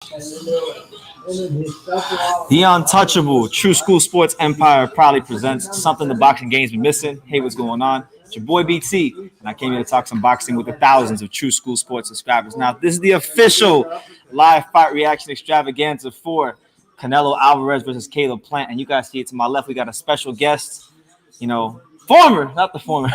The Untouchable True School Sports Empire proudly presents something the boxing game's been missing. Hey, what's going on? It's your boy BT, and I came here to talk some boxing with the thousands of True School Sports subscribers. Now, this is the official live fight reaction extravaganza for Canelo Alvarez versus Caleb Plant, and you guys see it to my left. We got a special guest, not the former.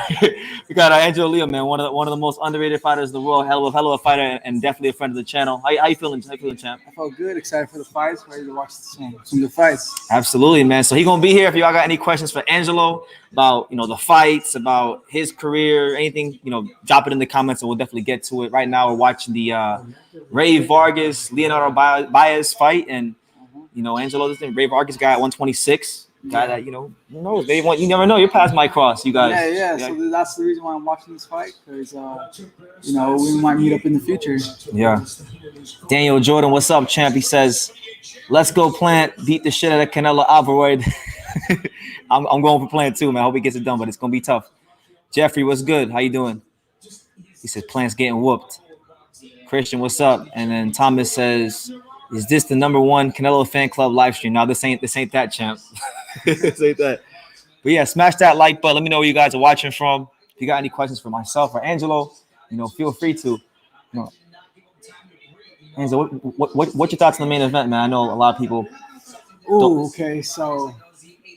We got Angelo, man, one of the most underrated fighters in the world. Hell of a fighter, and definitely a friend of the channel. How you feeling? How you feeling, champ? I felt good, excited for the fights, ready to watch some good fights. Absolutely, man. So he gonna be here. If y'all got any questions for Angelo about the fights, about his career, anything, drop it in the comments, and we'll definitely get to it. Right now, we're watching the Ray Vargas Leonardo Baez fight, and Angelo, Ray Vargas guy at 126. Guy that who knows? Maybe you never know. Your paths might cross, you guys. Yeah. So that's the reason why I'm watching this fight, because we might meet up in the future. Yeah. Daniel Jordan, what's up, champ? He says, "Let's go, Plant. Beat the shit out of Canelo Alvarez." I'm going for Plant too, man. I hope he gets it done, but it's gonna be tough. Jeffrey, what's good? How you doing? He says Plant's getting whooped. Christian, what's up? And then Thomas says, "Is this the #1 Canelo fan club live stream?" Now this ain't that, champ. This ain't that. But yeah, smash that like button. Let me know where you guys are watching from. If you got any questions for myself or Angelo, feel free to. Angelo, what's your thoughts on the main event, man? I know a lot of people. Okay, so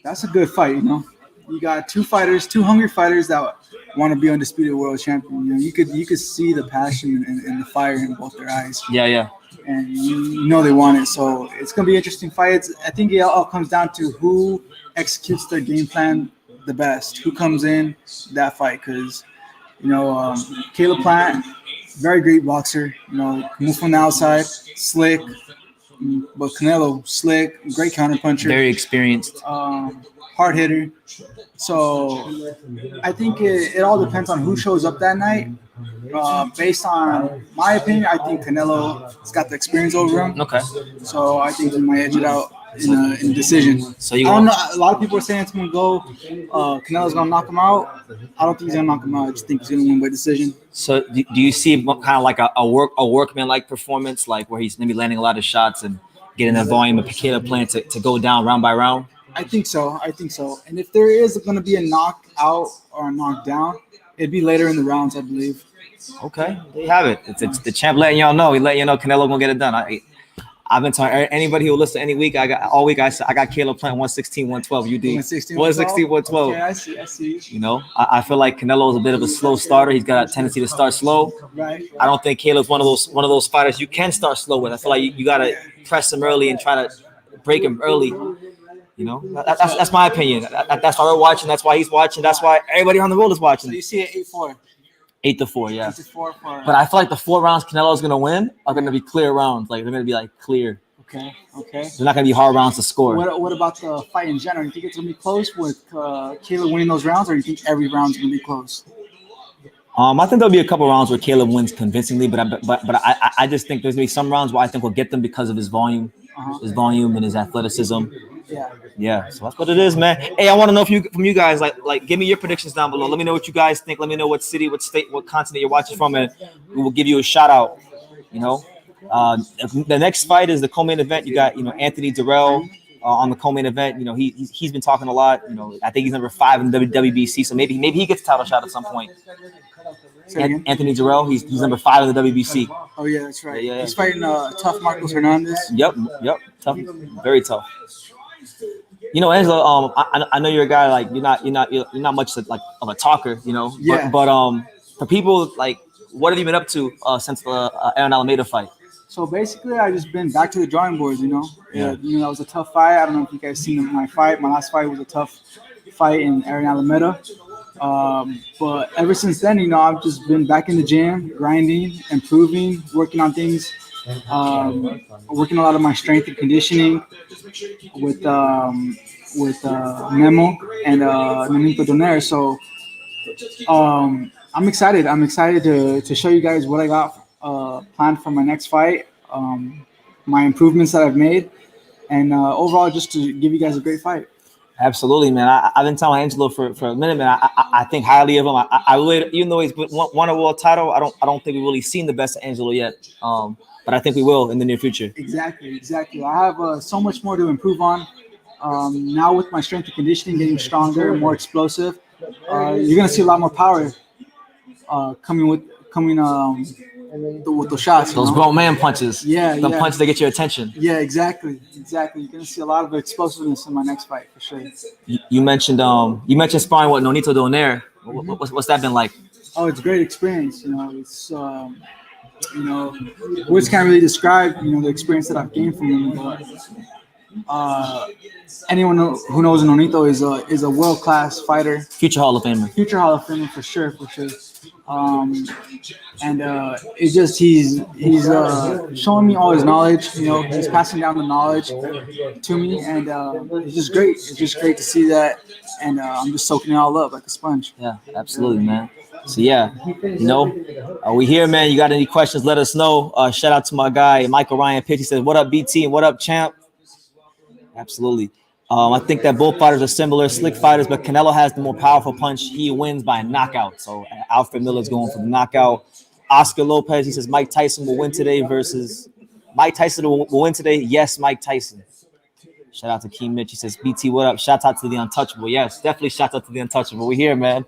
that's a good fight. You got two hungry fighters that want to be undisputed world champion. You could see the passion and the fire in both their eyes. Yeah. And they want it. So it's going to be an interesting fight. I think it all comes down to who executes their game plan the best, who comes in that fight. Because, Caleb Plant, very great boxer, move from the outside, slick. But Canelo, slick, great counterpuncher. Very experienced. Hard hitter. So I think it all depends on who shows up that night. Based on my opinion, I think Canelo's got the experience over him. Okay. So I think he might edge it out in a decision. So I don't know. A lot of people are saying it's gonna go. Canelo's gonna knock him out. I don't think he's gonna knock him out. I just think he's gonna win by decision. So do you see kind of like a workman-like performance, like where he's maybe landing a lot of shots and getting that volume of Caleb Plant to go down round by round? I think so. And if there is going to be a knockout or a knockdown, it'd be later in the rounds, I believe. Okay, there you have it. It's the champ letting y'all know. He letting you know Canelo gonna get it done. I've been telling anybody who will listen any week. I got Caleb Plant 116, 112. You do 116, 112. Okay, I see. I feel like Canelo is a bit of a slow starter. He's got a tendency to start slow. Right. I don't think Caleb's one of those fighters you can start slow with. I feel like you gotta press him early and try to break him early. That's my opinion. That's why we're watching. That's why he's watching. That's why everybody on the road is watching. So you see it 8-4. 8-4, yeah. 8-4 but I feel like the 4 rounds Canelo's gonna win are gonna be clear rounds. Like they're gonna be like clear. Okay. They're not gonna be hard rounds to score. What about the fight in general? You think it's gonna be close with Caleb winning those rounds, or you think every round's gonna be close? I think there'll be a couple rounds where Caleb wins convincingly, but I just think there's gonna be some rounds where I think we'll get them because of his volume, and his athleticism. Yeah. So that's what it is, man. Hey, I want to know from you guys, like, give me your predictions down below. Let me know what you guys think. Let me know what city, what state, what continent you're watching from, and we will give you a shout out. The next fight is the co-main event. You got Anthony Dirrell on the co-main event. He's been talking a lot. I think he's number 5 in WBC, so maybe he gets a title shot at some point. Anthony Dirrell, he's number 5 in the WBC. Oh yeah, that's right. Yeah. He's fighting tough Marcos Hernandez. Yep, tough, very tough. Angelo, I know you're a guy like you're not much like of a talker, Yeah. But for people like, what have you been up to since the Aaron Alameda fight? So basically, I just been back to the drawing boards. Yeah. That was a tough fight. I don't know if you guys seen my fight. My last fight was a tough fight in Aaron Alameda. But ever since then, I've just been back in the gym, grinding, improving, working on things, working a lot of my strength and conditioning with Memo and Nanito Donaire. So I'm excited. I'm excited to show you guys what I got planned for my next fight, my improvements that I've made, and overall just to give you guys a great fight. Absolutely, man. I've been telling Angelo for a minute, man. I think highly of him. I really, even though he's won a world title, I don't think we've really seen the best of Angelo yet. but I think we will in the near future. Exactly. I have so much more to improve on. Now with my strength and conditioning getting stronger and more explosive, you're gonna see a lot more power coming with those shots. Those grown man punches. Yeah, the punches that get your attention. Yeah, exactly. You're gonna see a lot of explosiveness in my next fight for sure. You mentioned sparring with Nonito Donaire. What's that been like? Oh, it's a great experience. It's words can't really describe the experience that I've gained from him. But anyone who knows Nonito is a world class fighter, future Hall of Famer for sure. And it's just he's showing me all his knowledge. He's passing down the knowledge to me, and it's just great. It's just great to see that, and I'm just soaking it all up like a sponge. Yeah, absolutely, man. So yeah, we here, man. You got any questions? Let us know. Shout out to my guy Michael Ryan Pitch. He says, "What up, BT?" and "What up, champ?" Absolutely. I think that both fighters are similar, slick fighters, but Canelo has the more powerful punch. He wins by knockout. So Alfred Miller's going for the knockout. Oscar Lopez, he says Mike Tyson will win today versus Mike Tyson will win today. Yes, Mike Tyson. Shout out to Key Mitch. He says, BT, what up? Shout out to the Untouchable. Yes, definitely shout out to the Untouchable. We're here, man.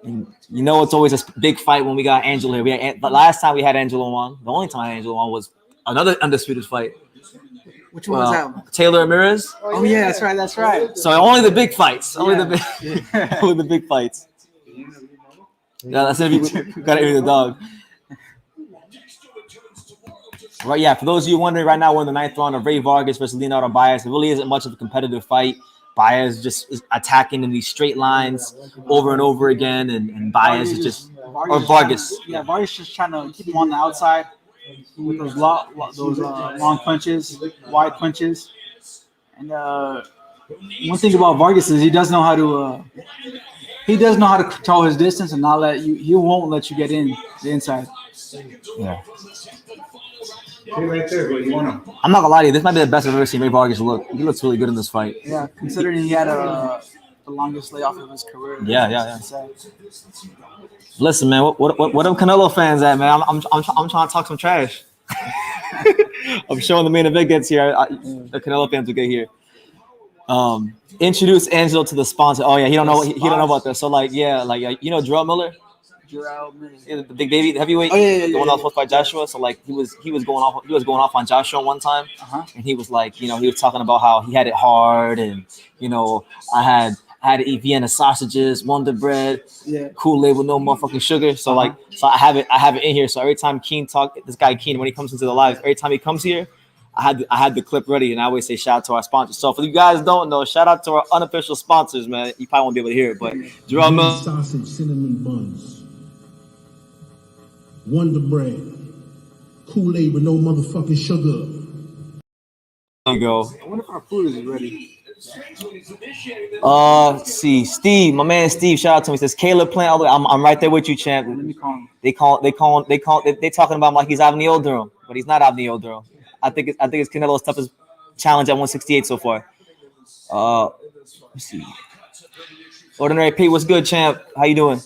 And it's always a big fight when we got Angelo here. But last time we had Angelo on, the only time I had Angelo on was another undisputed fight. Which one was that one? Taylor Ramirez. Oh yeah, that's right. So only the big fights. Only the big fights. Yeah, that's if you gotta hear the dog. Right, yeah. For those of you wondering, right now we're in the 9th round of Ray Vargas versus Leonardo Baez. It really isn't much of a competitive fight. Baez just is attacking in these straight lines over and over again, and Baez is just Vargas. Vargas just trying to keep him on the outside with those long punches, wide punches. And one thing about Vargas is he does know how to control his distance and not let you. He won't let you get in the inside. Yeah. Right there, but you want him. I'm not gonna lie to you. This might be the best I've ever seen Ray Vargas look. He looks really good in this fight. Yeah, considering he had the longest layoff of his career. Yeah. Listen, man. What them Canelo fans at, man? I'm trying to talk some trash. I'm showing the main event gets here. The Canelo fans will get here. Introduce Angelo to the sponsor. Oh yeah, he don't know about this. So Dirrell Miller. The big baby, the heavyweight, the one that was supposed to fight Joshua. So he was going off on Joshua one time, and he was like, he was talking about how he had it hard, and I had to eat Vienna sausages, Wonder Bread, Kool-Aid with no motherfucking sugar. So so I have it in here. So every time this guy Keen, when he comes into the live, every time he comes here, I had the clip ready, and I always say shout out to our sponsors. So for you guys don't know, shout out to our unofficial sponsors, man. You probably won't be able to hear it, but Dirrell Miller. Sausage, cinnamon buns. Wonder Bread, Kool-Aid with no motherfucking sugar. There you go. I wonder if our food is ready. Let's see, Steve, my man Steve, shout out to him. He says, Caleb playing all the way. I'm right there with you, champ. Let me call him. They talking about him like he's Avni Yildirim, but he's not Avni Yildirim. I think it's Canelo's toughest challenge at 168 so far. Let's see. Ordinary Pete, what's good, champ? How you doing?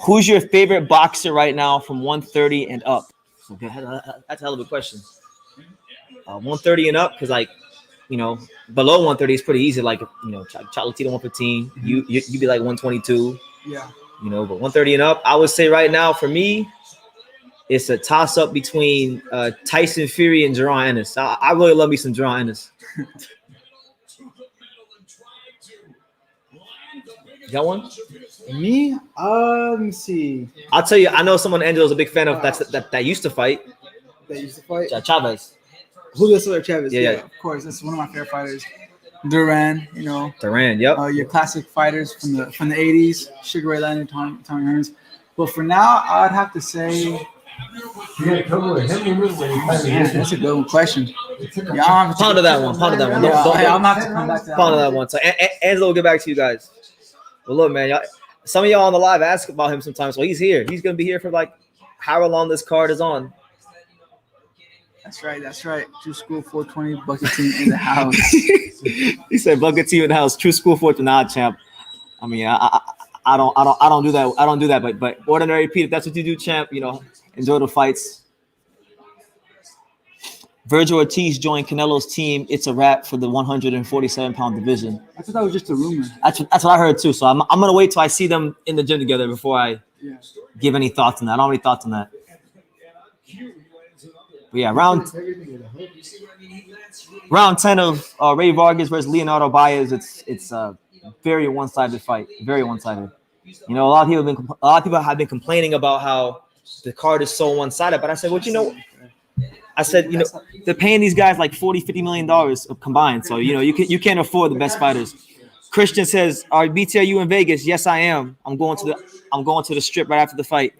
Who's your favorite boxer right now from 130 and up? Okay, that's a hell of a question. 130 and up, because below 130 is pretty easy. Chocolatito 115, you be like 122. Yeah. But 130 and up, I would say right now for me, it's a toss up between Tyson Fury and Jaron Ennis. I really love me some Jaron Ennis. Got one? Me? Let me see. I'll tell you, I know someone Angelo's a big fan of that used to fight. That used to fight? Chavez. Julio Cesar Chavez. Yeah. Of course, that's one of my favorite fighters. Duran, Duran, yep. Your classic fighters from the 80s, Sugar Ray Leonard, Tommy Hearns. But for now, I'd have to say. That's a good question. Ponder that one. I'm gonna have to come back to that. Ponder that one. So Angelo will get back to you guys. But look, man, some of y'all on the live ask about him sometimes. So he's here. He's gonna be here for however long this card is on. That's right. True School 420 Bucket Team in the house. He said Bucket Team in the house. True School 420 champ. I mean, I don't do that. But Ordinary Pete, if that's what you do, champ, enjoy the fights. Virgil Ortiz joined Canelo's team. It's a wrap for the 147-pound division. I thought that was just a rumor. That's what I heard too. So I'm gonna wait till I see them in the gym together before I give any thoughts on that. I don't have any thoughts on that. But yeah, round 10 of Ray Vargas versus Leonardo Baez. It's a very one-sided fight. Very one-sided. You know, a lot of people have been complaining about how the card is so one-sided. But I said, well, you know, they're paying these guys like $40-50 million combined. So you know, you can't afford the best fighters. Christian says, "Are BT, are you in Vegas?" Yes, I am. I'm going to the strip right after the fight.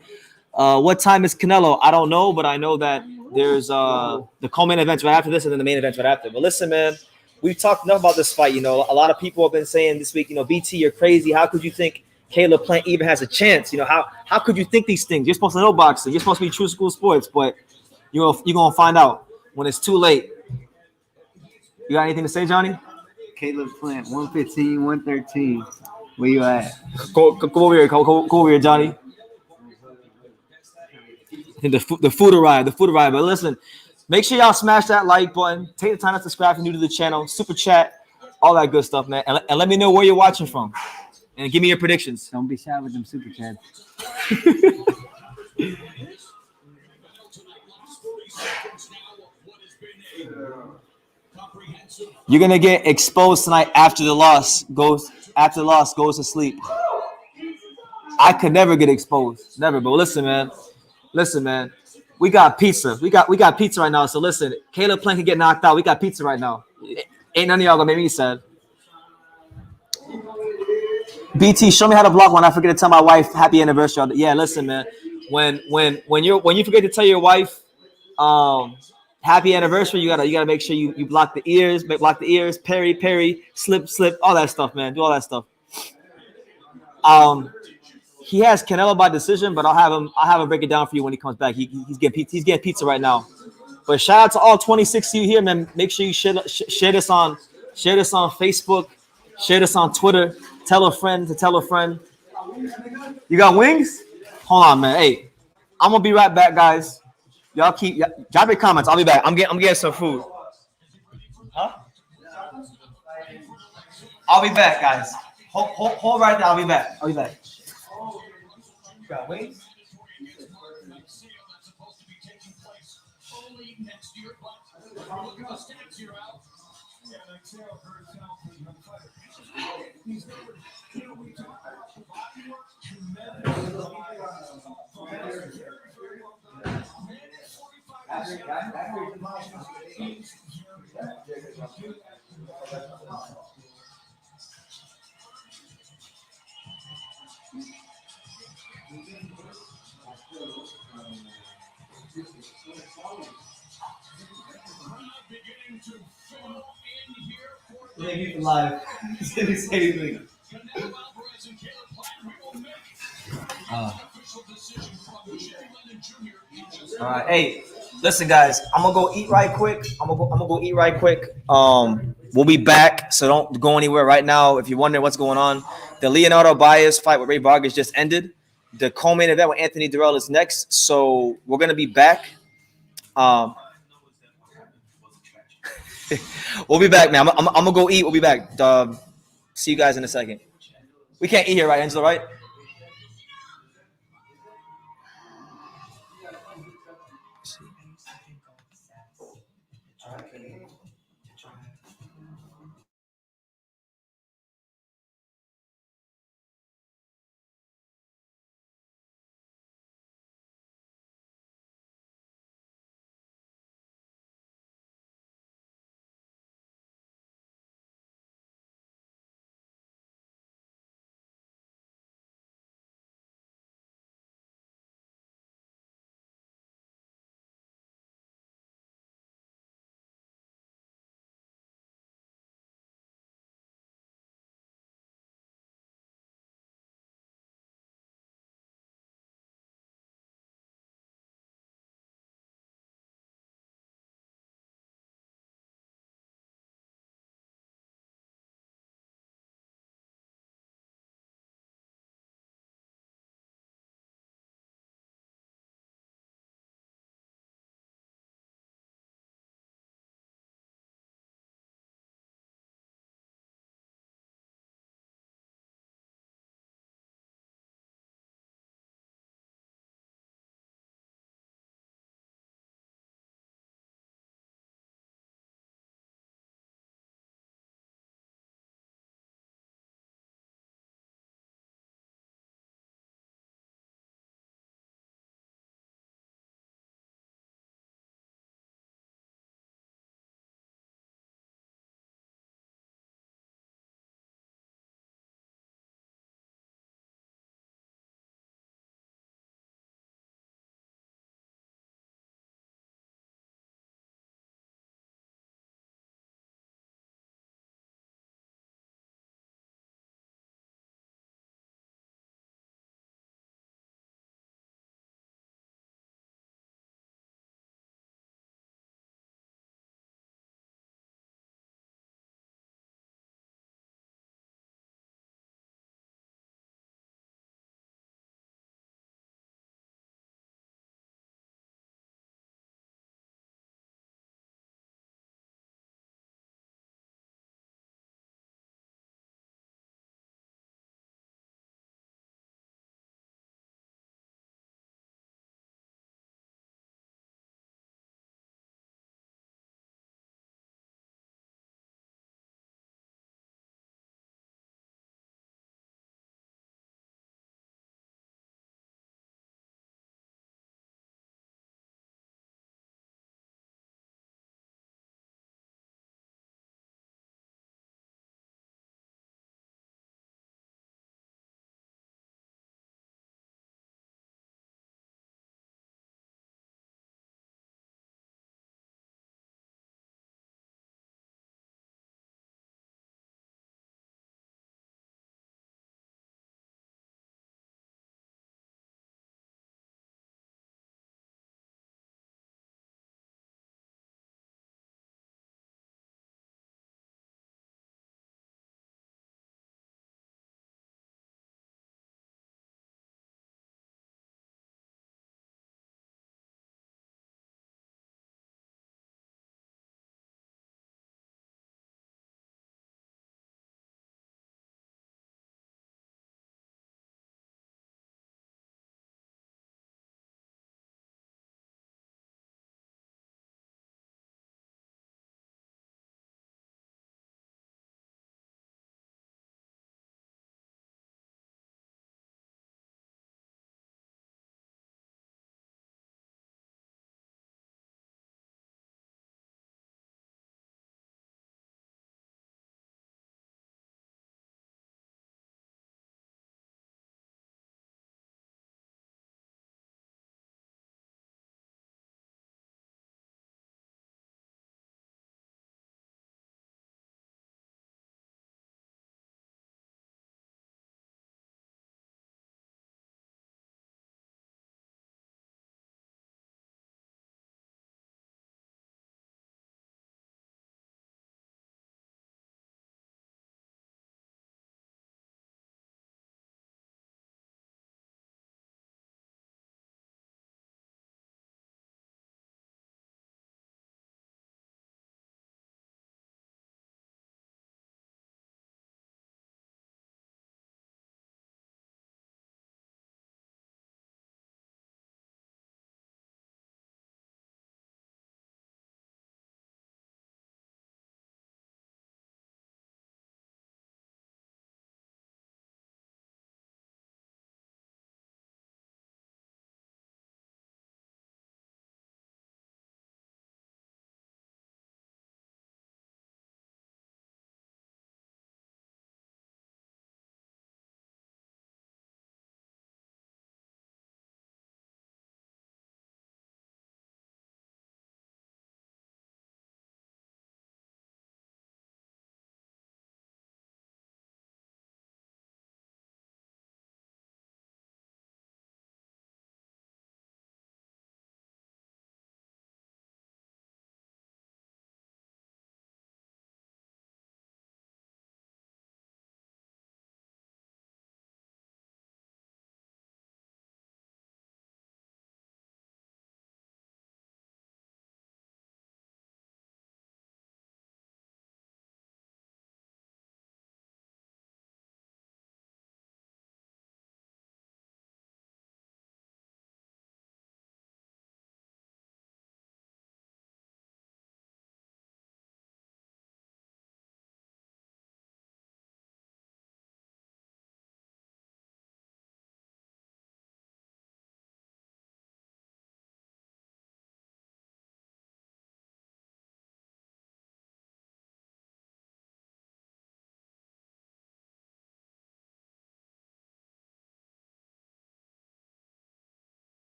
What time is Canelo? I don't know, but I know that there's the co-main events right after this, and then the main events right after. But listen, man, we've talked enough about this fight. You know, a lot of people have been saying this week, you know, BT, you're crazy. How could you think Caleb Plant even has a chance? You know, how could you think these things? You're supposed to know boxing. You're supposed to be true school sports, but you're gonna find out when it's too late. You got anything to say, Johnny? Caleb Plant, 115, 113. Where you at? Go over here. Go over here, Johnny. I think the food arrived. But listen, make sure y'all smash that like button. Take the time to subscribe if you're new to the channel. Super chat, all that good stuff, man. And let me know where you're watching from. And give me your predictions. Don't be shy with them super chats. You're gonna get exposed tonight after the loss goes to sleep. I could never get exposed. Never. But listen, man. We got pizza. We got pizza right now. So listen, Caleb Plant can get knocked out. We got pizza right now. Ain't none of y'all gonna make me sad. BT, show me how to block when I forget to tell my wife happy anniversary. Yeah, listen, man. When you forget to tell your wife happy anniversary, you gotta make sure you block the ears, parry, slip, all that stuff, man. Do all that stuff. He has Canelo by decision, but I'll have him break it down for you when he comes back. He's getting pizza right now. But shout out to all 26 of you here, man. Make sure you share this on Facebook, share this on Twitter. Tell a friend to tell a friend. You got wings? Hold on, man. Hey, I'm gonna be right back, guys. Y'all drop your comments. I'll be back. I'm getting some food. Huh? I'll be back, guys. Hold right there. I'll be back. You got wings? Live. All right. Hey, listen, guys. I'm gonna go eat right quick. We'll be back, so don't go anywhere right now. If you're wondering what's going on, the Leonardo Baez fight with Ray Vargas just ended. The co-main event with Anthony Dirrell is next, so we're gonna be back. We'll be back, man. I'm gonna go eat. We'll be back. See you guys in a second. We can't eat here, right, Angelo? Right?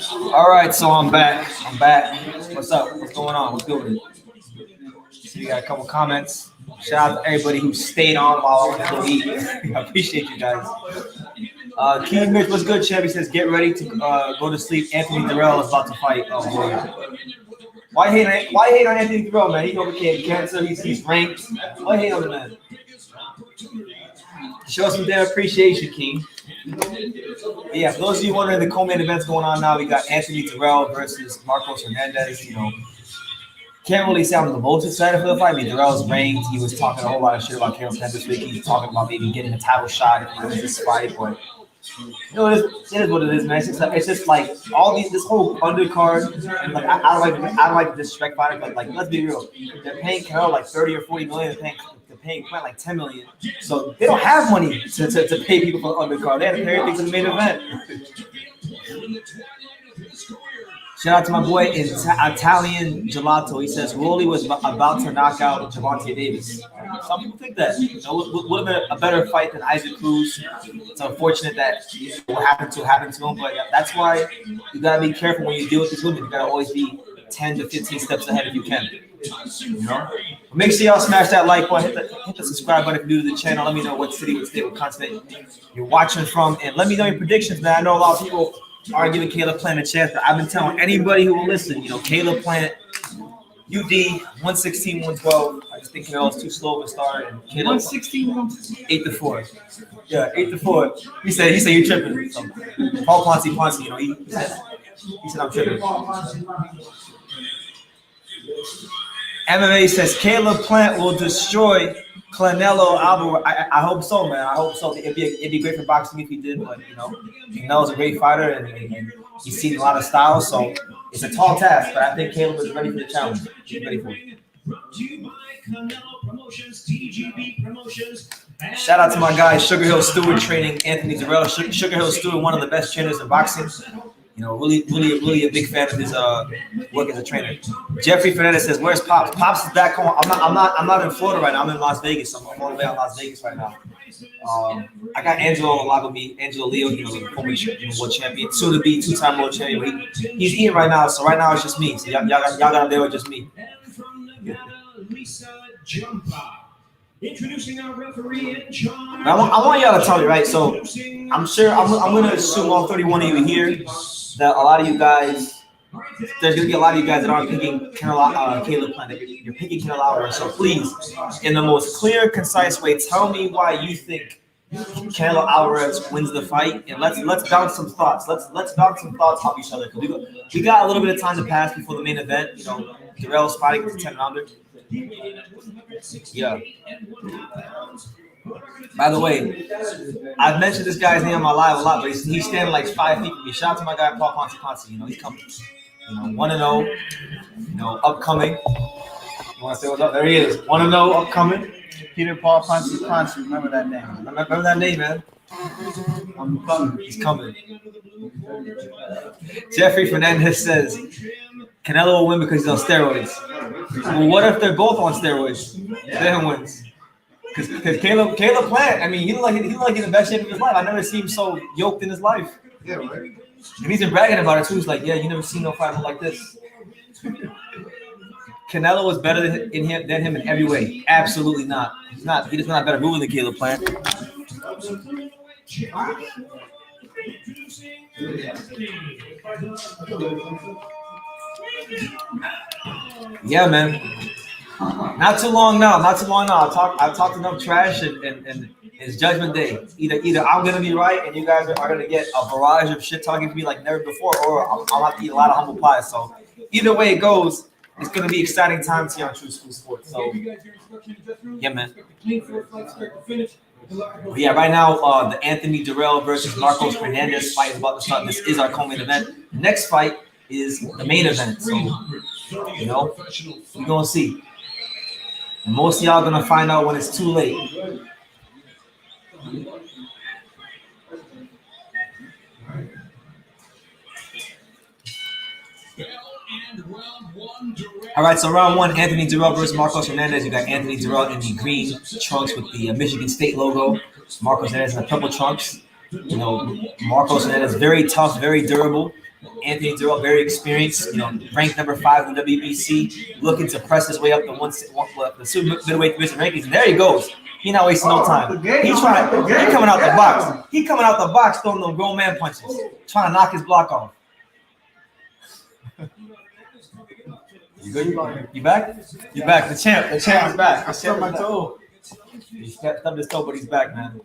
All right, so I'm back. What's up? What's going on? What's good with it? So you got a couple comments. Shout out to everybody who stayed on while I was in the league. I appreciate you guys. Key Mitch, what's good, Chevy says, get ready to go to sleep. Anthony Dirrell is about to fight. Oh, boy. Why hate on Anthony Dirrell, man? He overcame cancer. He's ranked. Why hate on the man? Show some damn appreciation, King. Yeah, for those of you wondering, the co-main event's going on now. We got Anthony Dirrell versus Marcos Hernandez. You know, can't really say I'm the most excited for the fight. I mean, Dirrell's ranked. He was talking a whole lot of shit about Canelo Alvarez this week. He's talking about maybe getting a title shot if he wins this fight, but you know, it is what it is, man. It's just like all this whole undercard. Like I don't like to disrespect fighter, but like let's be real, they're paying Canelo like 30 or 40 million. They're paying Quinn like 10 million, so they don't have money to pay people for the undercard. They have to pay everything to the main event. Shout out to my boy Italian Gelato. He says Rolly was about to knock out Gervonta Davis. Some people think that. You know, would have been a better fight than Isaac Cruz. It's unfortunate that what happened to him, but that's why you gotta be careful when you deal with these women. You gotta always be 10 to 15 steps ahead if you can. You know? But make sure y'all smash that like button, hit the subscribe button if you're new to the channel. Let me know what city, what state, what continent you're watching from, and let me know your predictions, man. I know a lot of people are giving Caleb Plant a chance, but I've been telling anybody who will listen, you know, Caleb Plant, UD, 116, 112. I just think Canelo's too slow of a start. And 116, 8-4. Yeah, 8-4. He said you're tripping. So, Paul Ponce, you know, he said I'm tripping. MMA says Caleb Plant will destroy Canelo Alvarez. I hope so, man. I hope so. It'd be great for boxing if he did, but you know, Canelo's a great fighter and he's seen a lot of styles, so it's a tall task. But I think Caleb is ready for the challenge. He's ready for it. Shout out to my guy Sugar Hill Stewart training Anthony Dirrell. Sugar Hill Stewart, one of the best trainers in boxing. You know, really a big fan of his work as a trainer. Jeffrey Fernandez says, "Where's Pops? Pops is back home. I'm not in Florida right now. I'm in Las Vegas. I'm all the way out in Las Vegas right now. I got Angelo along with me. Angelo Leo, you know, former world champion, soon to be two-time world champion. He's eating right now, so right now it's just me. So y'all got to deal with just me." Introducing our referee and John. I want y'all to tell me, right? So I'm sure I'm going to assume all 31 of you here that a lot of you guys, there's going to be a lot of you guys that aren't picking Caleb Plant. You're picking Canelo Alvarez. So please, in the most clear, concise way, tell me why you think Canelo Alvarez wins the fight, and let's bounce some thoughts. Let's bounce some thoughts off each other because we got a little bit of time to pass before the main event. You know, Dirrell's fighting with 10 under. Yeah. By the way, I've mentioned this guy's name on my live a lot, but he's standing like 5 feet from me. Shout out to my guy Paul Ponce. You know, he's coming. You know, 1-0. You know, upcoming. You want to say what's up? There he is. 1-0, upcoming. Peter Paul Ponce. Remember that name. Remember that name, man. I'm coming. He's coming. Jeffrey Fernandez says Canelo will win because he's on steroids. Well, what if they're both on steroids? Then wins. Because Caleb Plant, I mean, he looked like in the best shape of his life. I never seen him so yoked in his life. Yeah, right. And he's been bragging about it too. He's like, yeah, you never seen no fighter like this. Canelo is better than him in every way. Absolutely not. He's not. He does not better moving than Caleb Plant. Yeah, man. Not too long now. I've talked enough trash, and it's Judgment Day. Either I'm gonna be right, and you guys are gonna get a barrage of shit talking to me like never before, or I'll have to eat a lot of humble pie. So either way it goes, it's gonna be exciting times here on True School Sports. So yeah, man. But yeah, right now the Anthony Dirrell versus Marcos Hernandez fight is about to start. This is our co-main event. The next fight is the main event. So you know, we're gonna see. And most of y'all gonna find out when it's too late. All right, so round one, Anthony Dirrell versus Marcos Hernandez. You got Anthony Dirrell in the green trunks with the Michigan State logo. Marcos Hernandez in the purple trunks. You know, Marcos Hernandez very tough, very durable. Anthony Dirrell, very experienced, ranked number 5 in the WBC, looking to press his way up the super middleweight division rankings. And there he goes. He's not wasting no time. He's coming out the box. He coming out the box throwing them grown man punches, trying to knock his block off. You good? You back? You back? The champ is back. I stubbed my toe. He stubbed his toe, but he's back, man.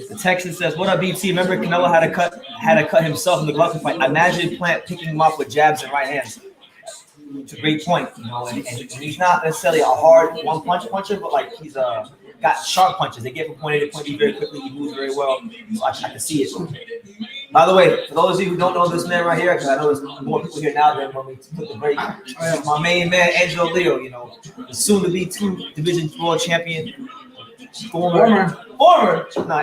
The Texan says, "What up, BT? Remember Canelo had to cut himself in the glove fight. Imagine Plant picking him up with jabs and right hands." It's a great point, and he's not necessarily a hard one-punch puncher, but like he's got sharp punches. They get from point A to point B very quickly. He moves very well, so I can see it. By the way, for those of you who don't know this man right here, because I know there's more people here now than when we took the break, my main man, Angelo, the soon-to-be 2 division world champion. Former.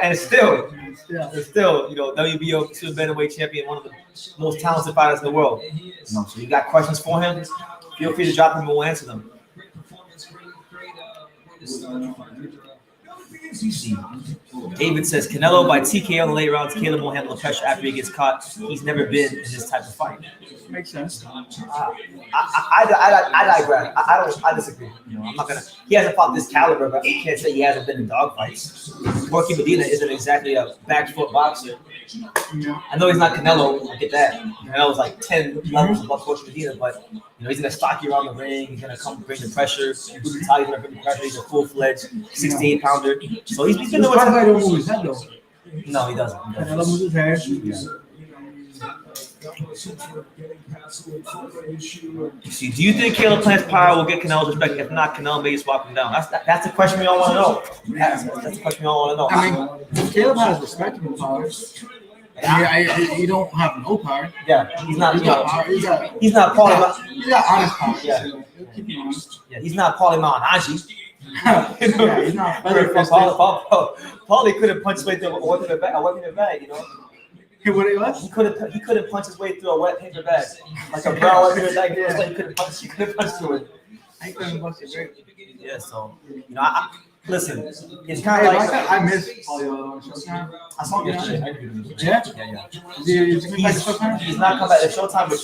And it's still, WBO super bantamweight champion, one of the most talented fighters in the world. So you got questions for him? Feel free to drop them and we'll answer them. David says Canelo by TKO in the late rounds. Caleb won't handle the pressure after he gets caught. He's never been in this type of fight. Makes sense. I digress. I disagree. I'm not gonna. He hasn't fought this caliber, but you can't say he hasn't been in dogfights. Rocky Medina isn't exactly a back foot boxer. Yeah. I know he's not Canelo. I get that. Canelo's like 10 levels above Rocky Medina, but he's gonna stalk you around the ring. He's gonna come bring the pressure. He's gonna bring the pressure. He's a full-fledged 68-pounder. So he's been doing. Don't move his head though. No, he doesn't. Canelo moves his head. See, do you think Caleb Plant's power will get Canelo's respect? If not, Canelo may swap him down. That's the question we all want to know. That's the question we all want to know. I mean, Caleb has respectable power. You don't have no power. Yeah, he's not. He's got power. He's got honest power. Yeah. Keep him honest. Yeah, he's not Paulie Malignaggi. Yeah, he's not. Paulie couldn't punch his way through a wet paper bag, What it was? He couldn't punch his way through a wet paper bag, like a brown wet paper bag. Like he couldn't punch through it. I couldn't punch it great. Yeah, so I listen, it's kind of like I miss Paulie. I saw him yesterday. Yeah. He's not coming back to Showtime, but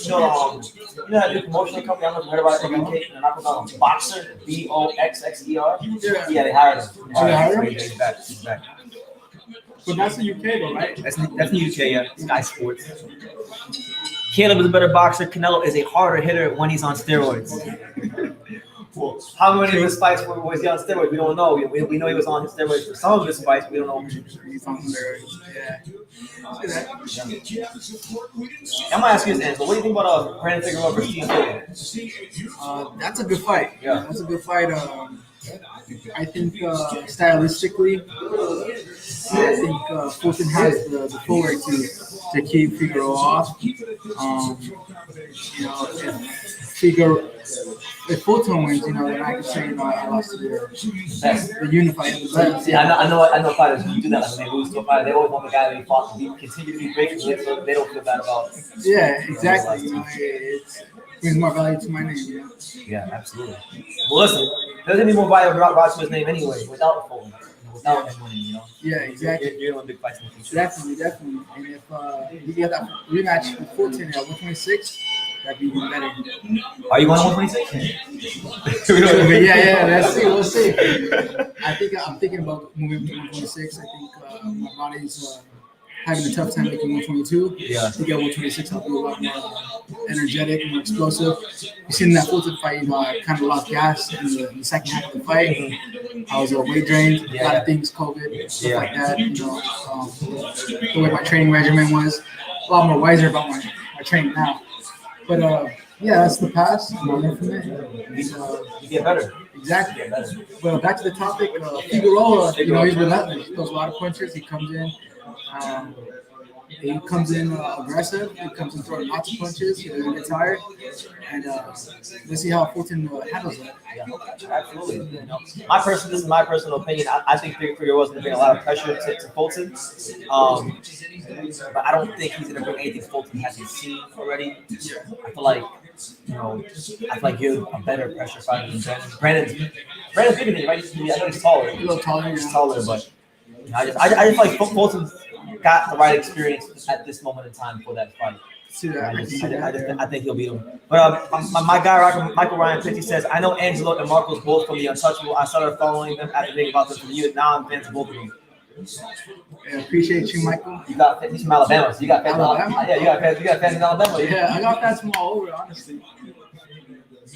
that new promotional company. I don't know if you heard about it. They're not called Boxer, BOXXER. Yeah, they hired him. He's back. But that's the UK though, right? That's the UK, yeah. Sky Sports. Caleb is a better boxer. Canelo is a harder hitter when he's on steroids. Well, how many of his fights was he on steroids? We don't know. We know he was on his steroids for some of his fights. We don't know. He's on steroids. Yeah. I'm gonna ask you this, Angelo. What do you think about Brandon Figueroa versus Steve Silva? That's a good fight. Yeah. That's a good fight. I think stylistically, I think Fulton has the fuller to keep Figueroa off. If Fulton wins, then I can say I lost to the unified and the best. See, I know fighters who do that. Like when they lose to a fighter, they always want the guy they fought to continue to be great, so they don't feel bad about it. Yeah, exactly. It brings more value to my name. Yeah, absolutely. Well, listen, there's gonna be more value brought to his name anyway without Fulton. Without him winning, Yeah, exactly. You're doing big fights in the future. Definitely. And if you get that rematch with Fulton at 126, that'd be even better. Are you going to 126? Yeah. Let's see. We'll see. I'm thinking about moving to 126. I think my body's having a tough time making 122. Yeah. I think at 126 I'll be a lot more energetic and more explosive. You seen that Fulton fight, I kind of lost gas in the second half of the fight. I was weight drained, a lot of things, COVID, stuff like that. The way my training regimen was, a lot more wiser about my training now. But that's the past. I'm learning from it. You get better. Exactly. But back to the topic, Figueroa, he's relentless. He throws a lot of punches. He comes in. Aggressive. He comes in throwing lots of punches. He doesn't get tired. And let's see how Fulton handles that. Yeah, absolutely. This is my personal opinion. I think Figueroa's going to bring a lot of pressure to Fulton. But I don't think he's going to bring anything Fulton hasn't seen already. I feel like you're a better pressure fighter than Brandon. Brandon's bigger than you, right? I know he's taller. A little taller. He's taller, but I just like Fulton's. got the right experience at this moment in time for that fight. See that? I think he'll beat him. But my guy, Michael Ryan 50 says, I know Angelo and Marcos both from the Untouchable. I started following them after thinking about them for years. Now I'm fans of both of them. Yeah, appreciate you, Michael. You got fans from Alabama. So you got fans in Alabama? Yeah, you got fans in Alabama. Yeah, I got fans from all over, honestly.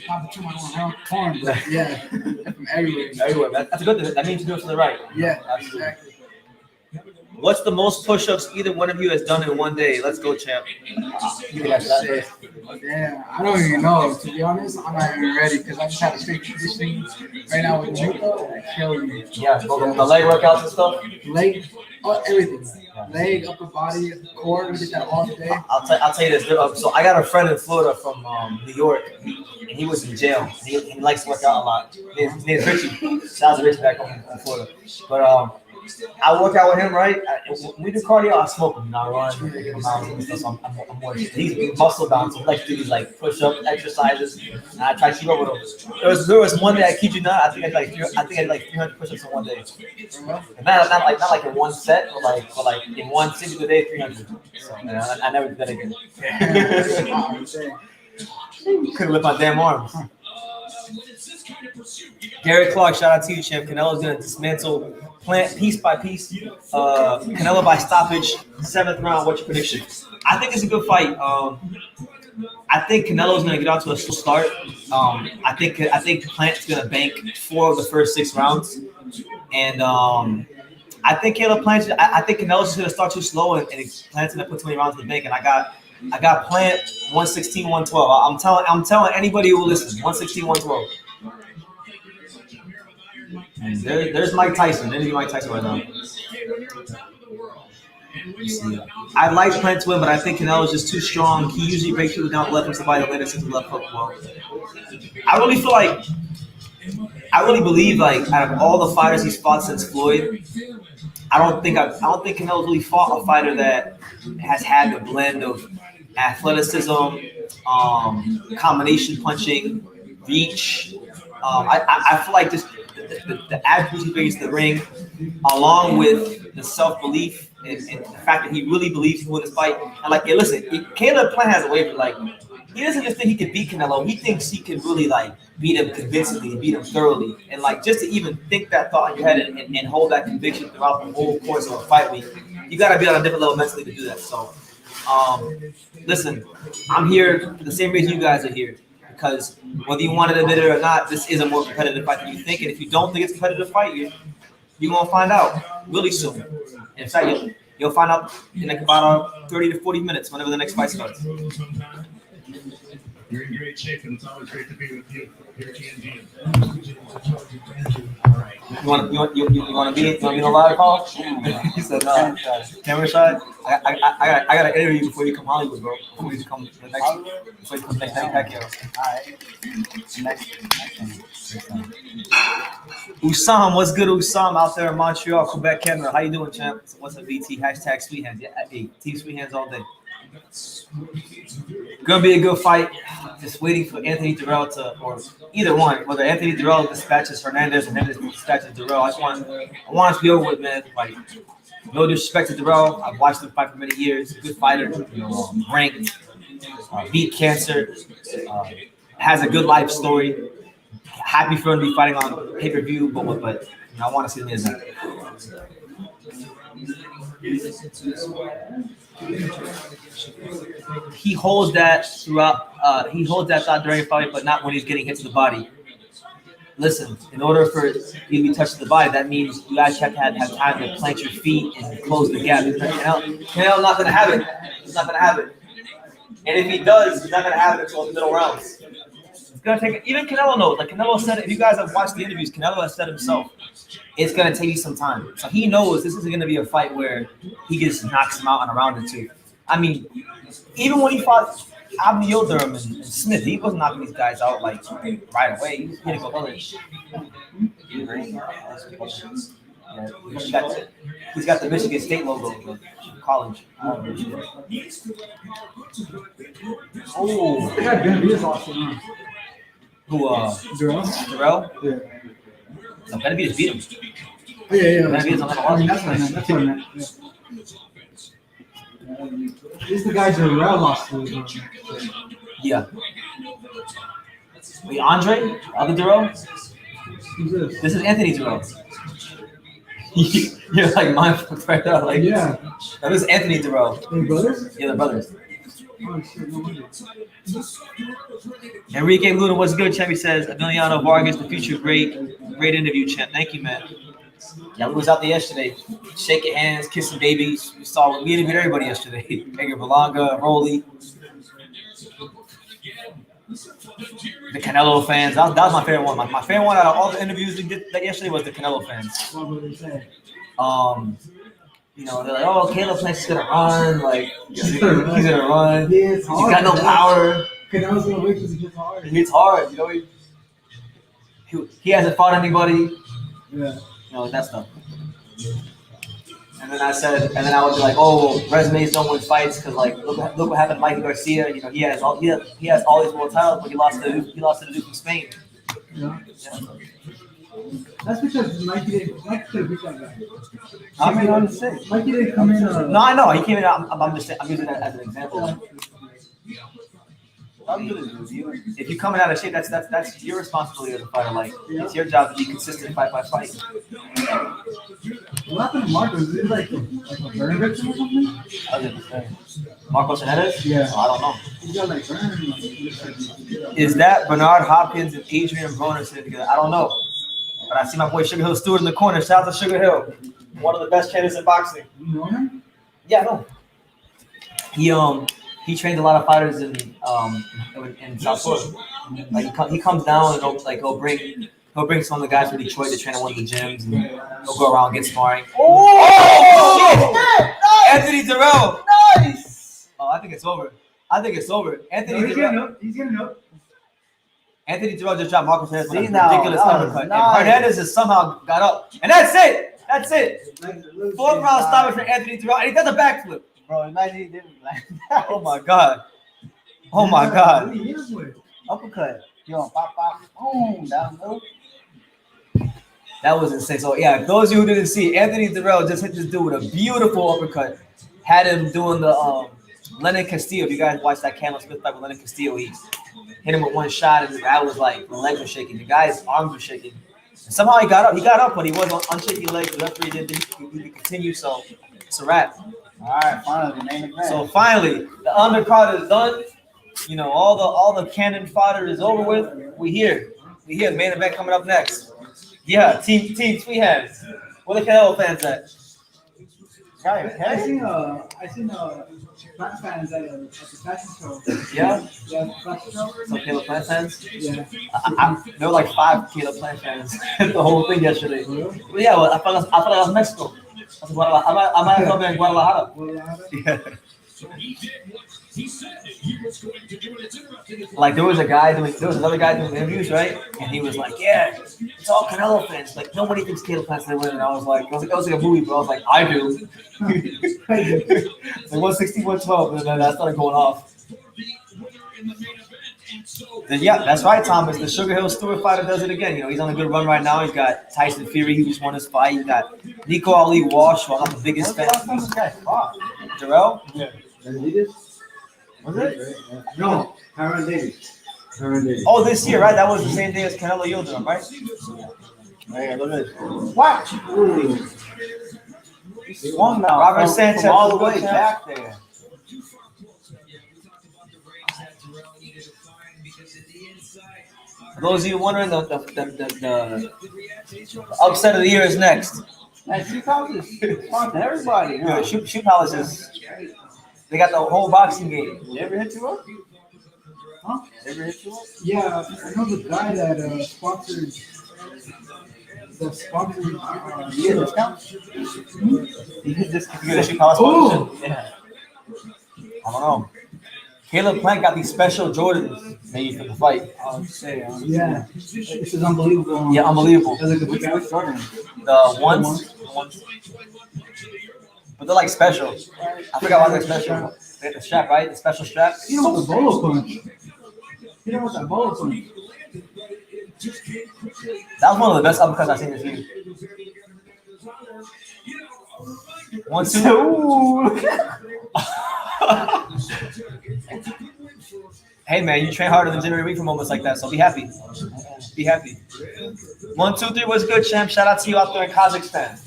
Not too much on corn, but yeah, from everywhere. Everywhere. That's a good thing. That means you're doing something right. Yeah, absolutely. exactly. What's the most push-ups either one of you has done in one day? Let's go, champ. Yeah, I don't even know. To be honest, I'm not even ready because I just have a straight conditioning right now with judo. Killing me. Yeah, the leg workouts and stuff. Leg, everything. Leg, upper body, core. We did that all day. I'll tell you this. So I got a friend in Florida from New York, and he was in jail. He likes to work out a lot. His name is Richie. Shout out to Richie back home in Florida. But I work out with him, right? When we do cardio, I smoke him, I run, give him out and stuff. So I'm more. He's muscle bound, so he likes to do these like push-up exercises, and I try to keep up with him. There was one day, I kid you not, I think I did like 300 push-ups in one day. And not like in one set, but like in one single day, 300. So, I never did that again. Couldn't lift my damn arms. Gary Clark, shout out to you, champ. Canelo's gonna dismantle Plant piece by piece. Canelo by stoppage, 7th round. What's your prediction? I think it's a good fight. I think Canelo's gonna get out to a slow start. I think Plant's gonna bank 4 of the first 6 rounds, and I think I think Canelo's just gonna start too slow, and Plant's gonna put 20 rounds in the bank. And I got Plant 116, 112. I'm telling anybody who will listen, 116, 112. And there's Mike Tyson. There's Mike Tyson right now. I like Plant to win, but I think Canelo's just too strong. He usually breaks people down the left and somebody that later the left hook. Well, I really believe like out of all the fighters he's fought since Floyd, I don't think Canelo's really fought a fighter that has had the blend of athleticism, combination punching, reach. I feel like just the attributes he brings to the ring, along with the self-belief and the fact that he really believes he can win this fight. And like, hey, listen, Caleb Plant has a way for like, he doesn't just think he can beat Canelo. He thinks he can really like beat him convincingly and beat him thoroughly. And like, just to even think that thought in your head and hold that conviction throughout the whole course of a fight week, you got to be on a different level mentally to do that. So, listen, I'm here for the same reason you guys are here. Because whether you want to admit it or not, this is a more competitive fight than you think. And if you don't think it's a competitive fight, you're going to find out really soon. In fact, you'll find out in like about 30 to 40 minutes whenever the next fight starts. You're in great shape, and it's always great to be with you here at TNG. You want to be in a live call? He said, no. Camera shy? I got an interview before you come Hollywood, bro. Before you come to the next Pacquiao. Usam, what's good, Usam? Out there in Montreal, Quebec, Canada. How you doing, champ? What's up, VT? Hashtag Sweet Hands. Yeah, hey, Team Sweet Hands all day. Gonna be a good fight. Just waiting for Anthony Dirrell or either one, whether Anthony Dirrell dispatches Hernandez or Hernandez dispatches Dirrell. I want it to be over with, man. Like, no disrespect to Dirrell. I've watched him fight for many years. Good fighter, ranked, beat cancer, has a good life story. Happy for him to be fighting on pay-per-view, but I want to see him in that. He holds that throughout. He holds that thought during a fight, but not when he's getting hit to the body. Listen, in order for you to be touched to the body, that means you guys have to have time to plant your feet and close the gap. Canelo's not going to have it. He's not going to have it. And if he does, he's not going to have it until the middle rounds. It's going to take. Even Canelo knows. Like Canelo said, if you guys have watched the interviews, Canelo has said himself, it's going to take you some time. So he knows this isn't going to be a fight where he just knocks him out in a round or two. I mean, even when he fought Abdi Yildirim and Smith, he wasn't knocking these guys out like right away. He was hitting with others. Yeah, he's got the Michigan State logo for college. Oh, Yeah, Benavidez also. Who? Dirrell? Yeah. No, Benavidez beat him. Yeah. Benavidez on that I mean, that's what I meant. Yeah. This is the guy Dirrell lost to. Yeah. Wait, Andre? Other Dirrell? Who's this? This is Anthony Dirrell. You're like mind fucked right now. Like, Yeah. No, this is Anthony Dirrell. Hey, brothers? Yeah, they're brothers. Oh, shit, no wonder. Enrique Luna, what's good, champ? He says, Emiliano Vargas, the future great interview, champ. Thank you, man. Yeah, we was out there yesterday, shaking hands, kissing babies. We interviewed everybody yesterday. Edgar Berlanga, Rolly, the Canelo fans. That was my favorite one. My favorite one out of all the interviews we did yesterday was the Canelo fans. What would they say? You know, they're like, oh, Caleb Plant's gonna run. Like, he's gonna run. He's got no power. Canelo's gonna wait because he gets hard. He hits hard, you know. He hasn't fought anybody. Yeah. You know, that stuff. And then I would be like, oh, resumes don't win fights because like look what happened to Mikey Garcia. You know, he has all these world titles, but he lost to the dude from Spain. Yeah. That's because Mikey could have beat that guy. I mean, I'm just saying. Mikey didn't come in. No, I know he came in. I'm just saying, I'm using that as an example. If you're coming out of shape, that's your responsibility as a fighter. Like, it's your job to be consistent fight by fight. What happened to Marcos? Is it like a burn victim or something? I was gonna say. Marcos Hernandez? Yeah. Oh, I don't know. He got like burn. Is that Bernard Hopkins and Adrian Broner sitting together? I don't know. But I see my boy Sugar Hill Stewart in the corner. Shout out to Sugar Hill. One of the best trainers in boxing. You know him? Yeah, I know. He trains a lot of fighters in South Florida. Like he comes down and he'll bring some of the guys from Detroit to train at one of the gyms and he'll go around and get sparring. Oh shit! Anthony Dirrell. Nice. Oh, I think it's over. Anthony Dirrell. He's getting up. Anthony Dirrell just dropped Marcos Hernandez with a now, ridiculous uppercut. nice. And Hernandez has somehow got up. And that's it. Fourth round stoppage for Anthony Dirrell. And he does a backflip. Bro, imagine he didn't like that. Oh my God. Uppercut. Yo, pop, boom, down low. That was insane. So yeah, those of you who didn't see, Anthony Dirrell just hit this dude with a beautiful uppercut. Had him doing the Lennon Castillo. If you guys watched that Canelo Smith fight with Lennon Castillo, he hit him with one shot and the guy was like, the legs were shaking. The guy's arms were shaking. And somehow he got up, but he was on unshaky legs. The referee didn't think he could continue, so it's a wrap. All right, finally, the main event. So finally, the undercard is done. You know, all the cannon fodder is over with. We here. Main event coming up next. Yeah, team Three Hands. Where the Canelo fans at? I seen fans at the fashion show. Yeah? Yeah, fashion show. Some Caleb Plant fans? Yeah. There were like 5 Caleb Plant fans at the whole thing yesterday. But yeah, well, I felt like I was Mexico. I might have been in Guadalajara. Yeah. Like there was another guy doing interviews, right? And he was like, "Yeah, it's all Canelo fans. Like nobody thinks Caleb Plant's gonna win." And I was like, "It was like a movie, bro." I was like, "I do." Like 160, 112, and then I started going off. Then yeah, that's right, Thomas. The Sugar Hill Stewart fighter does it again. You know, he's on a good run right now. He's got Tyson Fury, he just won his fight. He's got Nico Ali Walsh, who I'm not the biggest fan. Dirrell? Yeah. Was it? No, Hernandez. Oh, this year, right? That was the same day as Canelo yielded him, right? Hey, look at this. Watch. He swung now. Robert from Sanchez all the was way good, back there. For those of you wondering, the upset of the year is next. Man, Shoe Palace is fun to everybody. Yeah, Shoe Palace is. They got the whole boxing game. You ever hit you up? Huh? Ever hit you up? Yeah, I know the guy that sponsored. You get a discount? You get this. You get a Shoe Palace sponsorship? Yeah. I don't know. Caleb Plant got these special Jordans made for the fight. Yeah, this is unbelievable. Yeah, unbelievable. That's like a Which Jordan? The ones. But they're like special. I forgot why they're special. They have the strap, right? The special strap. You know what the bolo punch? You know what that bolo punch? That was one of the best uppercuts I've seen this year. 1, 2. Hey man, you train harder than Jimmy Reed for moments like that, so be happy. Be happy. 1, 2, 3 was good, champ. Shout out to you out there in Kazakhstan.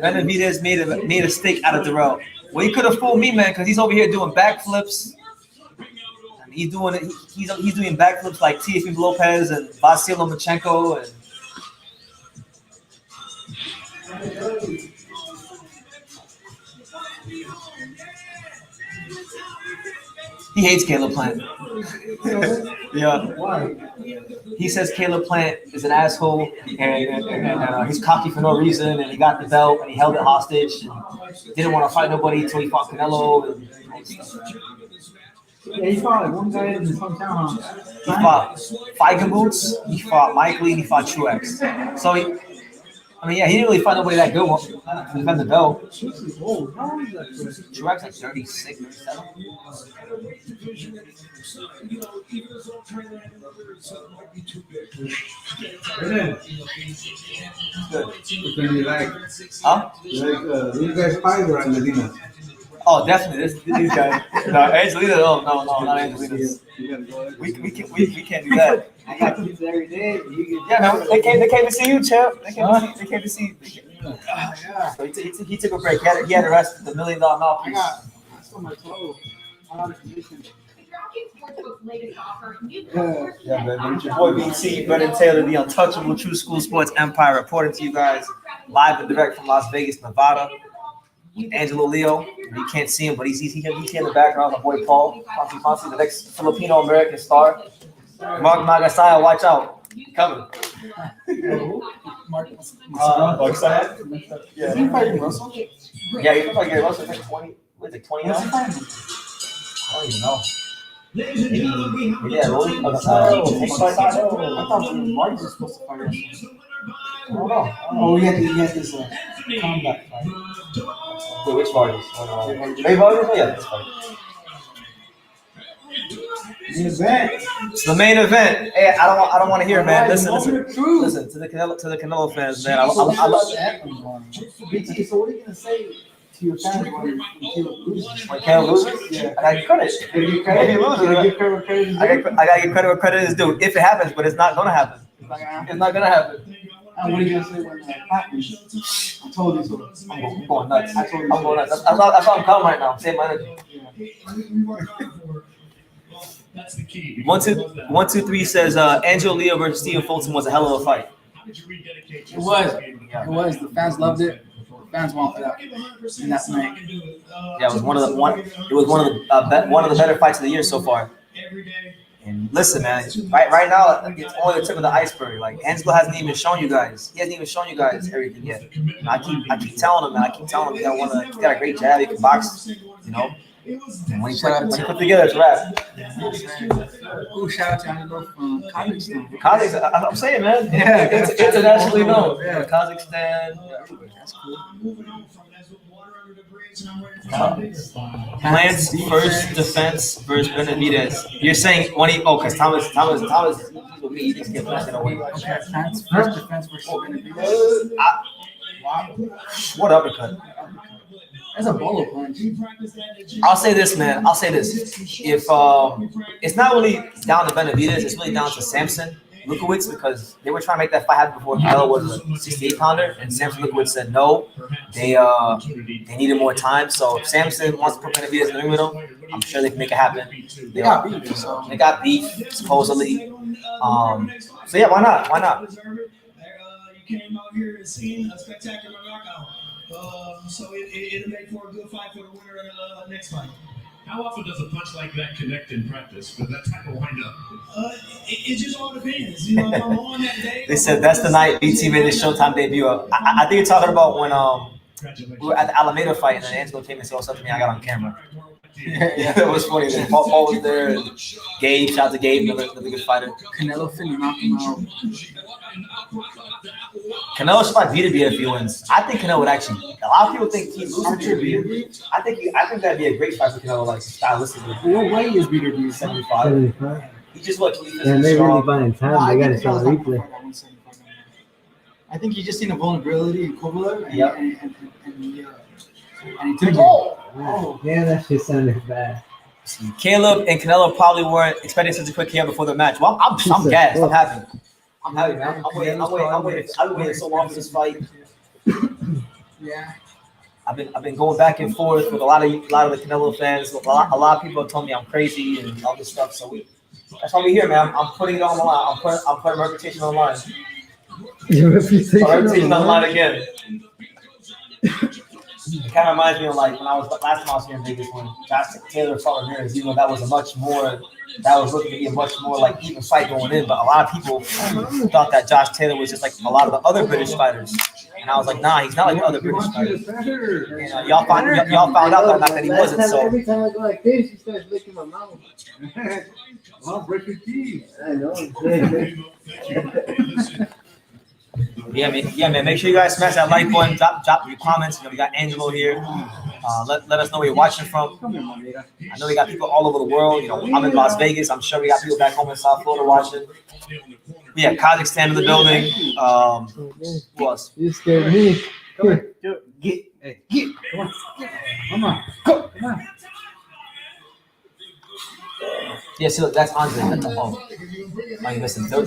Benavidez made a steak out of Dirrell. Well, he could have fooled me, man, because he's over here doing backflips. He's doing it. He's doing backflips like Teofimo Lopez and Vasyl Lomachenko and. He hates Caleb Plant. Yeah. Why? He says Caleb Plant is an asshole and he's cocky for no reason, and he got the belt and he held it hostage and didn't want to fight nobody until he fought Canelo. Yeah, he fought like one guy in his hometown. He fought Feigenboots, he fought Mike Lee, and he fought Truex. So he didn't really fight nobody that good to defend the belt. Truex like 36, 37. Which one do you like? Huh? You like these guys fight or Angelina? Oh, definitely. These guys. No, Angelina. No, not Angelina. We can't do that. I got kids every day. Yeah, man. They came to see you, champ. They came to see you. So he took a break. He had to rest the $1 million mouthpiece. I stole my toe. I'm out of condition. Yeah, man. It's your boy BT, Brendan Taylor, the untouchable True School Sports Empire, reporting to you guys live and direct from Las Vegas, Nevada. Angelo Leo, you can't see him, but he's here in the background. My boy Paul, Ponce, the next Filipino American star. Mark Magasaya, watch out, coming. Mark Magasaya? Yeah. Is he fighting Russell? Yeah, he's fighting Russell. Like 20. What's it? 20 now? I don't even know. Maybe I thought Mark was supposed to fight Russell. I don't know. Oh, he had this combat fight. Wait, which Vargas? Maybe Vargas? Yeah, this fight. The event. It's the main event. Hey, I don't want to hear, man. Listen to the Canelo fans, man. I love BT, so what are you gonna say to your fans when Caleb loses? When Canelo loses? Yeah. I gotta give credit. If I gotta give credit where credit is due. If it happens, but it's not gonna happen. It's not gonna happen. And what are you gonna say when it happens? I told you so. I'm going nuts. I told you I'm going nuts. That's why I'm calm right now. I'm saving my energy. That's the key. 1, 2, 3 says Angelo Leo versus Stephen Fulton was a hell of a fight. It was. The fans loved it. The fans wanted that. And that's night. Yeah, it was one of the better fights of the year so far. And listen, man, right now it's only the tip of the iceberg. Like Angelo hasn't even shown you guys. He hasn't even shown you guys everything yet. And I keep telling him, man. I keep telling him he's got a great jab. He can box. You know. And when he put together, it's rap. Ooh, shout out to Angelo from Kazakhstan. Kazakhstan, I'm saying, man. Yeah, it's internationally known. Yeah, Kazakhstan. That's cool. Plant's first defense versus Benavidez. You're saying when because Thomas, he's with me. He thinks he's going to win. Okay, Plant's first defense versus Benavidez. Wow. What uppercut? That's a bolo punch. I'll say this, man. If it's not really down to Benavidez, it's really down to Samson Lukowicz, because they were trying to make that fight happen before Canelo was a 68-pounder, and Samson Lukowicz said no. They needed more time. So if Samson wants to put Benavidez in the ring with him, I'm sure they can make it happen. They got beef. So. They got beef, supposedly. So yeah, why not? Why not? You came out here and seen a spectacular knockout. So it'll make for a good fight for the winner next fight. How often does a punch like that connect in practice with that type of windup? It just all depends. You know, if I'm on that day. They said that's the night BT made his Showtime debut. I think you're talking about when we were at the Alameda fight and then Angelo came and said something to me. I got on camera. Yeah, it was funny. Then Paul was there. And Gabe, shout out to Gabe, another good fighter. Canelo finna knock him out. Canelo should fight Vita if he wins. I think Canelo would actually. A lot of people think he loses. I think that'd be a great fight for Canelo, like stylistically. What weight is Vita 75. 75. He just what? And they really find time. They got to show a replay. I think he just seen a vulnerability in Kovalev, and he took it. Yeah, that shit sounded bad. Caleb and Canelo probably weren't expecting such a quick KO before the match. Well, I'm gassed. I'm happy. I'm happy, man. I'm waiting. I've been waiting so long for this fight. Yeah. I've been going back and forth with a lot of the Canelo fans. A lot of people have told me I'm crazy and all this stuff. So that's why we're here, man. I'm putting it on the line. I'm putting my reputation on the line. Your reputation My reputation on the line again. It kind of reminds me of like when last time I was here in Vegas when Josh Taylor fought Ramirez. Even though that was looking to be a much more like even fight going in, but a lot of people thought that Josh Taylor was just like a lot of the other British fighters, and I was like, nah, he's not like the other British fighters. And y'all found out that he wasn't. So every time I go like this, he starts licking my mouth. Well, break your teeth. I know. yeah, man. Make sure you guys smash that like button. Drop your comments. You know, we got Angelo here. Let us know where you're watching from. I know we got people all over the world. You know, I'm in Las Vegas. I'm sure we got people back home in South Florida watching. We have Kazakhstan in the building. Who else? You scared me. Come on. Get. Come on. Yeah, see, look, that's Andre. Oh, you missing the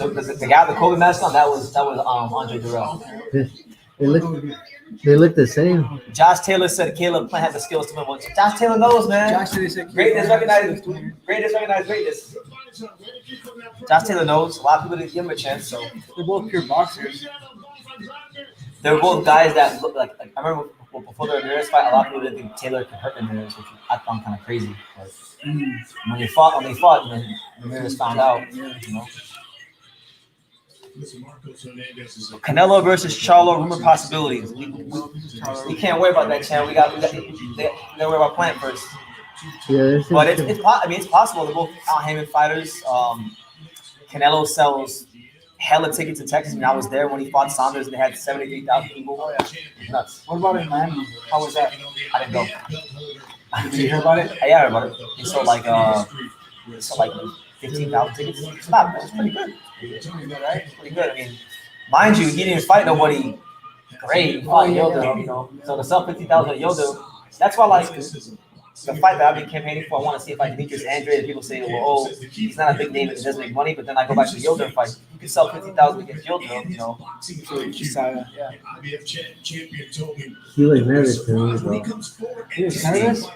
guy with the COVID mask on? That was Andre Dirrell. They look the same. Josh Taylor said Caleb Plant had the skills to win one. Josh Taylor knows, man. Josh Taylor said Greatness recognizes greatness. Josh Taylor knows. A lot of people didn't give him a chance, so they're both pure boxers. they're both guys that look like I remember before the Ramirez fight, a lot of people didn't think Taylor could hurt Ramirez, which I found kind of crazy. But when they fought, then Ramirez found out, you know. Canelo versus Charlo, rumor possibilities. We can't worry about that, Chan. We gotta worry about Plant first. Yeah, but it's possible. They're both out-handed fighters. Canelo sells hella tickets in Texas. I mean, I was there when he fought Saunders, and they had 73,000 people. Oh, yeah. It's nuts. What about in Miami? How was that? I didn't go. Did you hear about it? Yeah, I heard about it. He sold like 15,000 tickets. It's not bad. It's pretty good. Pretty good. I mean, mind you, he didn't fight nobody great. He fought Yoda, you know. So to sell 50,000 at Yoda, that's why like the fight that I've been campaigning for, I want to see if I can Demetrius Andrade. People say, well, he's not a big name, it doesn't make money. But then I go back to the Yoda fight. You can sell 50,000 against Yoda, you know. Yeah. He was nervous to me, bro. He was nervous?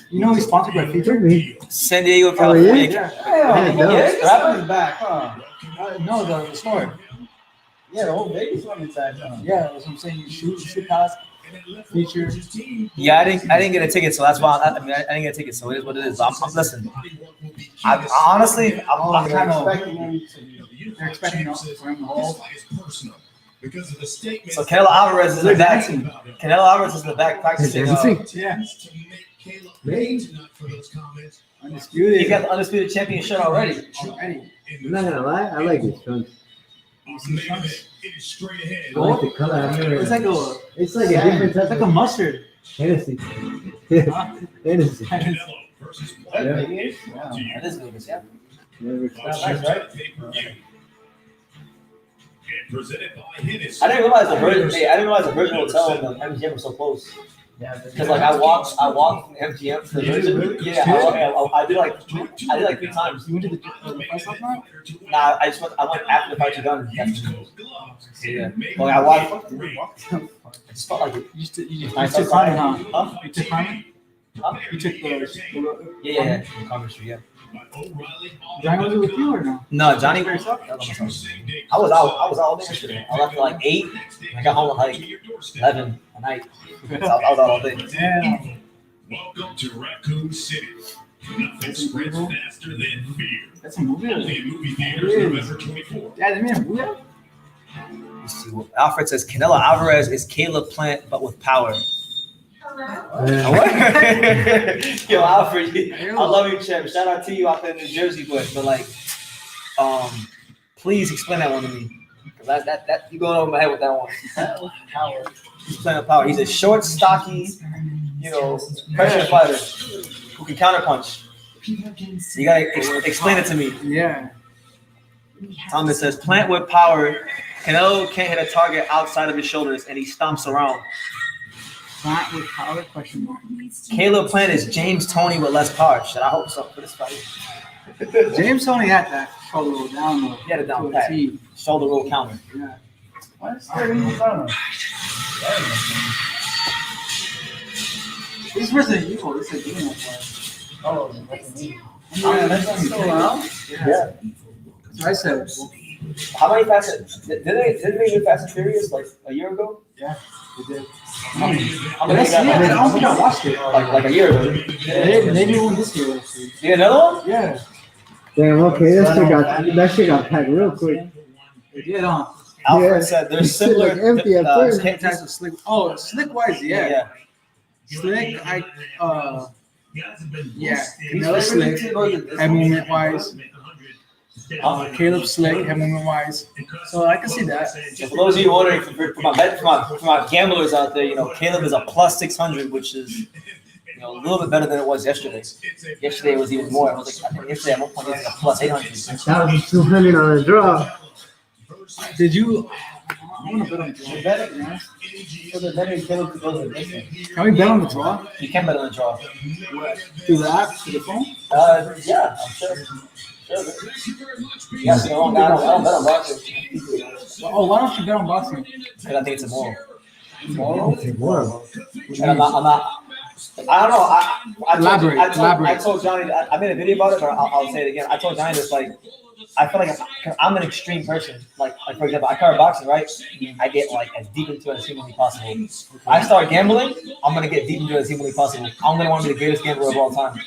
You know he's sponsored by Feature? San Diego, Oh, California. Yeah, his back, huh? No, the store. Yeah, the whole Vegas one inside. Yeah, that's what I'm saying. You shoot past Feature. Yeah, I didn't get a ticket, so that's why I didn't get a ticket. So it is what it is. But I'm listen. I'm honestly, I'm kind of. They're expecting for him to hold. So Canelo Alvarez is in the back. Canelo Alvarez is in the back practicing. Yeah. Undisputed. He got the undisputed champion shirt already. I'm not gonna lie, I like his trunks. I like the color. It's like a different type. It's like a mustard. Hennessy. Hennessy. That is Vegas, yeah. Never That's nice, right? I didn't I didn't realize the Virgin Hotel and the MGM were so close. Yeah, because like I walked from the MGM to the Virgin. Yeah, I did like 3 times. You went to the fight last night? Nah, I went after the fight was done. Yeah. Well, I walked. I just felt like it. You took Carmen, huh? You took Carmen? Huh? You took the Yeah. Congress Street, yeah. Johnny was with you or no? No, Johnny. I was out all day yesterday. I left at like 8. I got home at like 11 at night. I was out all day. Damn. Welcome to Raccoon City. Nothing spreads faster than fear. That's a movie. Only in movie theaters November 24th. Yeah, they made a movie. Let's see what Alfred says. Canelo Alvarez is Caleb Plant, but with power. Yo, Alfred, I love you, Chip. Shout out to you out there in New Jersey, but like, please explain that one to me. Cause that you going over my head with that one. Power. He's playing with power. He's a short, stocky, pressure fighter who can counterpunch. You gotta explain it to me. Yeah. Thomas says, plant with power. Canelo can't hit a target outside of his shoulders, and he stomps around. Plant with power? Question mark. Caleb Plant is James Toney with less power. Shit, I hope so for this fight. James only had that shoulder roll down low. He had it down to a pat. T. Shoulder roll counter. Yeah. Why is there any fun? This is Resident Evil. This is a game fight. Oh, that's me. Yeah, that's still around. Yeah. So I said, How many Fast did they do Fast and Furious like a year ago? yeah, they did. How many Yeah, they got? I don't think I watched it. Like a year ago. They did one this year. Actually. You get another one? Yeah. Damn, okay, that shit got packed real quick. They did, huh? Alfred Yeah. said there's It's similar. like empty at first. Same types of slick. Oh, slick wise, yeah. Slick, Canelo slick, head movement wise. Caleb slick, head movement wise. So I can see that. So for those of you wondering, for my gamblers out there, Caleb is a plus 600, which is a little bit better than it was yesterday. Yesterday it was even more. It was like, I think yesterday at one point it was like a plus 800. That was 200 on a draw. Did you? I want to bet on the draw. So the better Caleb to go to this one. Can we bet on the draw? You can bet on the draw. Through the app, through the phone? Yeah, I'm sure. Yeah, so I don't bet on boxing Oh, why don't you bet on boxing? because I think it's immoral. Wow. And I'm not. I don't know. Elaborate. I told Johnny. I made a video about it, but I'll say it again. I told Johnny this. Like, I feel like I'm an extreme person. Like for example, I cover boxing, right? I get like as deep into it as humanly possible. I start gambling. I'm gonna get deep into it as humanly possible. I'm gonna want to be the greatest gambler of all time.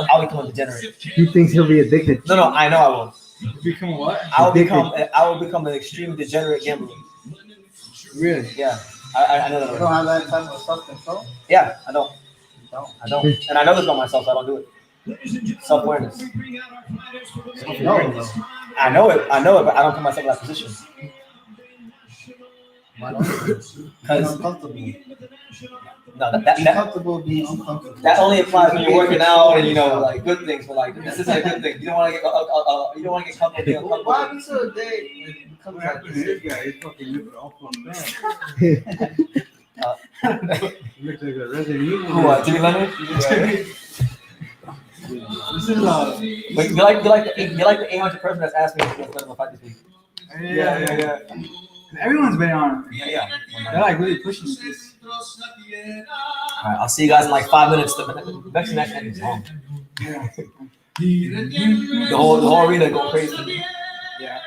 I'll become a degenerate. He thinks he'll be addicted. No, I know I will. Become what? I will become an extreme degenerate gambler. Really? Yeah, I know that. You don't have that type of self-control? Yeah, I don't. I don't. And I know this about myself, so I don't do it. Self-awareness. No. I know it, but I don't put myself in that position. Why don't you? Because Uncomfortable. no, Be that comfortable being uncomfortable. that only applies when you're working out and like good things. But like this isn't a good thing. You don't want to get comfortable being Why uncomfortable. be so day it becomes like this? Looks like a Resident Evil. Who? Jimmy Leonard? This is But you like the 800 person that's asked me what's better than the fight this week. yeah. Everyone's been on it. Yeah. They're like really pushing this. All right, I'll see you guys in like 5 minutes. The next match is long. Yeah. The whole arena go crazy. Yeah.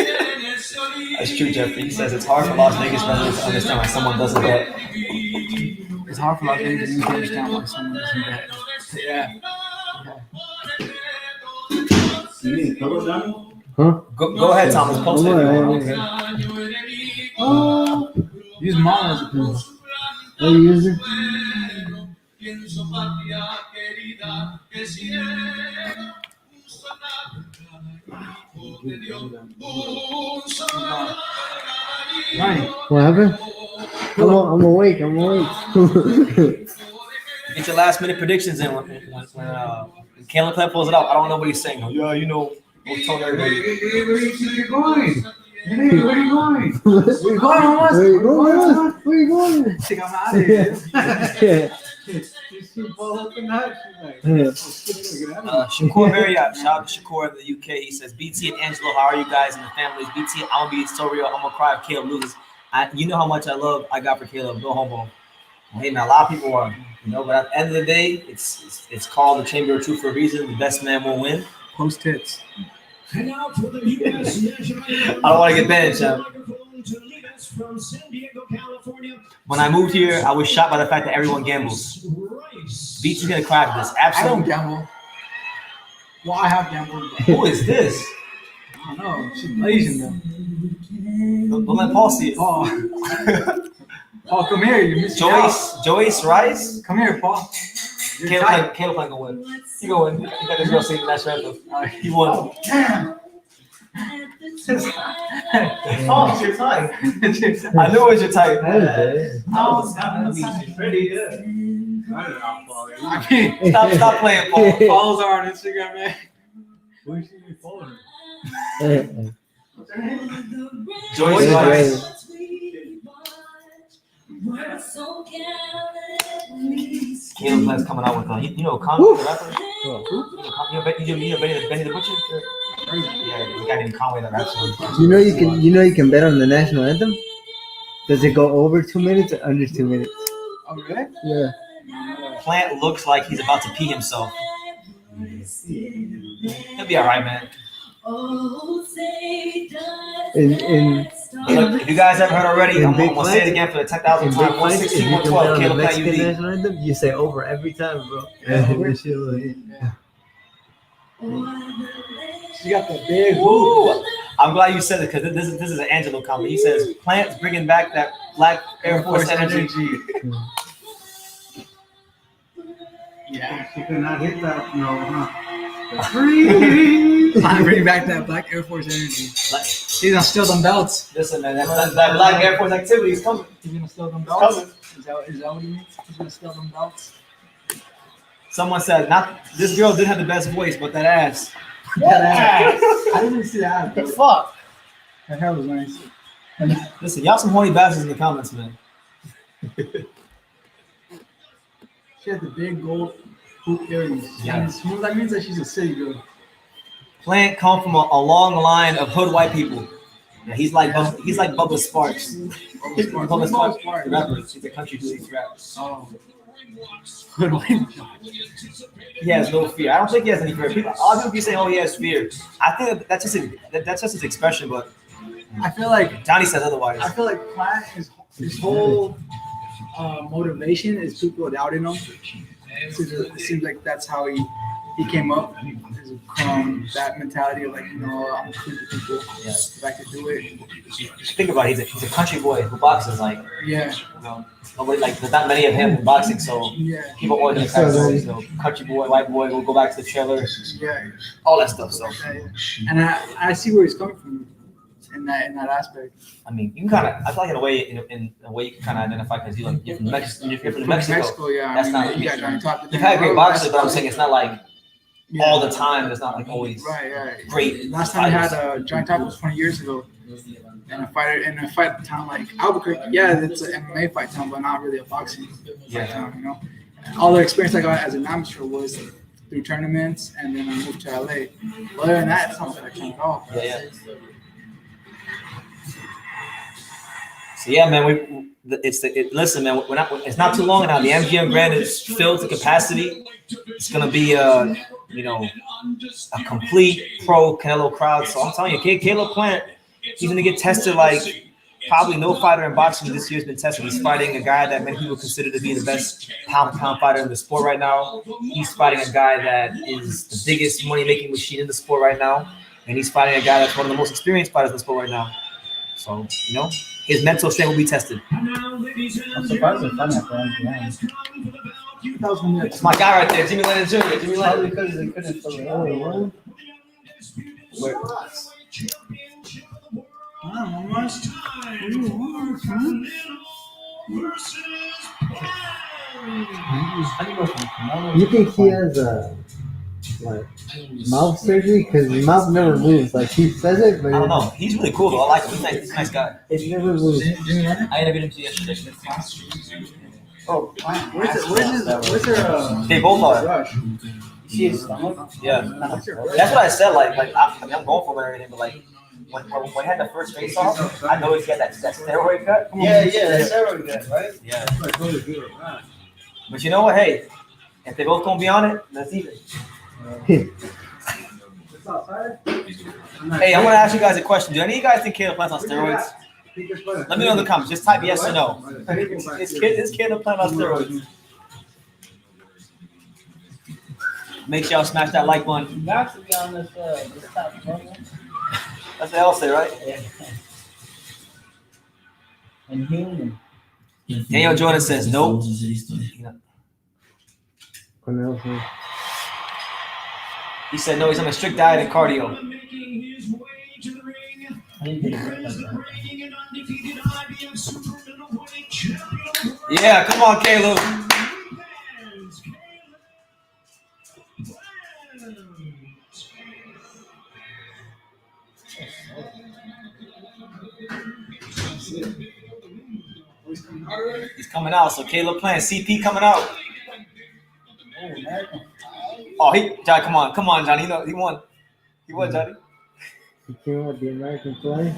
That's true, Jeffrey. He says it's hard for Las Vegas residents to understand why someone doesn't bet. It's hard for Las Vegas to understand why someone doesn't bet. Yeah. You need a pillow, Johnny? Go ahead, Thomas. Post it. If you want. Use mine as a pillow. What are you using? Right. What happened? I'm awake. Get your last minute predictions in when Caleb Plant pulls it out. I don't know what he's saying. Yeah, we'll tell everybody. Where are you going? Where are you going? Where you going? I think I'm out of here. Shakur Marriott, shout out to Shakur in the UK. He says, BT and Angelo, how are you guys and the families? BT, I'm gonna be so real. I'm gonna cry if Caleb loses. You know how much I got for Caleb. No homo. Hey man, a lot of people are, but at the end of the day, it's called the Chamber of Truth for a reason. The best man will win. Post hits. I don't want to get banned, Chef. When I moved here, I was shocked by the fact that everyone gambles. BT's gonna cry for this. I don't Absolutely. gamble. Well, I have gambled. But Who is this? I don't know. She's Malaysian though. Don't let Paul see it. Paul. Paul, come here. You missed Joyce Rice? Come here, Paul. Caleb gonna win. He gonna win. He got this girl singing the national anthem. He won. Damn. Oh, it's your type. I knew it was your type. That was it. She's pretty good. I mean, Stop playing, Paul. follows are on Instagram, man. Who should we follow? Joyce Yeah, Rice. Caleb Plant's coming out with you know Conway the rapper. You know Benny the Butcher. Yeah, the guy named Conway that raps. You know you can bet on the national anthem. Does it go over 2 minutes or under 2 minutes? Oh, really? Yeah. Plant looks like he's about to pee himself. He'll be all right, man. In Look, if you guys haven't heard already, In I'm big gonna say it fights- again for the 10,000th big time. fights, if 116, you can bet 112. on the Caleb Plant Mexican UD. national anthem, you say over every time, bro. Yeah. That shit was- She got the big Ooh, I'm glad you said it because this is an Angelo comment. He says Plant's bringing back that black Air Force energy. Yeah. She could not hit that, no, huh? Trying to bring back that black Air Force energy. Like, He's gonna steal them belts. listen, man, that black Air Force activity is coming. He's gonna steal them Coming. belts. Is that what he means? He's gonna steal them belts. Someone said, "Not this girl didn't have the best voice, but that ass." That ass. I didn't even see that. The fuck. Her hair was nice. Listen, y'all some horny bastards in the comments, man. She had the big gold hoop earrings. Yes. You know what that means? That she's a city girl. Plant come from a long line of hood white people. Yeah, he's like Bubba Sparks. Bubba Sparks, the rapper. He's a country dude. He raps. Oh. Good one. He has no fear. I don't think he has any fear. People, a lot of people keep saying, "Oh, he has fear." I think that's just his expression. But I feel like Johnny says otherwise. Plant his whole motivation is people doubting him. It seems like that's how he came up, is from that mentality of like, you know, I'm cool to people. Yeah. If I could do it. Think about it. He's a country boy who boxes. Like, Yeah. you know, nobody, like there's not many of him in boxing. So Yeah. people always in the you know, country boy, white boy, will go back to the trailer, Yeah. all that stuff. So And I see where he's coming from in that aspect. I mean, you can kind of. I feel like in a way you can kind of identify because you're from Mexico. You're from Mexico. Yeah. That's not. you got Johnny Top. You've had great boxers, but I'm saying it's not like all the time. It's not like always Right. great. Last time we had Johnny Top was 20 years ago. And a fight town like Albuquerque, yeah, it's an MMA fight town, but not really a boxing fight town, you know. All the experience I got as an amateur was through tournaments, and then I moved to LA. Other than that, it's not a fight town at all. Yeah. So yeah, man, listen, man, it's not too long now. The MGM Grand is filled to capacity. It's gonna be a complete pro Canelo crowd. So I'm telling you, Caleb Plant, he's gonna get tested like probably no fighter in boxing this year has been tested. He's fighting a guy that many people consider to be the best pound-for-pound fighter in the sport right now. He's fighting a guy that is the biggest money-making machine in the sport right now, and he's fighting a guy that's one of the most experienced fighters in the sport right now. So you know, his mental strength will be tested. I'm surprised they're fighting at the end. It's my guy right there, Jimmy Lennon Jr. Jimmy Probably Lennon. because they couldn't fill it out. You think he has like mouth surgery? Because his mouth never moves. Like he says it, but I don't know. He's really cool though. I like him. He's a nice guy. it never moves. I interviewed him yesterday. Oh, where's their They both are. rush? See his stomach? Yeah. That's what I said. Like I mean, I'm going for him and everything, but like when he had the first face off, I noticed he had that steroid cut. Yeah, that's steroid guy, right? Yeah. But you know what? Hey, if they both gonna be on it, that's even. Hey, I'm gonna ask you guys a question. Do any of you guys think Caleb Plant's on steroids? Let me know in the comments. Just type yes or no. Is Caleb Plant on steroids? Make sure y'all smash that like button. Not to be on this top program. That's what I'll say, right? And human. Daniel Jordan says nope. He said no, he's on a strict diet and cardio. Yeah, come on, Caleb. He's coming out, so Caleb playing. CP coming out. Oh, Johnny, come on, Johnny. He won. He won, Johnny. He came with the American flag.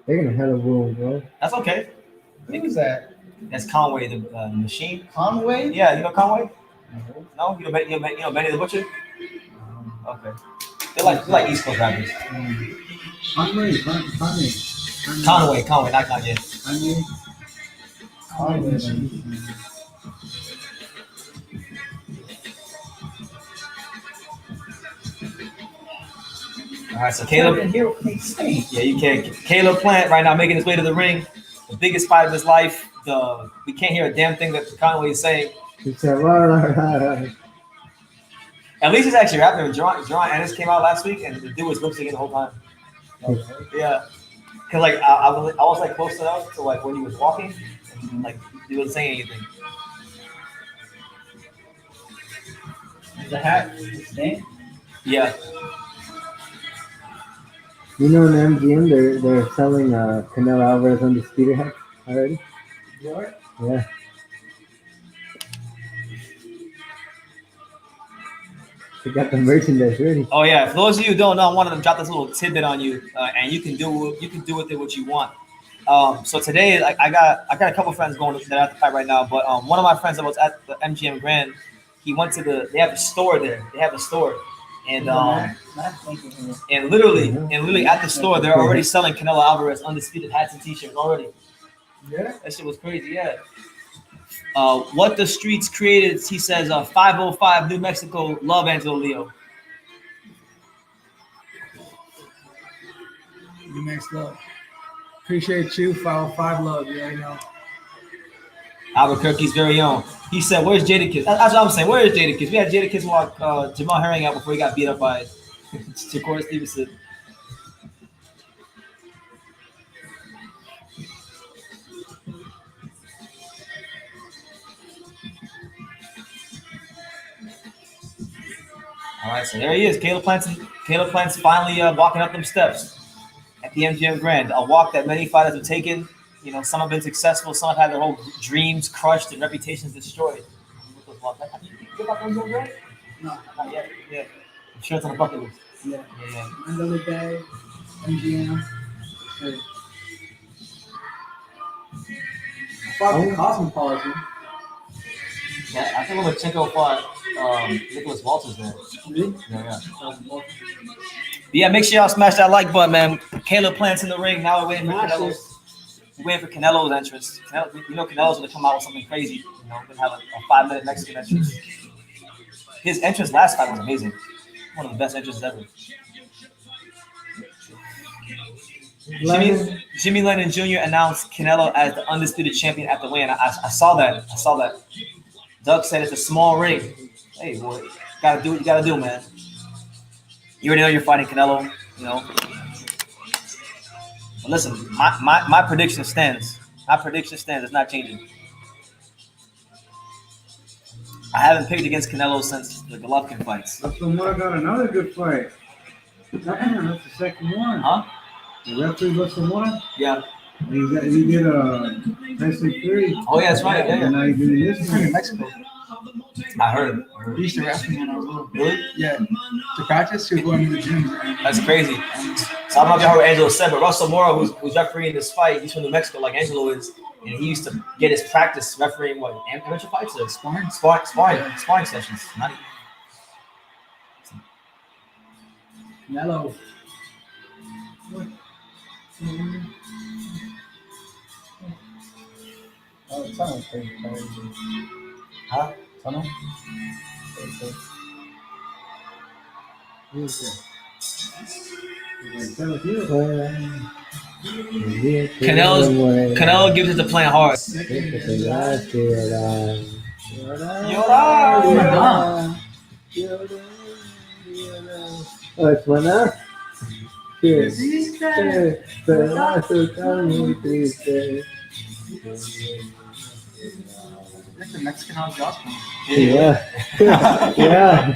They're gonna have a room, bro. That's okay. Who's that? That's Conway, the machine. Conway? Yeah, you know Conway? No, you know Benny the Butcher? Okay. They're like East Coast rappers. Conway. Conway, not Kanye. Conway. All right, so Caleb. Yeah, you can. Caleb Plant right now making his way to the ring. The biggest fight of his life. We can't hear a damn thing that Conway is saying. He said, right. At least he's actually rapping. Jerron Ennis came out last week, and the dude was lip syncing the whole time. Yeah, because like I was like close enough to like when he was walking, and, like he wasn't saying anything. The hat, his name? Yeah. You know, in MGM, they're selling Canelo Alvarez Undisputed hat already. What? Yeah. They got the merchandise ready. Oh yeah. For those of you who don't know, I wanted to drop this little tidbit on you, and you can do with it what you want. So today, I got a couple friends going that are at the fight right now, but one of my friends that was at the MGM Grand, he went to they have a store there. They have a store. And literally at the store, they're already selling Canelo Alvarez Undisputed hats and T-shirts already. Yeah. That shit was crazy, yeah. What the streets created, he says, 505 New Mexico, love Angelo Leo. New Mex love. Appreciate you, 505 love. You already know. Albuquerque's very own. He said, "Where's Jadakiss?" That's what I'm saying. Where is Jadakiss? We had Jadakiss walk Jamal Herring out before he got beat up by Shakur Stevenson. All right, so there he is. Caleb Plant's finally walking up them steps at the MGM Grand. A walk that many fighters have taken. You know, some have been successful, some have had their whole dreams crushed and reputations destroyed. No, not yet. Yeah. I'm sure it's on the bucket list. Yeah. Mandalay Bay, MGM. Hey. I fought the Cosmopolitan. Yeah, I think Lomachenko fought Nicholas Walters there. Really? Yeah. Yeah, make sure y'all smash that like button, man. Caleb Plant's in the ring. Now we're waiting for Canelo's. We're waiting for Canelo's entrance. Canelo's going to come out with something crazy. You know, we're going to have a 5-minute Mexican entrance. His entrance last fight was amazing. One of the best entrances ever. Jimmy Lennon Jr. announced Canelo as the undisputed champion at the weigh-in. I saw that. Doug said it's a small ring. Hey, boy, gotta do what you gotta do, man. You already know you're fighting Canelo, you know. But listen, my prediction stands. My prediction stands. It's not changing. I haven't picked against Canelo since the Golovkin fights. Zamora got another good fight. Damn, that's the second one. Huh? The referee was Zamora. Yeah. He did a Tyson Fury. Oh yeah, that's right. Yeah. And now he's doing this one In Mexico. I heard. He used to wrestle when I was little. Really? Yeah. To practice, he was going to the gym. That's crazy. So I don't know if you heard what Angelo said, but Russell Mora, who's refereeing this fight, he's from New Mexico, like Angelo is, and he used to get his practice refereeing what amateur fights or sparring sessions. Not Canelo. Oh, tunnel crazy. Huh? Tunnel? Canelo gives it to playing hard. Oh, it's one up. Triste, pedazo tan muy triste. Like the Mexican house gospel. Yeah. Yeah.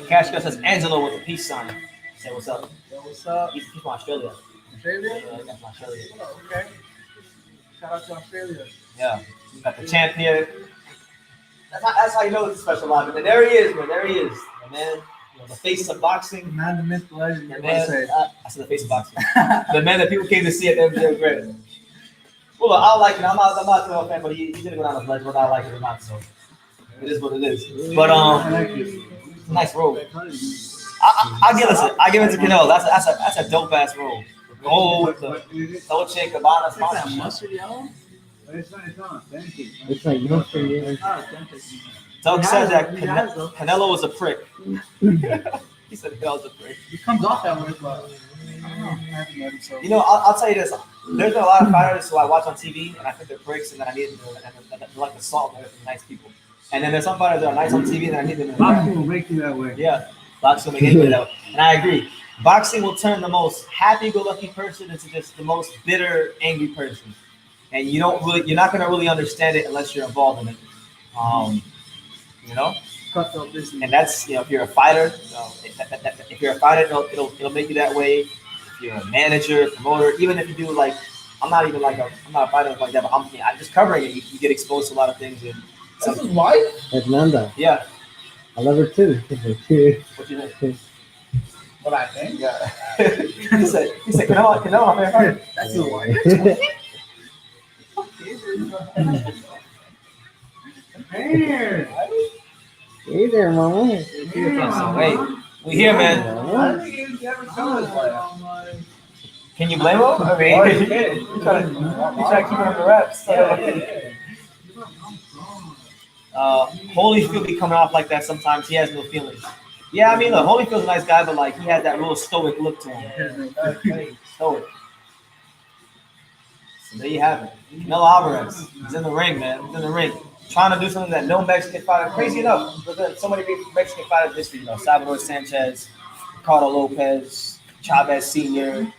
Cash Girl says Angelo with a peace sign. Say what's up. What's up? He's from Australia. Australia? Yeah, he's from Australia. Oh, okay. Shout out to Australia. Yeah. We got the champ here. That's how you know it's a special live. And there he is, man. There he is. The man, you know, the face of boxing. Man, the myth, the legend. The What man, I say? I said the face of boxing. The man that people came to see at the MJ Great. Well, I like it. I'm not a fan, but he didn't go down as legend whether I like it or not. So it is what it is. But nice roll. I give it to Canelo. That's a dope ass roll. Gold with the Dolce and Gabbana sponsorship. Mustard yellow? It's not authentic. It's like mustard, yeah. Doug said that Canelo was a prick. He said Canelo's a prick. He comes off that way, but I don't know. I haven't met him, so. You know, I'll tell you this. There's been a lot of fighters who I watch on TV, and I think they're pricks, and then I need them to, and they're like the salt, and they're nice people. And then there's some fighters that are nice on TV, and I need them to. Boxing will make you that way. Yeah, boxing will make anybody that way. And I agree. Boxing will turn the most happy-go-lucky person into just the most bitter, angry person. And you're not gonna really understand it unless you're involved in it. You know. Cutthroat business. And that's, you know, if you're a fighter, you know, if you're a fighter, it'll make you that way. If you're a manager, promoter, even if you do like, I'm not a fighter like that, but I'm just covering it. You get exposed to a lot of things. And This is wife? Hernandez. yeah, I love her too. what you think? What I think? Yeah. he said, Canelo, my favorite fighter. That's his wife. Hey, Hey there, mama. So, hey, we here, man. I don't think he's ever told us that. Can you blame him? I mean, you try to keep it under wraps. Holyfield be coming off like that sometimes. He has no feelings. Yeah, I mean, look, Holyfield's a nice guy, but like he has that real stoic look to him. Stoic. So there you have it. Canelo Alvarez. He's in the ring, man. He's in the ring. Trying to do something that no Mexican fighter, crazy enough, but there's so many big Mexican fighters in history, you know, Salvador Sanchez, Ricardo Lopez, Chavez Sr.,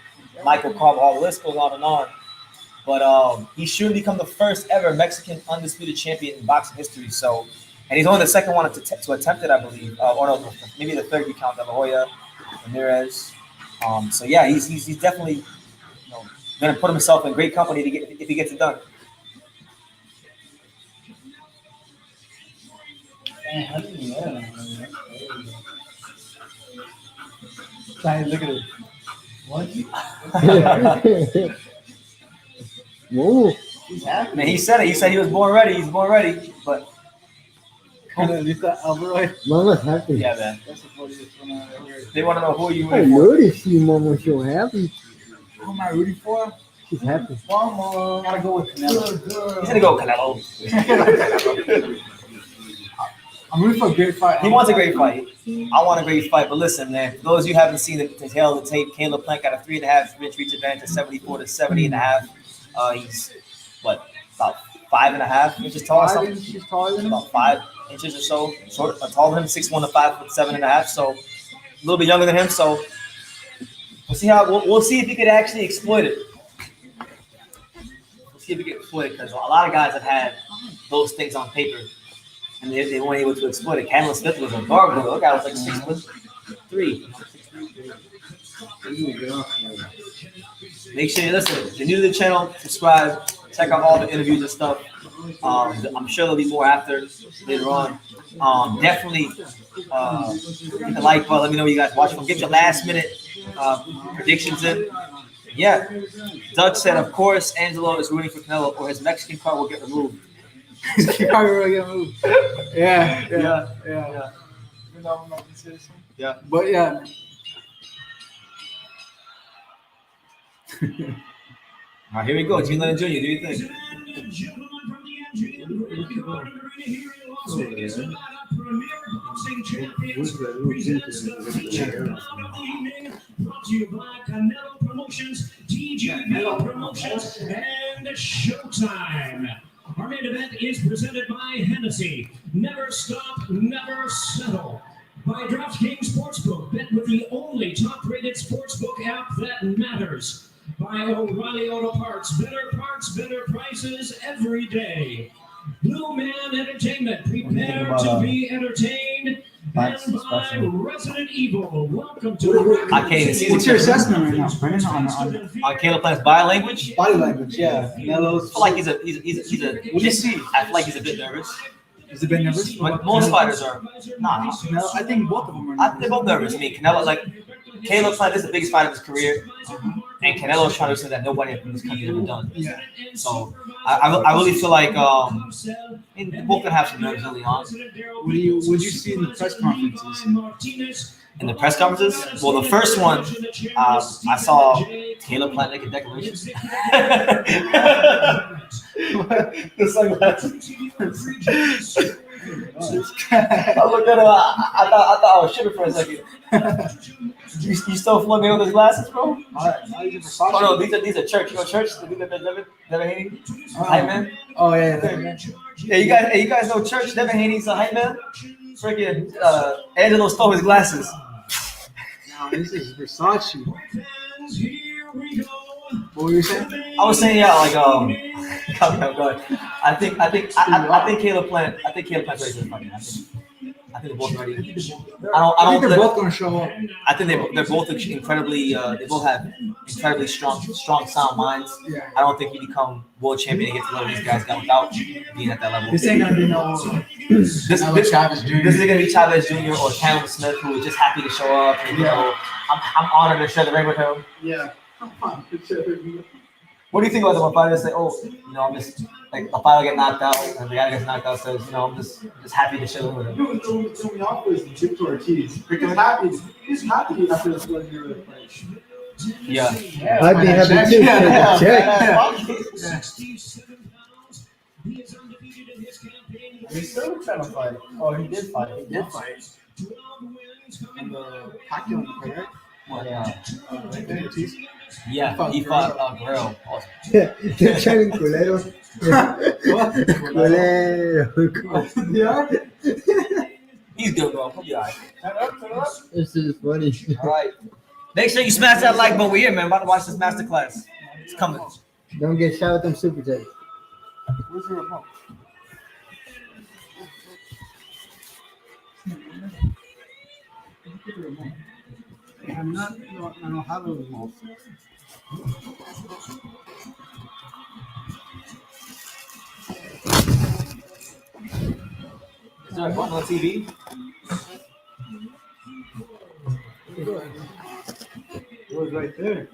Michael Carvajal, all the list goes on and on. But he should become the first ever Mexican undisputed champion in boxing history. So, and he's only the second one to attempt it, I believe. Or no, maybe the third you count De La Hoya, Ramirez. So yeah, he's definitely, you know, going to put himself in great company if he gets it done. Look at it. What? Whoa. Man, he said it. He said he was born ready. He's born ready. But Alvarez. Mama's happy. yeah, man. That's the funniest one I ever heard. They want to know who you I rooting for. noticed you, mama. So happy. Who am I rooting for? She's happy. Mama. Gotta go with Canelo. He's gonna go Canelo. I'm rooting for a great fight. He wants a great fight. I want a great fight. But listen, man, for those of you who haven't seen the tail of the tape, Caleb Plant got a 3.5-inch reach advantage to 74 to 70.5. He's what, about 5.5 inches tall? 5 inches taller than him? About 5 inches or so, short, taller than him, 6'1" to 5'7.5". So a little bit younger than him. So we'll see we'll see if he could actually exploit it. We'll see if he can exploit it, because a lot of guys have had those things on paper and they weren't able to exploit it. Cameron Smith was a gargoyle. That guy was like 6'3". Make sure you listen. If you're new to the channel, subscribe. Check out all the interviews and stuff. I'm sure there'll be more after later on. Definitely hit the like button. Let me know what you guys watch from. Get your last minute predictions in. Yeah. Doug said, of course, Angelo is rooting for Canelo, or his Mexican card will get removed. Yeah. Yeah. You know, I'm not a citizen. Yeah. But yeah. All right, here we go. Gene Lennon Jr., do you think? Brought to you by Canelo Promotions, TG Promotions, and Showtime. Our main event is presented by Hennessy. Never stop, never settle. By DraftKings Sportsbook, bet with the only top-rated sportsbook app that matters. By O'Reilly Auto Parts, better prices every day. Blue Man Entertainment, prepare to be entertained. And by Resident Evil, welcome to. I can't even see What's your assessment right now, Brennan, on Caleb Plant's body language. body language? Yeah, I Canelo's. feel like he's a. What do you see? I feel like he's a bit nervous. Is it been nervous? But most fighters are not. No, I think both of them are I nervous. think they're both nervous. I mean, Canelo, like, Caleb Plant is the biggest fight of his career, and Canelo is trying to do something that nobody in this country has ever done. Yeah. So I really feel like I mean, they both gonna have some nerves early on. What do you see in the press conferences? In the press conferences, well, the first one I saw Caleb Plant make a declaration. The sunglasses. I looked at him. I thought I was shipping for a second. You still flood me with his glasses, bro? Oh no, these are church. You know church? The dude that Devin Haney, hype man. Oh yeah. Yeah, you guys know church. Devin Haney's a hype man. Freaking Angelo stole his glasses. No, this is Versace. What were you saying? I was saying, yeah, like I'm going. I think Caleb Plant. I think Caleb Plant's ready for the fight. I think they're both ready. I don't think they're both going to show up. I think they're both incredibly. They both have incredibly strong, sound minds. Yeah. I don't think you become world champion and get to the level these guys got without being at that level. This ain't gonna be no. This Chavez Jr. This is gonna be Chavez Jr. or Callum Smith, who is just happy to show up. And, you know, I'm honored to share the ring with him. Yeah. What do you think about the one fighter say, "Oh, you know, I'm just like a fighter get knocked out," and the guy gets knocked out says, "You know, I'm just happy to share the ring with him." What threw me off was Victor Ortiz. Because happy, he's happy after this 1 year of fight. Yeah. I'd be happy too. Yeah. Check. He's still trying to fight. Oh, he did fight. And the Pacquiao on the card, right? What? Ortiz. Yeah, he fought Dirrell. Awesome. They're trying culero. Culero. Yeah. He's good, bro. He'll be all right. This is funny. All right. Make sure you smash that like button. We're here, man. About to watch this masterclass. It's coming. Don't get shot with them super checks. Where's the remote? I'm not, I don't have a remote. Is there a button on TV? It was right there.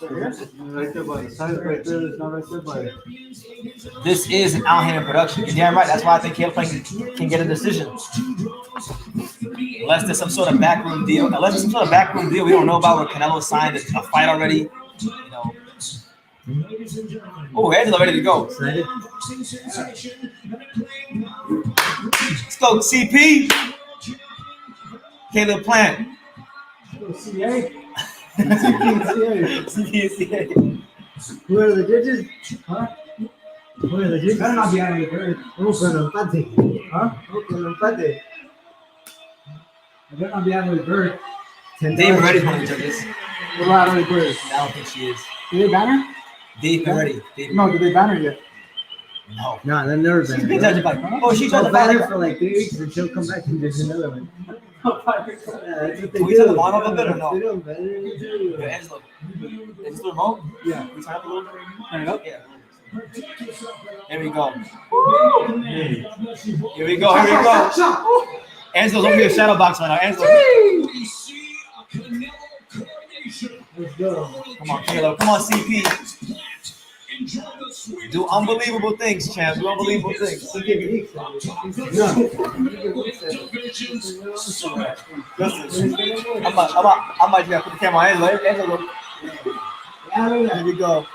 Right there by the side, right there. It's not right there by. This is an out-handed production. You're damn right. That's why I think Caleb Plant can get a decision. Unless there's some sort of backroom deal. Unless there's some sort of backroom deal we don't know about where Canelo signed a fight already. You know. Oh, Angelo ready to go. Excited? Let's go, CP. Caleb Plant. CA? CPCA. Who are the judges? Huh? Who are the judges? Better not be out of the bird. Vamos con empate. Huh? Vamos con empate. Better not be out of the bird. Dave Reddy's one of the judges. What about Riley Bird? I don't think she is. Did they ban her? Dave Reddy. No, did they ban her yet? No. No, they've never been. She's been judged by. Oh, she tried They'll to ban fight her for like 3 weeks and she'll come back and do another one. Yeah, that's what they Can we do. turn the volume up a bit or no? They don't ban her. Yeah, Angelo. Is this the remote? Yeah. We turn up a little bit? Turn it up. Yeah. Here we go. Here we go. Here we go. Angelo's over here shadow box right now. Angelo. Let's go. Come on, Caleb. Come on, CP. Do unbelievable things, champ. Do unbelievable things. He can leak something. Listen, I might just put the camera on Angelo. Here we go.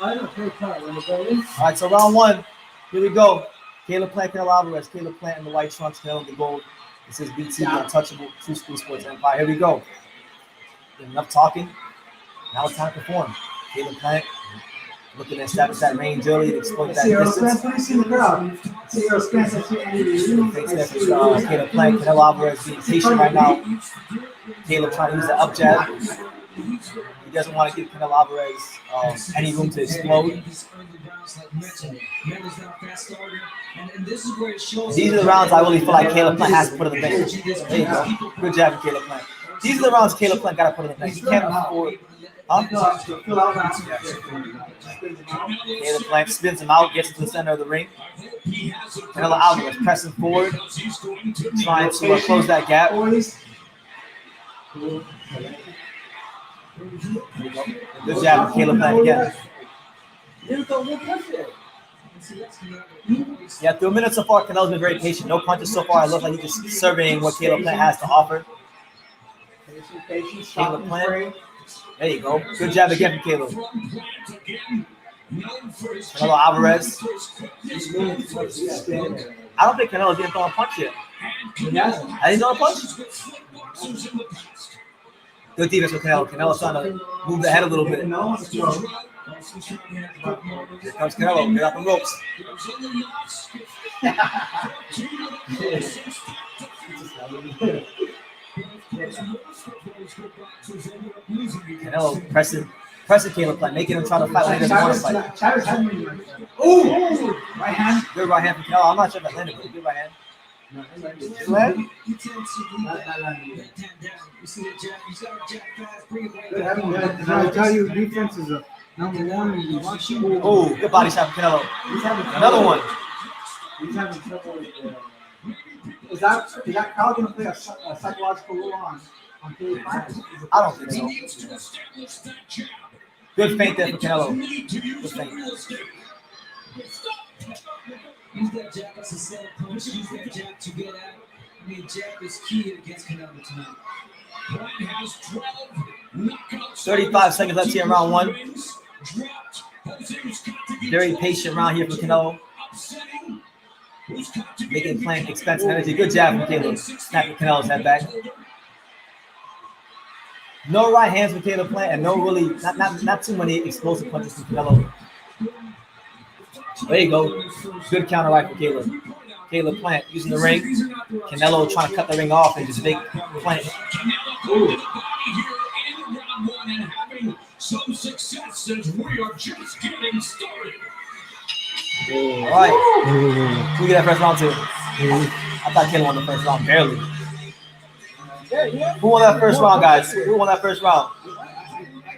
I don't play card. Wanna go in? All right, so round one. Here we go. Caleb Plant, Canelo Alvarez. Caleb Plant in the white trunks, Canelo in the gold. This is BT, the untouchable, True School Sports Empire. Here we go. Enough talking. Now it's time to perform. Caleb Plant, Looking to establish that range early to exploit that See Earl distance. Spence, what do you see in the crowd? See Earl Spence, I see Andy. Fakes there for Caleb Plant. Canelo Alvarez being patient right now. Caleb trying to use the up jab. He doesn't want to give Canelo Alvarez any room to explode. These are the rounds I really feel like Caleb Plant has to put in the bank. There you go. Good job for Caleb Plant. These are the rounds Caleb Plant got to put in the bank. He can't afford. Caleb Plant spins him out, gets to the center of the ring. Canelo Alvarez pressing forward, trying to close that gap. Good job, Caleb Plant again. Yeah, through a minute so far, Canelo's been very patient. No punches so far. It looks like he's just surveying what Caleb Plant has to offer. Caleb Plant. There you go. Good jab again from Caleb. Canelo Alvarez. I don't think Canelo didn't throw a punch yet. I didn't throw a punch. Good defense with Canelo. Canelo's trying to move the head a little bit. Here comes Canelo. Get out the ropes. Canelo pressing Caleb Plant, making him try to fight when he doesn't want to fight. Ooh! Right hand. Good right hand from Canelo. I'm not sure if that landed, but good right hand. I tell you, defense is a number one. Oh, good body shot from Canelo. Another one. He's having trouble with Is that crowd going to play a psychological role on Caleb Plant? I don't think so. Good feint there for Canelo. Good feint. Use that jab as a set punch. Use that jab to get out. I mean, jab is key against Canelo tonight. Plant has 12 knockouts. 35 seconds left here in round one. Very patient round here for Canelo. Making Plant expensive energy. Good jab from Caleb. Snapping Canelo's head back. No right hands from Caleb Plant, and no really not too many explosive punches from Canelo. There you go. Good counter right for Caleb. Caleb Plant using the ring. Canelo trying to cut the ring off and just big Plant. Ooh. Some success since we are just getting started. All right. We get that first round too. I thought Caleb won the first round, barely. Who won that first round, guys? Who won that first round?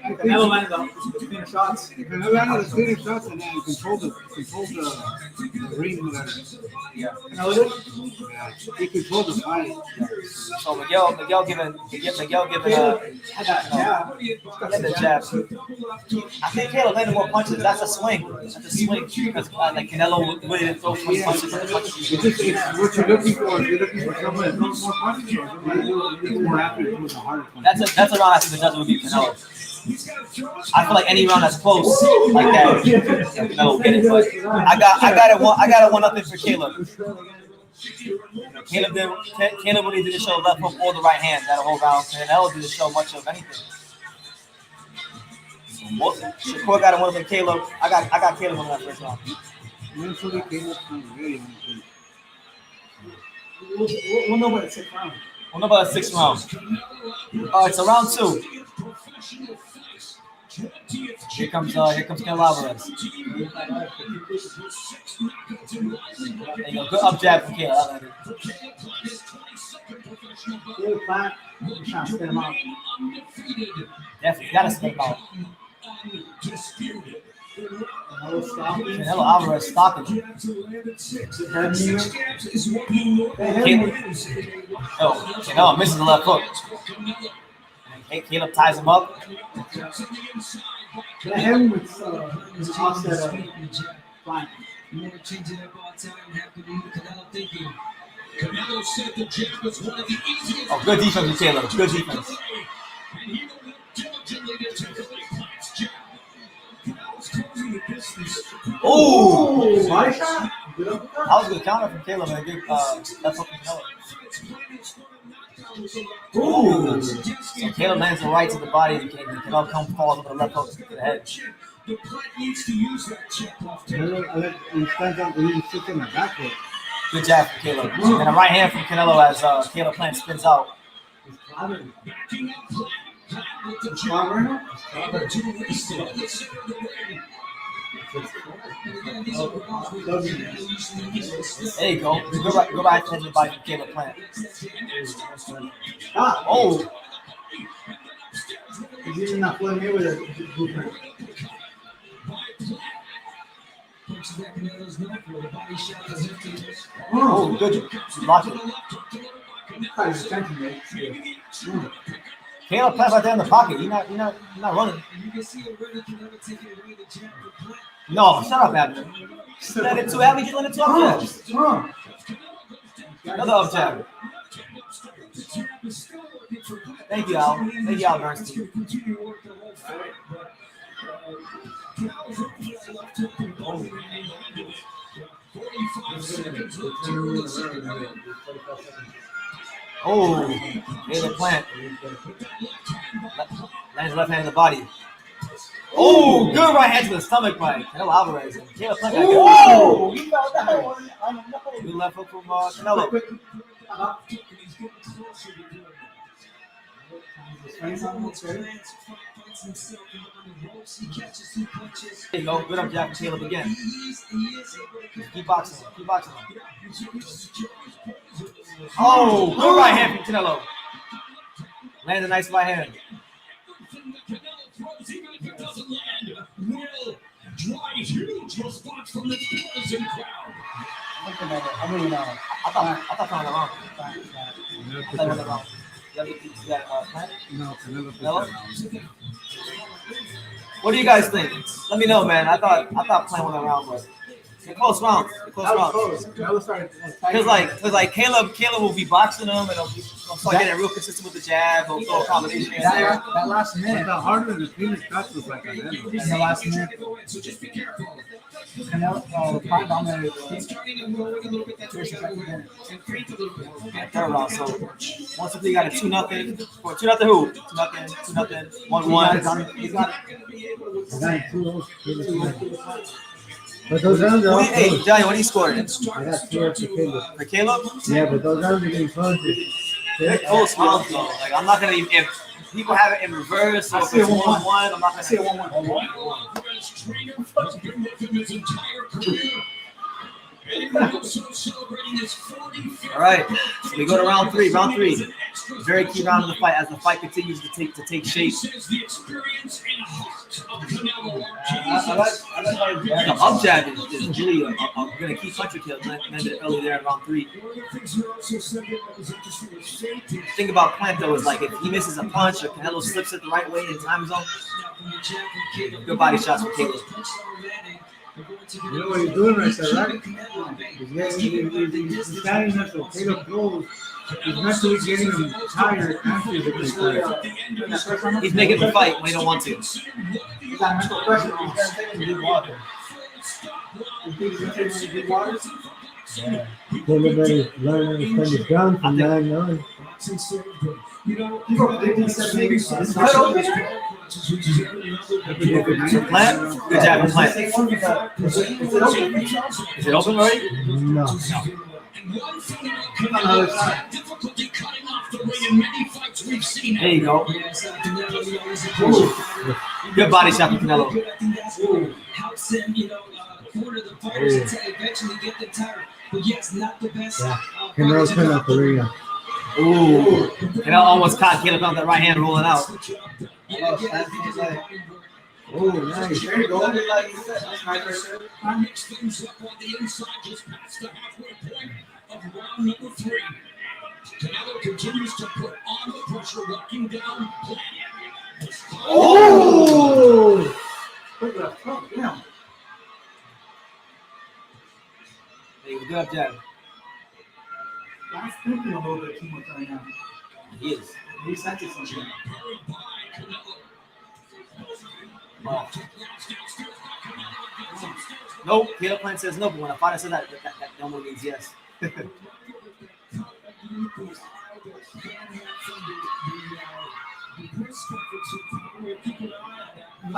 Canelo landed the cleaner shots. Canelo landed the cleaner shots and then controlled the ring with that. Yeah. Yeah. He controlled the fight. So Miguel giving the jab. I think Caleb landed more punches. That's a swing. That's a swing. Because like Canelo really didn't throw 20 punches. It's what you're looking for. You're looking for someone that throws more punches or somebody who's more accurate with a harder punch. That's a round I think the judge would give Canelo. I feel like any round that's close like that, Canelo will get it. But I got it 1-0 for Caleb. Caleb really didn't show left hook or the right hand that whole round. Canelo didn't show much of anything. Shakur got it 1-0 for Caleb. I got Caleb on that first round. We'll know by the sixth round. We'll know about the sixth round. All right, so round two. Here comes Canelo Alvarez. There you go. Good up jab from Caleb. Caleb Plant, trying to spin him out. Definitely gotta spin him out. Canelo Alvarez stopping. Canelo misses the left hook. Caleb ties him up. The hand was offset Plant. You want to change it up all the time and have to do the Canelo thinking. Canelo said the jab was one of the easiest. Oh, good defense with Caleb. Good defense. And he will work diligently to take away Plant's jab. Canelo's closing the distance. Ooh! Body shot? That was a good counter from Caleb and a good left hook from Canelo. Ooh! So Caleb lands the right to the body and Canelo falls with a left hook to the head. The plant needs to use that check off. He stands up and he sits in the back foot. Good jab from Caleb. And a right hand from Canelo as Caleb Plant spins out. He's clobbering. Backing up Plant. Plant with the jab. Able to waste it on the center of the ring. There you go. Go right hand to the body from Caleb Plant. Oh. He's using that floor here with a blueprint. Oh, good. Lock it. Caleb Plant's right there in the pocket. You're not running. No, shut up, Abner. Let it to Abner. Just let it to up jab. Another up jab. Thank you, Al. Thank you, Al Bernstein. Oh, Caleb Plant. Lands left hand in the body. Oh, good right hand to the stomach by Canelo Alvarez. And Caleb Plant got good. Oh, he felt that one. Good left hook from Canelo. There you go. Good up jab from Caleb again. Keep boxing. Keep boxing. Oh, good right hand from Canelo. Land a nice right hand. Dry huge response from the frozen crowd. I thought Canelo wrong. No, Canelo. What do you guys think? Let me know, man. I thought Plant went around, but close rounds. Because like Caleb will be boxing him, and he'll start getting real consistent with the jab. He'll throw a combination in there. That last minute. The harder the finish cuts was like Canelo. In the last minute. Canelo, Plant dominated. Third round. So once you got a 2-0 for 2-0 who? 2-0, 2-0, 1-1. He got it. I got 2-0. But those rounds are all Hey, close. Johnny, what do you score? I got 2 for Caleb. For Caleb? Yeah, but those rounds are getting close. They're close rounds though. Like I'm not gonna even if people have it in reverse or if it's 1-1, I'm not gonna See it 1-1. Alvarez trainer has been with him his entire career. And also celebrating his 45th. All right, so we go to round three. Round three, very key round of the fight as the fight continues to take shape. This is the experience and heart of Canelo. The up jab is really a gonna keep puncher kill. Landed early there in round three. Thing about Plant though is like if he misses a punch or Canelo slips it the right way in time zone, good body shots for Caleb. You know what he's doing right there, right? He's standing there so Caleb goes. He's mentally getting him tired after the fight. He's making the fight when he don't want to. He's got mental pressure. He's got to take him deep water. You think he's going to take him deep water? Caleb better learn how to spend his gun from 9-9. Plant, good jab from Plant. Is it open already? No. There you go. Good body shot from Canelo. Canelo's coming out the ring. Ooh. Canelo almost caught Caleb on that right hand rolling out. Oh, nice. There you go. Like you said, that's nice right there. Mix things up on the inside, just past the halfway point of round number 3. Canelo continues to put on the pressure, walking down. Oh! Look at that. Yeah. There you go. Good jab. That's thinking a little bit too much right now. He is. He senses something. Nope. Caleb Plant says no, but when a fighter says that normally means yes.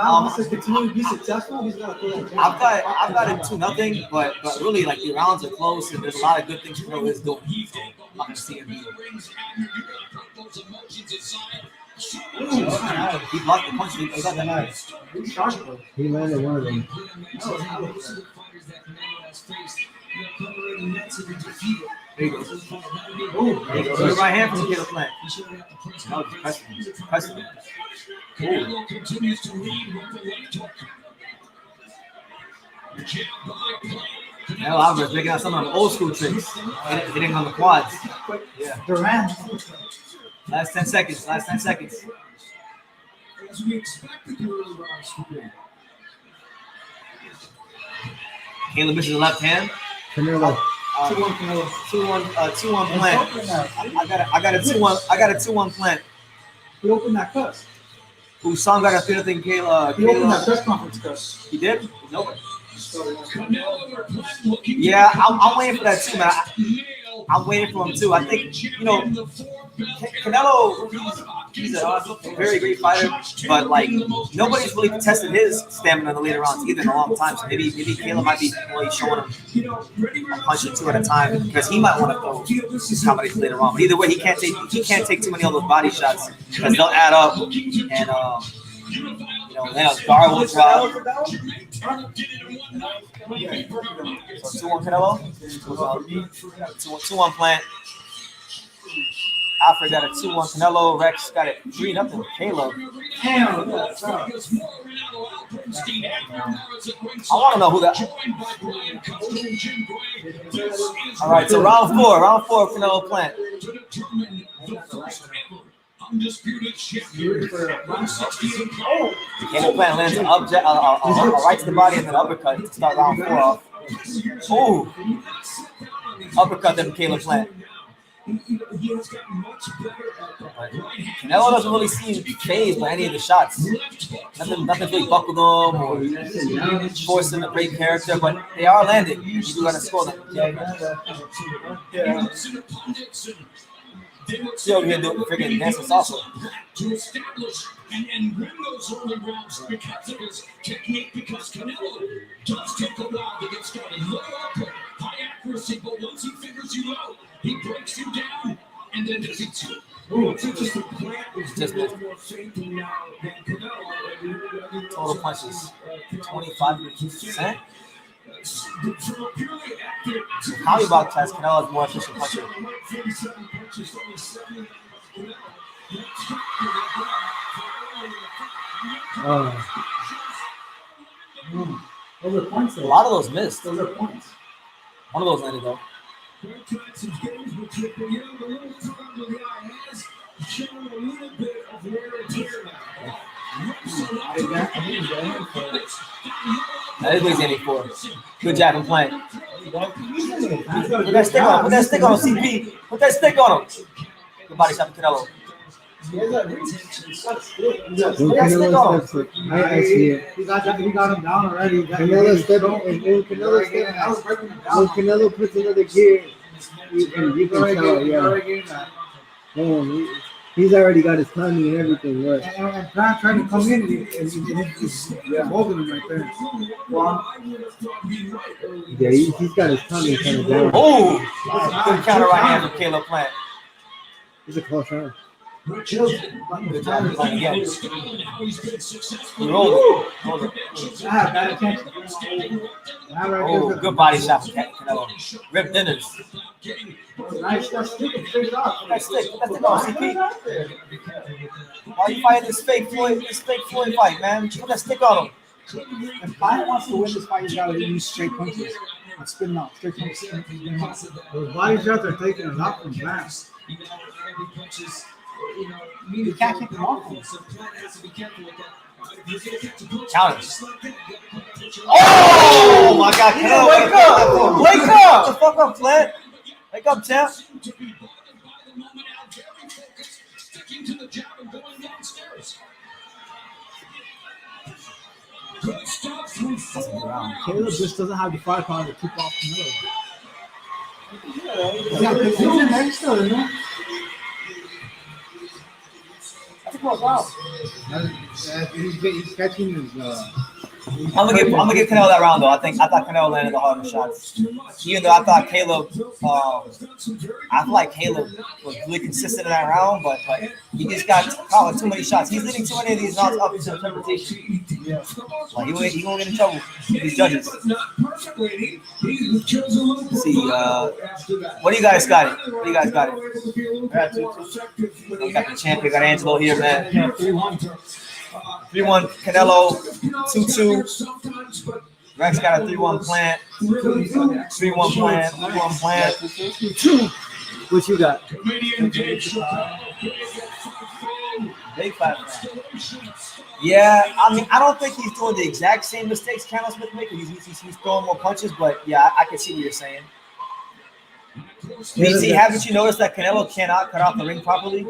wants to continue to be successful, he's got to throw that. I've got it 2-0, but really like the rounds are close and there's a lot of good things Canelo is doing. I'm not gonna see him do it. He blocked the punch. He got that nice. He landed one of them. There you go. There you go. Right hand from Caleb Plant. No, pressing. Canelo continues to lead with the left hook. Canelo Alvarez making out some of them old school tricks. Hitting on the quads. Yeah. Durant. Last 10 seconds. As we expected the early rounds to be. Caleb misses the left hand. Canelo. 2-1 Canelo. 2-1 Plant. I got a 2-1 Plant. He opened that cut. Usam got a feel thing. He opened that press conference cut. He did? Nope. Canelo or Plant looking. Yeah, I'm waiting for that too, man. I'm waiting for him too. I think, Canelo, he's a very great fighter, but like nobody's really tested his stamina in the later rounds either in a long time. So maybe Caleb might be really showing him a punch or two at a time because he might want to throw his combination later on. But either way, he can't take too many of those body shots because they'll add up and then a guard will drop. So 2-1 Canelo. 2-1 Plant. Alfred got a 2-1 Canelo. Rex got it 3-0 Caleb. I want to know who that. All right, so round four Canelo Plant. Undisputed champion. Canelo Plant lands a right to the body and then uppercut to start round 4 off. Oh, uppercut from Caleb Plant. Canelo doesn't really seem phased by any of the shots. Nothing really buckled him or forced him to break character, but they are landing. You do got to score them. Still over here doing freaking dancing salsa. To establish and win those early rounds because of his technique, because Canelo does take a while to get started. Low upper, high accuracy, but once he figures you out, he breaks you down and then hits you. It's interesting. Plant is just more shaping now than Canelo. Total punches 25%. Tommy Box has Canelo's more efficient puncher. Those are points. A lot of those missed. Those are points. One of those landed though. That is what he's aiming for. Good job in playing. Put that stick on him. Put that stick on him, CP. Put that stick on him. Good body shot to Canelo. Put that stick on him. I see it. He got him down already. Canelo Canelo puts another gear, you can tell, yeah. He's already got his timing and everything right. And trying to come in and he's holding him right there. Yeah, he's got his timing kind of down. Oh, good counter right hand from Caleb Plant. It's a close round. Good job in playing again. He rolled it. Oh, good body shot from Canelo. Rip dinners. Nice, that stick off. That stick on, CP. Why are you fighting this fake Floyd fight, man? Put that stick on him. If Plant wants to win this fight, he's got to use straight punches. And spin out. Straight punches. Those body shots are taking a lot from Plant. You can't kick him off. Count it. Oh my God, Canelo, wake up! Wake up! What the fuck up, Plant? Wake up, champ. Caleb just doesn't have the firepower to keep off Canelo. He's got precision there still, you know? I think He's catching his. I'm gonna give Canelo that round though. I thought Canelo landed the harder shots. Even though I thought Caleb, I feel like Caleb was really consistent in that round, but he just got caught with too many shots. He's leading too many of these rounds up to interpretation. Yeah. Like he won't get in trouble with these judges. Let's see, what do you guys got it? What do you guys got it? We got the champ. We got Angelo here, man. 3-1 Canelo, 2-2. Rex got a 3-1 plant. 3-1 plant. 3-1 plant. 2-2. What you got? Big fight. Yeah, I mean, I don't think he's doing the exact same mistakes Canelo Smith made. He's throwing more punches, but yeah, I can see what you're saying. BT, haven't you noticed that Canelo cannot cut off the ring properly?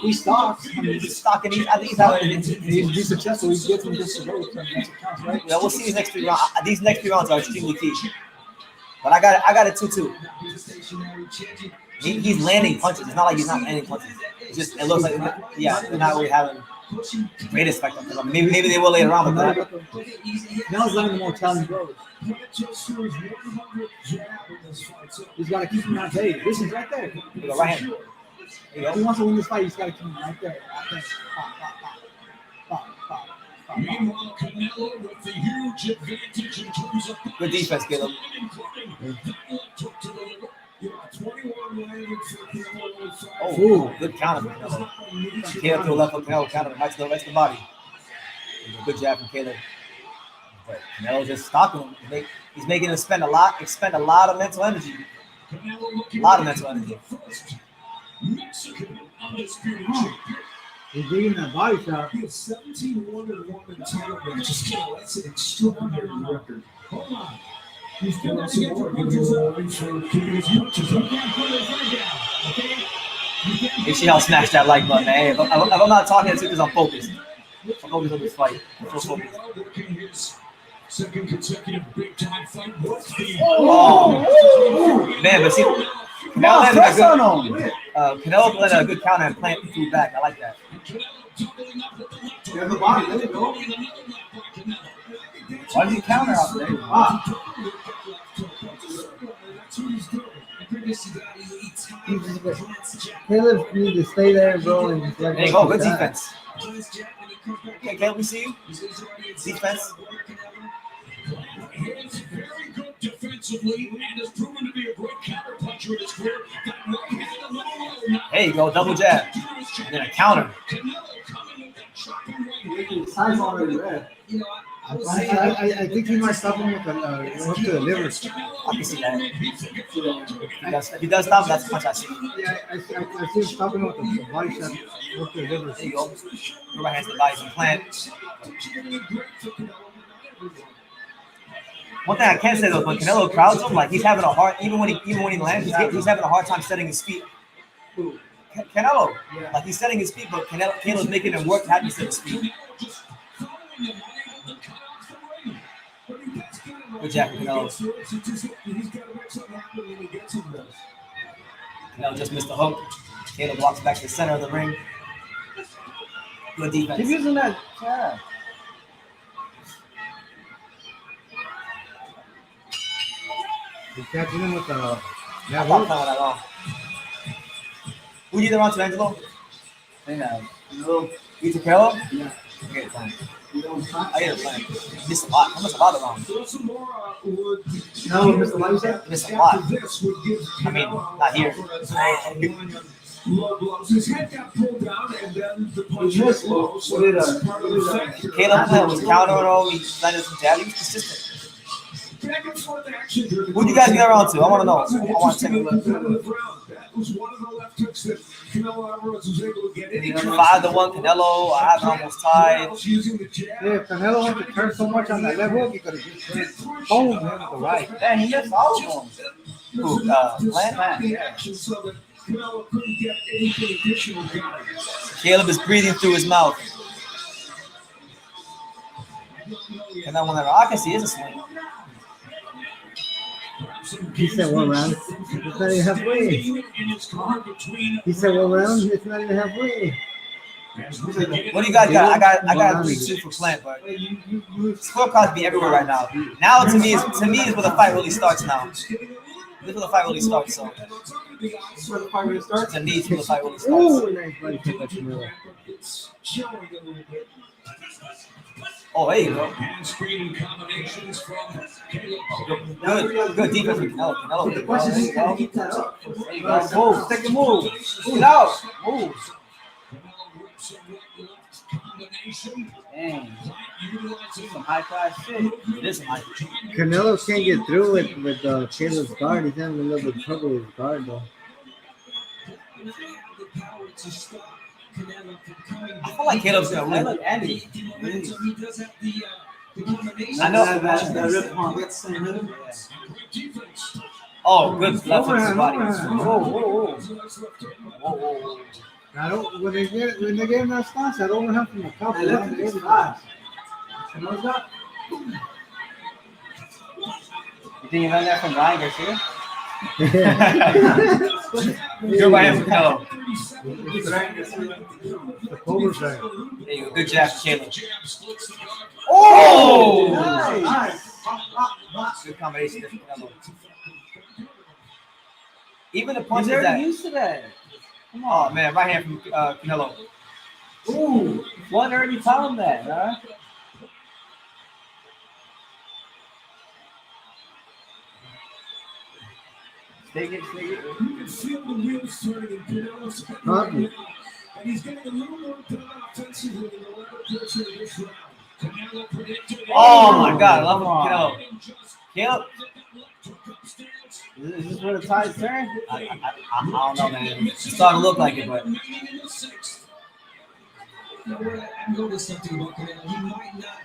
He stalks. I mean, He's stalking. I think he's having. he's successful. He gets him just to go. Right? Yeah, we'll see these next 3 rounds. These next 3 rounds are extremely key. But I got it 2-2. He's landing punches. It's not like he's not landing punches. It looks like they're not really having great effect on him. Maybe they will later on, but Now's landing the more challenging blows. He's got to keep him at bay. This is right there. you go right hand. There you If he go. wants to win this fight, he's got to keep him right there. Meanwhile, Canelo with the huge advantage in terms of Good defense, Caleb. Oh, good counter from Canelo. Caleb to the left of Canelo, counter right to the body. Good jab from Caleb. But Canelo just stalking him. He's making him expend a lot of mental energy. A lot of mental energy. He's digging that body shot. He has 17-1-1 in title matches. That's an extraordinary record. Hold on. He's still got to get the punches out for keeping his punches. He can't put his leg down. Okay? You see how I smash that like button, man. If I'm not talking, it's because I'm focused. I'm focused on this fight. I'm so focused. Second consecutive big time fight. What's the Man, but see, Canelo landed a good counter and plant through back. I like that. Yeah, the body. Let it go. Why did he counter out there? Caleb needs to stay there, bro. And just let There you go. Good defense. Okay, Caleb, we see you. Defense. He's very good defensively and has proven to be a great counter puncher in his career. There you go. Double jab. And then a counter. Size already red. I think he might stop him with the up to the liver. I can see that. If he does stop, that's a punch I see. Yeah, I see him stopping with the body shot up to the liver. There you go. Your right hand's the body some plant. One thing I can say though, when Canelo crowds him, like he's having a hard, even when he lands, he's having a hard time setting his feet. Canelo, like he's setting his feet, but Canelo's making him work to have to set his feet. Good jab, Canelo. Canelo just missed the hook. Caleb walks back to the center of the ring. Good defense. Keep using that. Yeah. He's catching him with the. I'm not playing with that all. Who did the round to, Angelo? You took Canelo? Yeah. Okay, fine. I get it, fine. Missed a lot. I missed a lot of rounds. Now we missed the body shot? Missed a lot. I mean, not here. His head got pulled down and then the punch missed. Caleb was countering all. He landed some jab. He was consistent. Who do you guys get around to? I want to know. I want to take a look. That was one of the left hooks that Canelo Alvarez was able to get in. 5-1 Canelo. I have almost tied. Yeah, if Canelo wanted to turn so much on that left hook, he could have just honed him with the right. Man, he missed all of them. Who? Plant? Caleb is breathing through his mouth. Canelo won that round. I can see it's a swing. He said 1 round. It's not even halfway. He said 1 round. It's not even halfway. What do you guys got? I got a 3-2 for Plant, but scorecards be everywhere right now. Now to me is where the fight really starts now. This is where the fight really starts. So Where the fight really starts. to me, it's where the fight really starts. Ooh, nice body kick by Canelo. Oh, there you go. Hand-screen combinations from Caleb. Good defense from Canelo. The question is, can he keep that up? There you go. Move. Take a move. Get out. Move. Dang. Some high-class shit. It is some high. Canelo can't get through with Caleb's guard. He's having a little bit of trouble with his guard, though. I feel like Caleb's gonna win. Look, Andy. I know. Oh, good left hook to the body. Whoa. I don't. When they get in that stance, that overhand from the top. I left it fast. You know that? You think you learned that from Ryan Garcia? Good by him, Canelo. The Cobra thing. There you go. Good jab, Caleb. Oh! Nice. Good combination there for Canelo. Even the punches that. used to that. Come on, man. Right hand from Canelo. Ooh, one already told him that, huh? Take it. You can feel the wheels turning in Canelo's head. Huh? And he's getting a little more done offensively in the latter portion of this round. Canelo predicted. Oh my God, I love Canelo. Caleb. Is this where the tide's turn? I don't know, man. It's starting to look like it, but. I noticed something about Canelo. He might not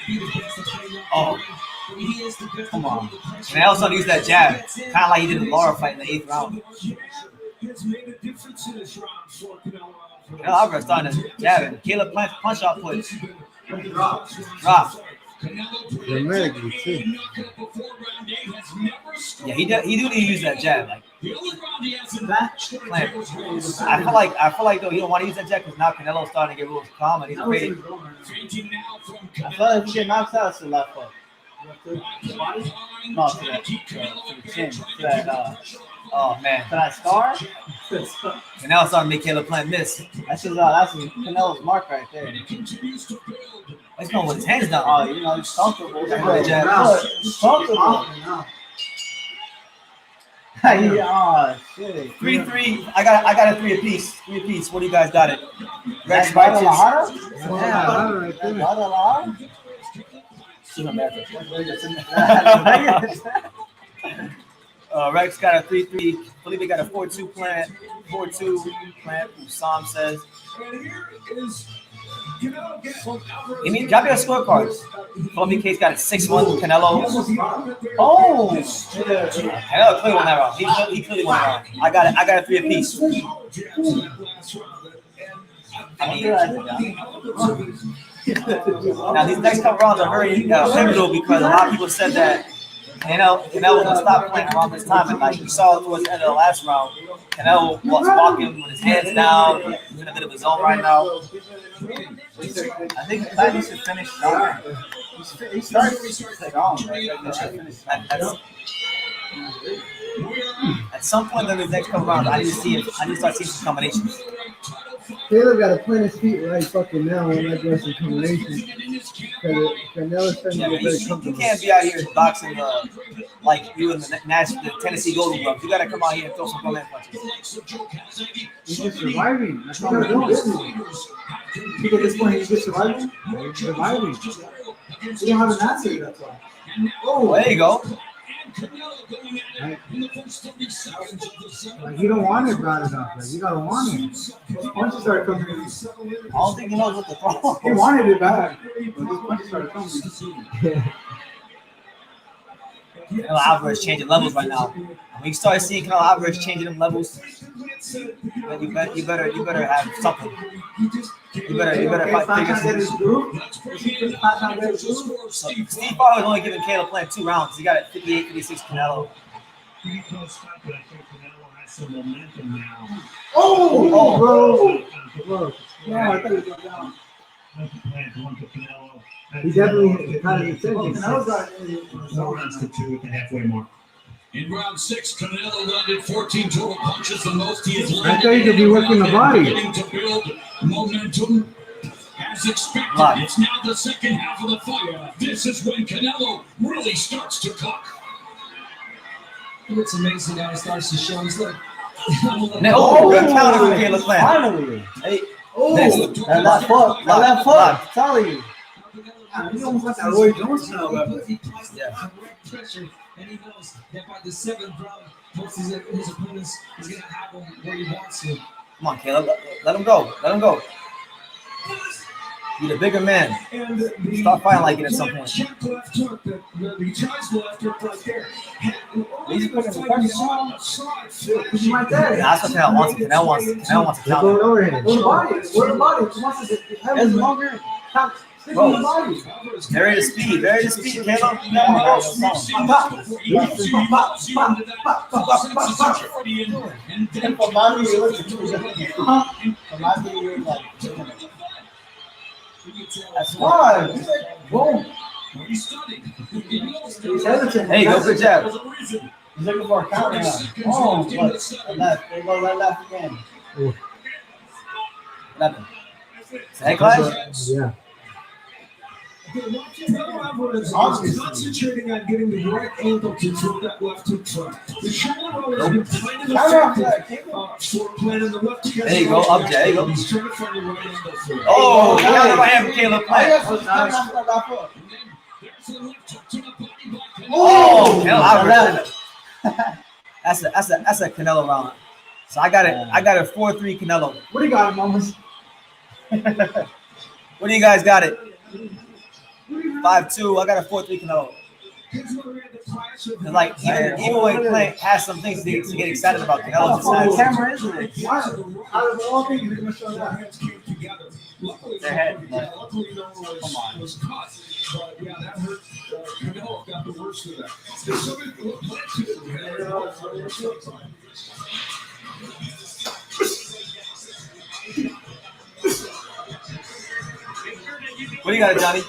be the best at playing off. Oh, But he is the best. come on. Canelo started to use that jab, kind of like he did the Laura fight in the 8th round. It's made a difference in this round for Canelo. Canelo Alvarez starting to jab it. Caleb Plant's punch output. Drop. Dramatically, too. Yeah, he do need to use that jab. Like, Plant. I feel like though he don't want to use that jab because now Canelo's starting to get real calm and he's afraid. I feel like if he get knocked out, it's the left foot. No, to the chin. To that, Oh man, to that scar. Canelo's starting to make Caleb Plant miss. That's Canelo's mark right there. He's going with his hands down. Oh, you know, he's comfortable. Good jab. Look, he's comfortable. Oh shit. 3-3. I got a 3 apiece. 3 apiece. What do you guys got it? Rex Guadalajara? Guadalajara? Rex got a 3-3. Felipe got a 4-2 Plant. 4-2 Plant. Sam says. I mean, drop your scorecards. Felipe K's got a 6-1 Canelo. Oh, Canelo clearly won that round. He clearly won that round. I got a 3 apiece. I mean, now these next couple rounds are very pivotal because a lot of people said that Canelo was gonna stop playing around this time, and like we saw towards the end of the last round, Canelo was walking with his hands down. He's in a bit of a zone right now. I think he should finish strong. He starts strong. At some point in the next couple rounds, I need to start seeing some combinations. Caleb got to plant his feet right fucking now and not doing some combinations. Because Canelo's starting to get very You comfortable. can't be out here boxing like you in the Tennessee Golden Gloves. You got to come out here and throw some command punches. He's just surviving. That's all we're doing. I think at this point he's just surviving. He's surviving. He don't have an answer. That's why. Oh, there you go. Right. Like, you don't want it bad enough. Like, you gotta want it. Those punches started coming in. I don't think he knows what to throw. He wanted it bad, but those punches started coming in. Canelo Alvarez changing levels right now. When you start seeing Canelo Alvarez changing them levels, then you better have something. You better fight figure So Steve Barr was only giving Caleb Plant 2 rounds. He got it 58-56 Canelo. Oh, bro. No, I thought he was down. He definitely kind of said this. Canelo's got To 2 at the halfway mark. In round 6, Canelo landed 14 total punches, the most he has I landed. thought you could be working the body. Beginning to build momentum. As expected, Lock. it's now the second half of the fight. This is when Canelo really starts to cook. It's amazing how he starts to show. He's like, Oh, good counter from Caleb Plant. Finally. Hey, Oh, next. that left foot. That left foot. I'm telling you. He almost like that Roy Jones now, he applies the correct pressure, and he knows that by the 7th round, most of his opponents is going to have him where he wants to. Come on, Caleb. Let him go. Let him go. You're the bigger man. And the Stop fighting like it at some point. check left hook, the tries left hook right there. He's putting the pressure on. He's right there. That's what Canelo wants. Canelo wants to They're going counter. overhand. Where the body? Where the body? He wants to get heavy. There's longer. Stick in the body. Very to speed. Very to speed, Caleb. That's why. Boom. He's hesitant. Hey, go for jab. He's looking for a counter now. Oh, look. Left. They go right left again. Nothing. Head clash? Yeah. Canelo Alvarez is concentrating on getting the right angle to throw that left hook from. The shoulder has been kind of effective for planting the left. There you go, up there, there you go. He's trying to find the right angle for it. Oh, counter by hand from Caleb Plant. Oh, Canelo Alvarez. That's a Canelo round. So I got it 4-3 Canelo. What do you got, mamas? What do you guys got it? 5-2. I got a 4-3 Canelo. It's like even when Plant has some things to get excited about, Canelo just has. camera is it? Why? Out of all things, you're going to show that. Hands came together. Luckily, Their head, like, luckily no one was caught. But yeah, that hurt. Canelo got the worst of that. There's something to What do you got, Johnny?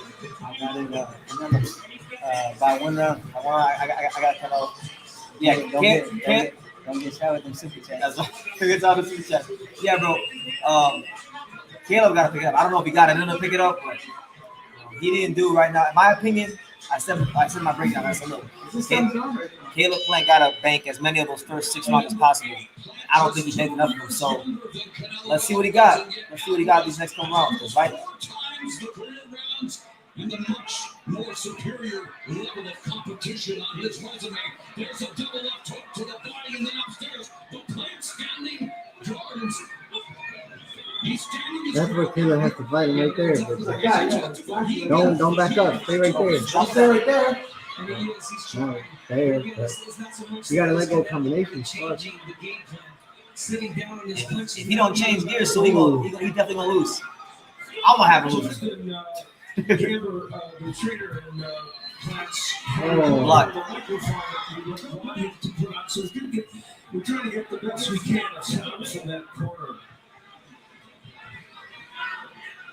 I got it. By 1 round. I got Canelo. Yeah, Don't get shot with them super chats. That's all the super chat. Yeah, bro. Caleb got to pick it up. I don't know if he got it in to pick it up, but he didn't do right now. In my opinion, I said my breakdown. I said, look, Caleb Plant got to bank as many of those first 6 rounds as possible. I don't think he banked enough of them. So let's see what he got. Let's see what he got these next couple rounds. Because right, And a much more superior level of competition on his resume. There's a double left hook to the body and then upstairs. The Plant standing guards. He's standing. That's where Taylor has to fight him right there. But don't back up. Stay right there. I'll stay right there. No, there. You gotta let go of combinations. if he don't change gears, so he definitely gonna lose. I'm gonna have a lose. the trainer and Block. So we're trying to get the best we can from that corner.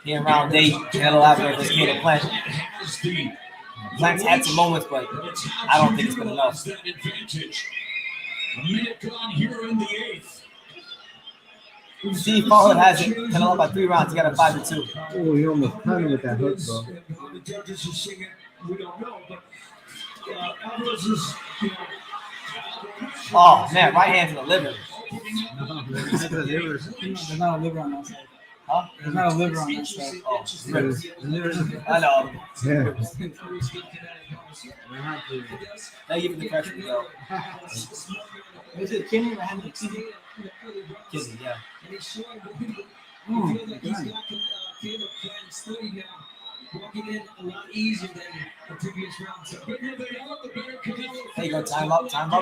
Here in round 8, Canelo Alvarez versus Caleb Plant. Plant's had some moments, but I don't think it's been enough. A minute gone here in the 8th. Steve Fallon has it. Canelo by 3 rounds. He got a 5-2. Oh, you almost caught him with that hook, bro. The judges are singing, we don't know, but Alvarez is, Oh, man, right hand to the liver. There's not a liver on that side. Huh? There's not a liver on that side. Oh, ribs. I know. Yeah. Thank you for the correction, yo. Is it Kenny or Hernandez? Kizzy, yeah. and he's showing the people who feel that he's got Caleb Plant study now, walking in a lot easier than the previous round. So There you go, time up. Some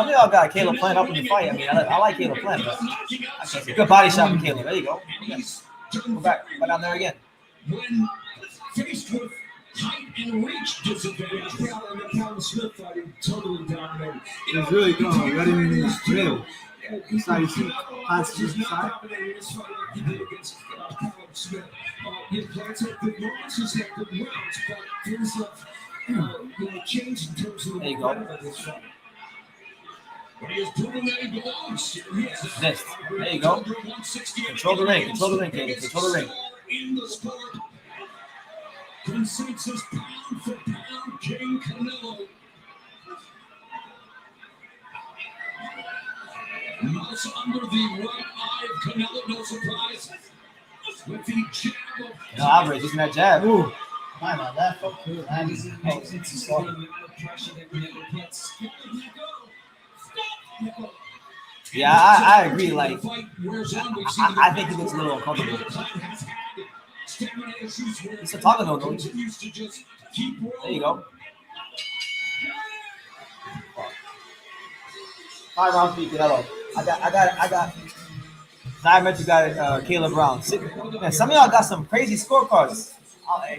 of y'all got Caleb Plant up in the fight. I mean, I like Caleb Plant, but that's a good body shot from Caleb. There you go. Go back down there again. When faced with height and reach disadvantage, Callum Smith fighting totally dominated. It's really good. I didn't even know. Side, you see, hands to the side. There you go. This. There you go. Control the ring. Control the ring, Caleb. Control the ring. In the sport, consensus pound for pound, King Canelo. Mouse under the right eye of Canelo, no surprise. With the jab of Alvarez using that jab. Ooh. Fine on that. That is Yeah, I agree. Like, I think he looks a little uncomfortable. He's still talking though. There you go. 5 rounds for you, Canelo. I got. I meant you got Caleb Brown. Man, some of y'all got some crazy scorecards.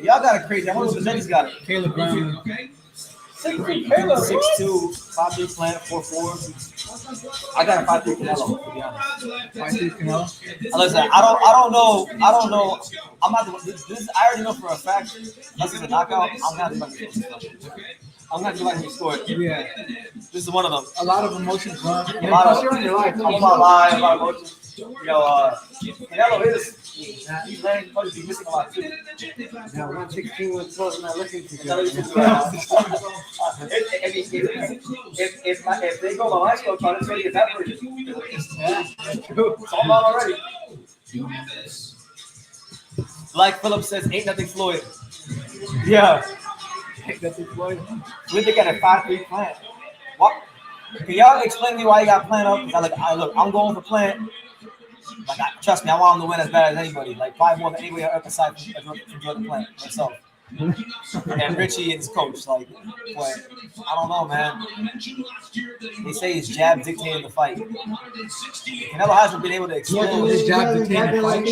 Y'all got a crazy. I wonder if Benji's got it. Caleb Brown. 6'2", 5'3" plant, 4'4". I got a 5'3" Canelo, to be honest. 5'3" Canelo. Listen, I don't know. I'm not. This I already know for a fact. Unless it's a knockout, I'm not going to get this. I'm not going to score it. Yeah. This is one of them. A lot of emotions, bro. A lot of emotions. You know, Canelo is. He's landing punches. He's missing a lot too. Now 116 was not looking too good. If they go my last go, try to get that version. It's all about already. Like Phillips says, ain't nothing Floyd. Yeah. Ain't nothing Floyd. When they got a 5'3" plant. What? Can y'all explain to me why you got plant up? Look, I'm going for plant. Like, trust me, I want him to win as bad as anybody. Like, 5 more than anybody up aside from Jordan Plant myself. And Richie and his coach. Like, but I don't know, man. They say his jab dictated the fight. Canelo hasn't been able to explode. His jab dictated the fight.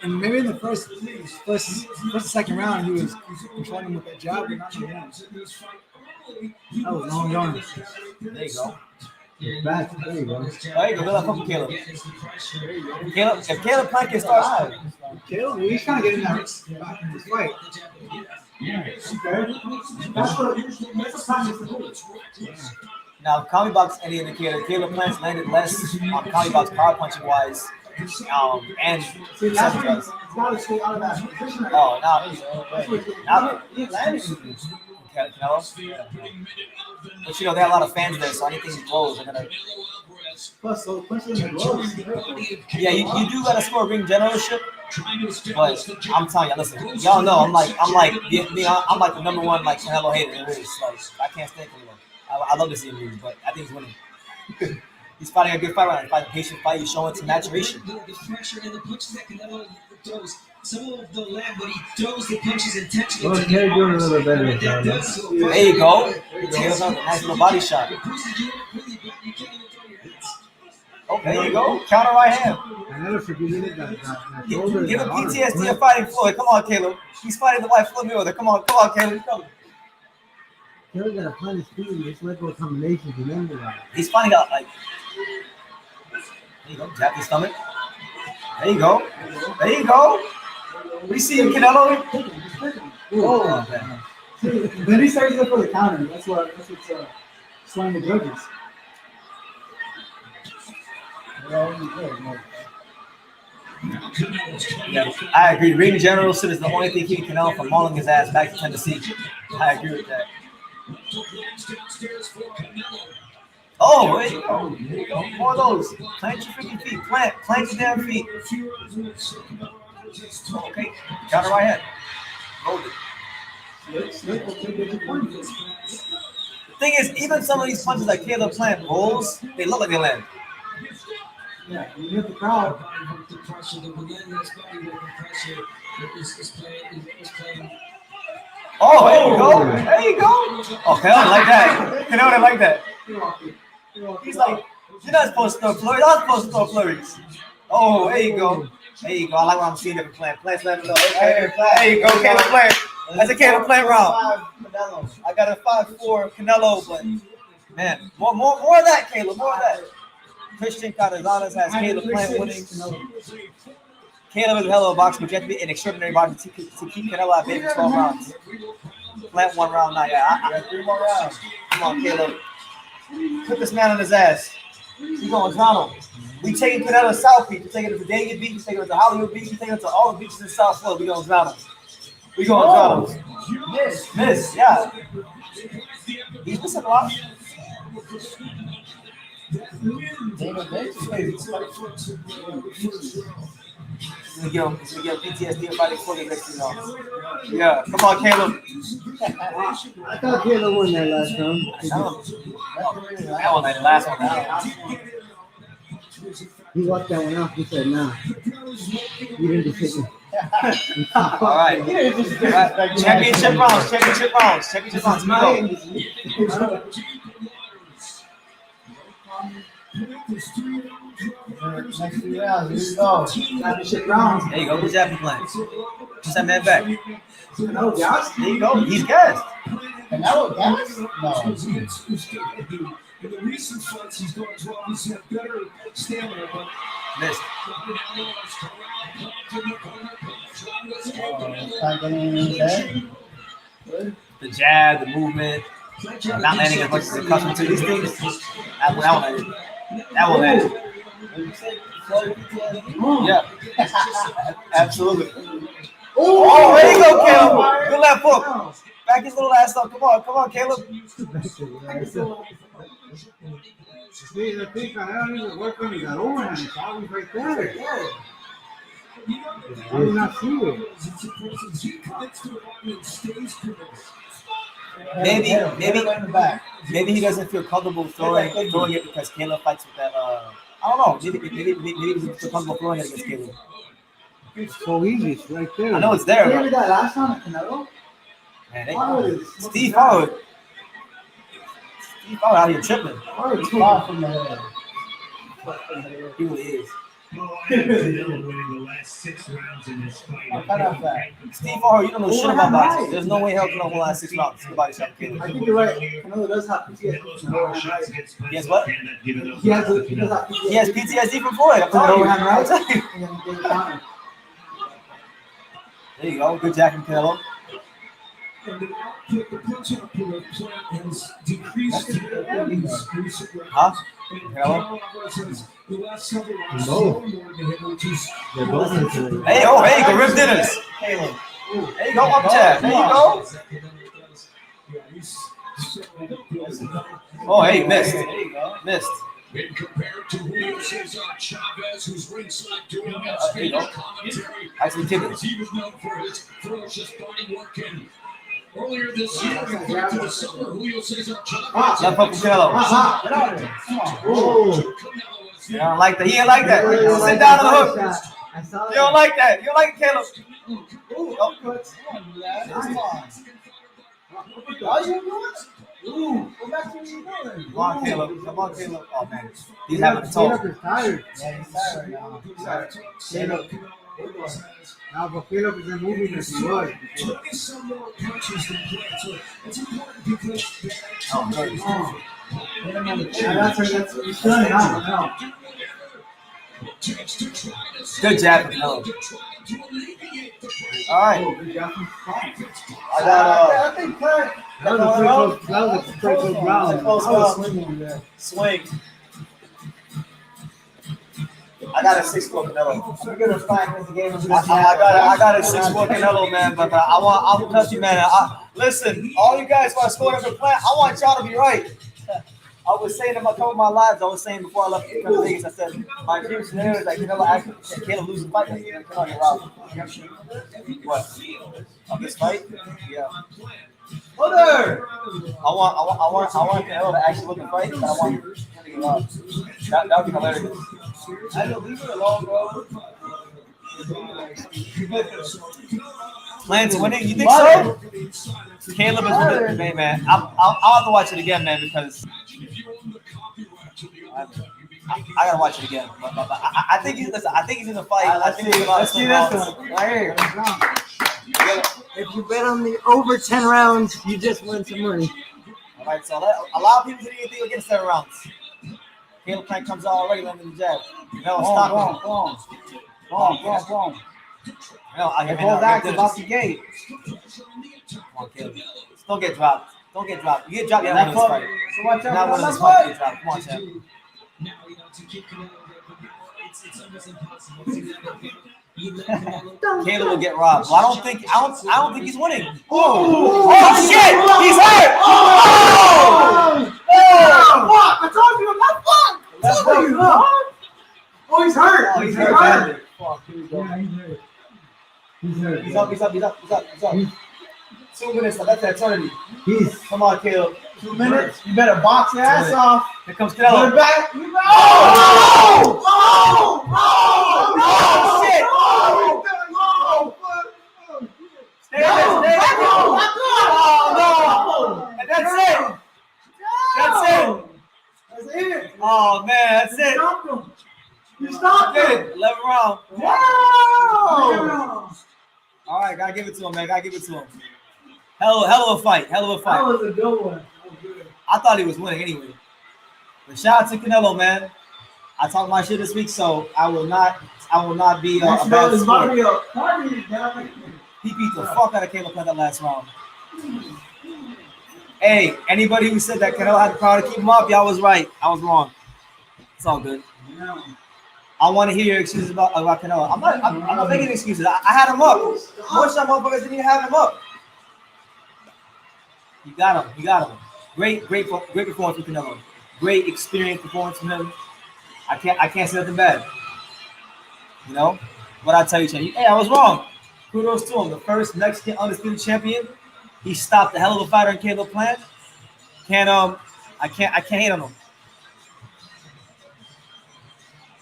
And maybe in the first second round, he was controlling him with that jab, but not in the end. That was long gone. There you go. Back. There you go. There you go. Good luck for Caleb. If Caleb Plant can start high. Caleb, he's trying to get in that back in this fight. Now, County Box any indicator, Caleb Plant's landed less on County Box power punching wise. And It's got to stay out of that position. now he landed. Canelo. But you know, there are a lot of fans there, so anything he throws, they're gonna. Plus, so punching in the gloves. Yeah, you do gotta score ring generalship. But I'm telling you, listen, y'all know I'm like the number one like Canelo hater there is. Like, I can't stand Canelo. I love to see him lose, but I think he's winning. He's fighting a good fight right now. He's fighting a patient fight. He's showing some maturation. The pressure and the punches that Canelo throws. Some of them land, but he throws the punches intentionally. Well, they're doing a little better than that. There you go. Tails on a nice little body shot. Oh, there you go. Counter right hand. I never forget it. Give him PTSD of fighting Floyd. Come on, Caleb. He's fighting the white Floyd Mayweather. Come on, Caleb. Come. Caleb got to find his feet and just let go combinations and then He's finding out like. There you go. Jab his stomach. There you go. There you go. We see you, Canelo. Oh, man. Then he starts up for the counter. That's what's swaying the judges. Yeah, I agree. Ring generalship is the only thing keeping Canelo from mauling his ass back to Tennessee. I agree with that. Oh, there you go. There you go. More of those. Plant your freaking feet. Plant your damn feet. Okay. Counter right hand. Hold it. The thing is, even some of these punches that Caleb Plant rolls, they look like they land. Yeah, you hit the crowd. The pressure, the relentless body with the pressure is playing. Oh, there you go. There you go. Okay, I like that. You know what I like that. He's like, you're not supposed to throw flurries. I'm supposed to throw flurries. Oh, there you go. There you go. I like what I'm seeing of the Plant. Plant's letting go. Okay, there you go. Caleb Plant. That's a Caleb Plant round. I got a 5-4 Canelo, but man, more of that, Caleb. More of that. Christian Cardenas has Caleb Plant winning. Caleb is a hell of a boxer, but you have to be an extraordinary boxer to keep Canelo at bay for 12 rounds. Plant 1 round, not yet. 3 more rounds. Come on, Caleb. Put this man on his ass. We going Donald. We taking Canelo South Beach. We taking it to Vegas Beach. We taking it to Hollywood Beach. We taking it to all the beaches in South Florida. We going Donald. We going Donald. Miss, yeah. He's missing a lot. We get PTSD and fighting for the next 2 rounds. Yeah, come on, Caleb. I thought Caleb won that last round. That one, like the last one. He walked that one off. He said, "Nah, you didn't decision." All right. Championship rounds. Championship rounds. Championship rounds. Go. Next 3 rounds. Here we go. Championship rounds. There you go. Who's that playing? Just that man back. Canelo gas? There you go. He's gassed. Canelo gas? No. In the recent fights, he's gone 12. He's had better stamina, but Missed. The jab, the movement, not landing as much as accustomed to these things. That one landed. That one landed. Yeah. Absolutely. Oh, there you go, Caleb. Good left hook. Back his little ass up. Come on, Caleb. See, I think I don't even work when he got overhand. It's always right there. I did not see it. Maybe he doesn't feel comfortable throwing it because Caleb fights with that. I don't know. Maybe he doesn't feel comfortable throwing it against Caleb. It's so easy. It's right there. I know it's there. Remember But, that last time at Canelo? man, Steve Howard out here tripping. It's far from the head. He really is. Steve Howard, you don't know shit about boxing. There's no way hell can win the last 6 rounds. Nobody shot Caleb. I think you're right. Canelo does have PTSD. He has what? He does have PTSD. He has PTSD from Floyd. I'm telling you. Overhand right? I'm telling you. And then he gets counter. There you go. Good jack from Canelo. and the output, the punch output plant has decreased in recent rounds. Huh? Canelo Alvarez has the last several rounds No. thrown more than him, which is They're both into it. Hey, oh, hey, go rip dinners. There you go, up jab. There you go. Oh, hey, missed. Missed. Been compared to Julio Cesar Chavez, who's ringside doing There you outstanding go. commentary. Actually, kidding. He was known for his ferocious body work, and earlier this year, in fact, to the summer, Julio Cesar Chavez. Left hook from Canelo. You don't like that. He ain't like that. Sit down on the hook. I saw You don't like that. You don't like Caleb. Ooh, go back to what you're doing. Come on, Caleb. Come on, Caleb. Oh, man. He's having a talk. Caleb is tired. Yeah, he's tired right now. Now, but Caleb isn't moving as he was. 20 some more punches than planned. So it's important because That's what he's doing now. Good jab, Canelo. All right. I got I think Clark. That was a pretty close round. swing. I got a 6-4 Canelo. We're gonna fight in the game. I got a 6-4 Canelo, man. But I'm touchy, man. Listen, all you guys want to score up the plan. I want y'all to be right. I was saying in a couple of my lives, I was saying before I left Vegas, I said my dream scenario is like Caleb lose the fight. Canelo get robbed. What? On this fight? Yeah. Mother! I want Canelo to actually look and fight, but I want him to get robbed. That would be hilarious. I don't leave it alone, bro. Plans winning? You think so? Caleb is winning, man. I'll have to watch it again, man, because I gotta watch it again. But I think he's in the fight. I think he's gonna Let's do this one. Right here. If you bet on the over 10 rounds, you just win some money. All right, so allow people to do anything against 7 rounds. Caleb Plant comes out already landing the jab. No, stop him. Boom. No, I It goes active off the gate. Come on, Caleb. Don't get dropped. Don't get dropped. You get dropped, you're Left not winning foot. this fight. So watch You're out. not winning Left this fight. foot. Get dropped. Come on, champ. Now, to keep Canelo there, it's almost impossible to never get. You let Canelo. Caleb will get robbed. Well, I don't think he's winning. Oh shit! He's hurt! Oh! Fuck! I told you, I'm not fuck! Oh, he's hurt! Oh, he's hurt badly. Fuck, here we go. Yeah, he's hurt. He's up. 2 minutes left. That's eternity. He's Come on, Caleb. 2 minutes. You better box your ass off. Here comes Put it Canelo. back. Oh! Shit! Stay there. Oh, no. And that's it. That's it. Oh, man. That's it. Stopped him. You stopped him. Good. 11 round. Wow. All right. Gotta give it to him, man. Gotta give it to him. Hell of a fight. That was a good one. That was good. I thought he was winning anyway. But shout out to Canelo, man. I talked my shit this week, so I will not be a Next bad round is sport. Mario. Party, damn it. He beat the fuck out of Caleb Plant that last round. Hey, anybody who said that Canelo had the power to keep him up, y'all was right. I was wrong. It's all good. Yeah. I want to hear your excuses about Canelo. I'm not making excuses. I had him up. Most of them motherfuckers didn't even have him up. You got him. Great performance from Canelo. Great experience performance from him. I can't say nothing bad. You know? But I tell you, champ, hey, I was wrong. Kudos to him. The first Mexican undisputed champion. He stopped the hell of a fighter in Caleb Plant. I can't hate on him.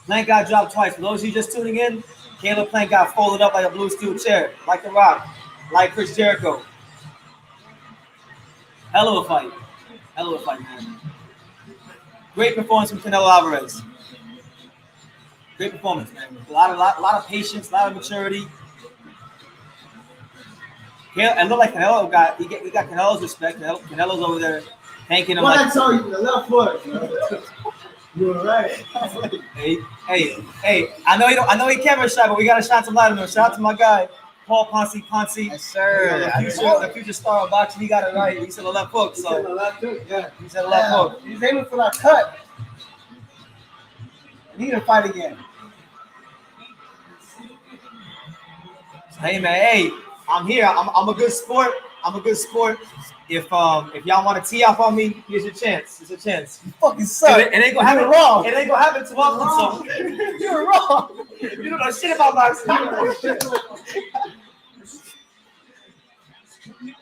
Plant got dropped twice. For those of you just tuning in, Caleb Plant got folded up like a blue steel chair, like The Rock, like Chris Jericho. Hell of a fight, man. Great performance from Canelo Alvarez. Great performance, man. A lot of patience, a lot of maturity. And look like Canelo got Canelo's respect. Canelo's over there thanking him. What Like, I told you, the left foot. You were right. hey. I know he camera shy, but we gotta shine some light on him. Shout out to my guy, Paul Ponce. Yes, sir. The future star of boxing. He got it right. He said the left hook. The So left foot, yeah. he said the left hook. He's aiming for that cut. Need to fight again. Hey man, hey, I'm here. I'm a good sport. If y'all want to tee off on me, here's your chance. It's a chance. You fucking suck. It ain't gonna happen. wrong. It ain't gonna happen too often. So You're wrong. you don't know shit about boxing.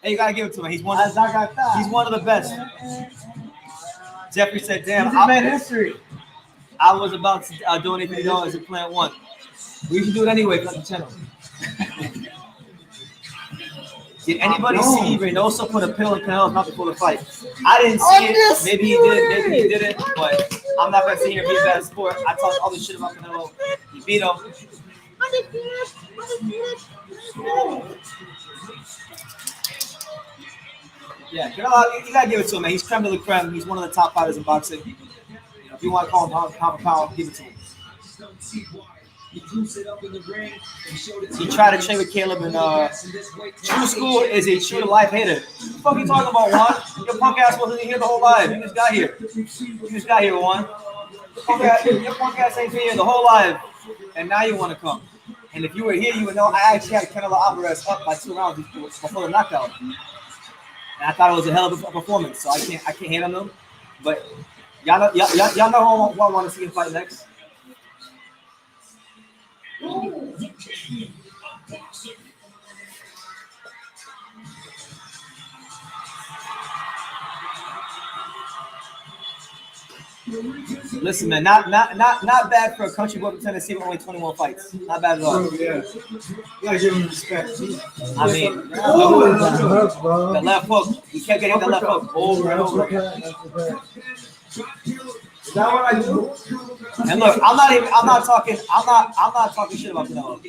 Hey, you gotta give it to him. He's one of the best. Jeffrey said, "Damn, He's made history. I was about to do anything as a Plant 1. We should do it anyway for the channel." Did anybody see Reynoso put a pill in Canelo's mouth before the fight? I didn't see it. Maybe he did. Maybe he didn't. But I'm not gonna sit here and be a bad sport. I talked all this shit about Canelo. He beat him. Yeah, Canelo, you gotta give it to him, man. He's creme de la creme. He's one of the top fighters in boxing. You know, if you want to call him pound for pound, give it to him. He juiced it up in the ring and showed it to He tried to train with Caleb, and True School is a true to life hater. What the fuck are you talking about, Juan? Your punk ass wasn't here the whole life. You just got here. Juan. Your punk ass ain't been here the whole life, and now you want to come. And if you were here, you would know I actually had Canelo Alvarez up by 2 rounds before the knockout. And I thought it was a hell of a performance, so I can't hate on them. But y'all know who I want to see him fight next. Listen, man, not bad for a country boy from Tennessee with only 21 fights. Not bad at all. Yeah. You gotta give him respect. I mean, the left hook. He kept getting the left hook over and over again. Is that what I do? And look, I'm not talking shit about Canelo.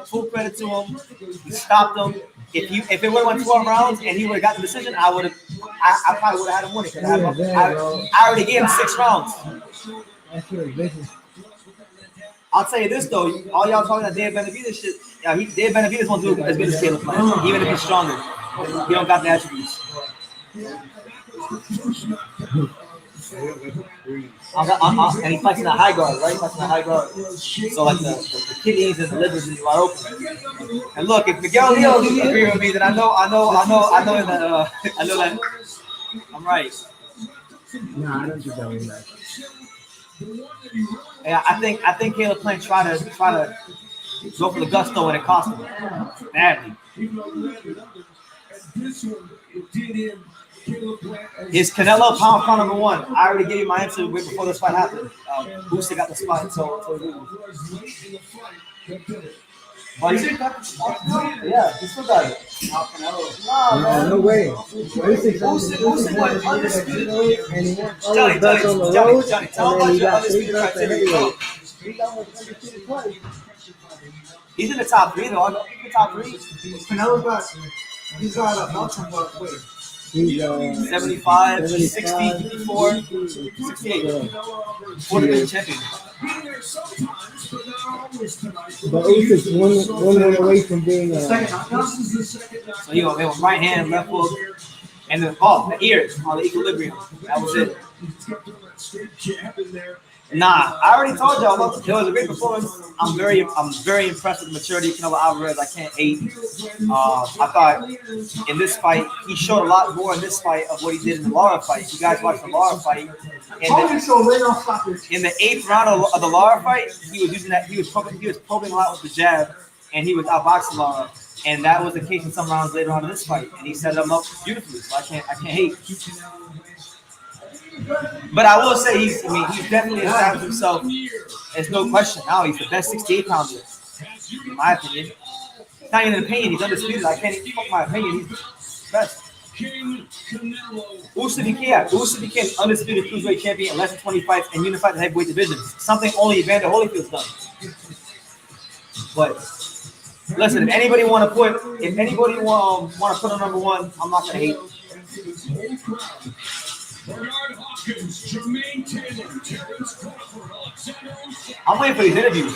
Full credit to him. He stopped him. if it would have went 12 rounds and he would have got the decision, I probably would have had him win it. I already gave him 6 rounds. That's your business. I'll tell you this though, all y'all talking about Dave Benavidez shit. Yeah, Dave Benavidez won't do as good as Caleb Plant, even if he's stronger. He don't got the attributes. And he fights in a high guard, right? He fights in a high guard. So like the kidneys and the livers is wide open. And look, if Miguel Leo agree with me, then I know that I'm right. No, I don't think that was right. Yeah, I think Caleb Plant try to go for the gusto when it cost him badly. Is Canelo pound number 1? I already gave you my answer before this fight happened. Booster got the spot, so but he got the spot. Yeah, he still got it. No way. Johnny, he's in the top 3 though. He's in the top 3. He's got a Bantamweight. He's 75, 60, 54, 68. 40 champion. But Usyk's one away from being So he went right hand, left hook, and the ears on the equilibrium. That was it. Nah, I already told y'all. Look, it was a great performance. I'm very impressed with the maturity of Canelo Alvarez. I can't hate. I thought in this fight he showed a lot more in this fight of what he did in the Lara fight. You guys watched the Lara fight. In the 8th round of the Lara fight, he was using that. He was probing a lot with the jab, and he was outboxing Lara. And that was the case in some rounds later on in this fight. And he set him up beautifully. So I can't hate. But I will say he's definitely established himself. There's no question now. He's the best 68-pounder, in my opinion. It's not even an opinion. He's undisputed. I can't even fuck my opinion. He's the best. Usyk became undisputed cruiserweight champion in less than 20 fights and unified the heavyweight division. Something only Evander Holyfield's done. But listen, if anybody want to put on number 1, I'm not gonna hate. I'm waiting for these interviews.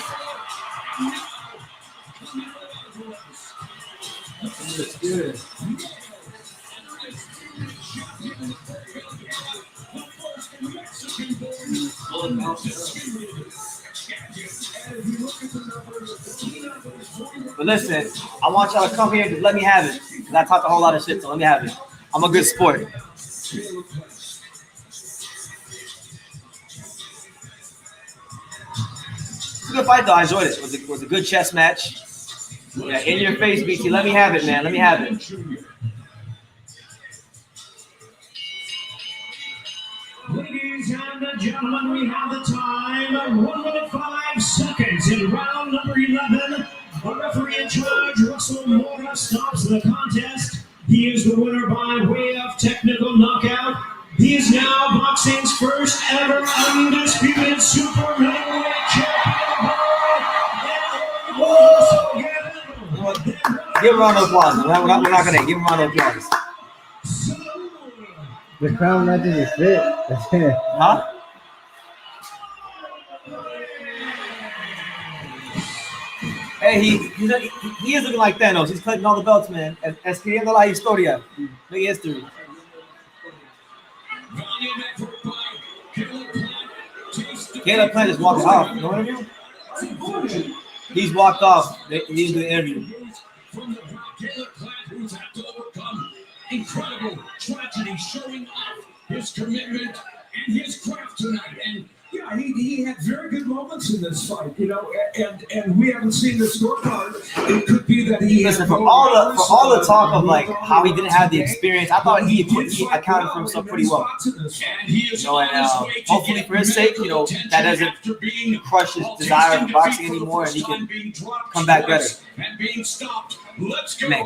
But listen, I want y'all to come here and just let me have it. Because I talk a whole lot of shit, so let me have it. I'm a good sport. It's a good fight, though. I enjoyed it. It was a good chess match. Yeah, in your face, BT. Let me have it, man. Let me have it. Ladies and gentlemen, we have the time. 1 minute 5 seconds in round number 11. The referee in charge, Russell Mora, stops the contest. He is the winner by way of technical knockout. He is now boxing's first ever undisputed super middleweight champion. Give him a round of applause. We're not going to give him a round of applause. the crown legend is fit. Huh? Hey, he is looking like Thanos. He's collecting all the belts, man. Escribiendo la historia. Big history. Caleb Plant just walked off. No interview? He's walked off. He didn't do the interview. Incredible tragedy showing off his commitment and his craft tonight. And yeah, he had very good moments in this fight, you know, and we haven't seen the scorecard. It could be that he. Listen, for all the talk of like how he didn't have the experience, I thought he accounted for himself pretty well. You know, and hopefully for his sake, you know, that doesn't crush his desire for boxing anymore, and he can come back better. Man,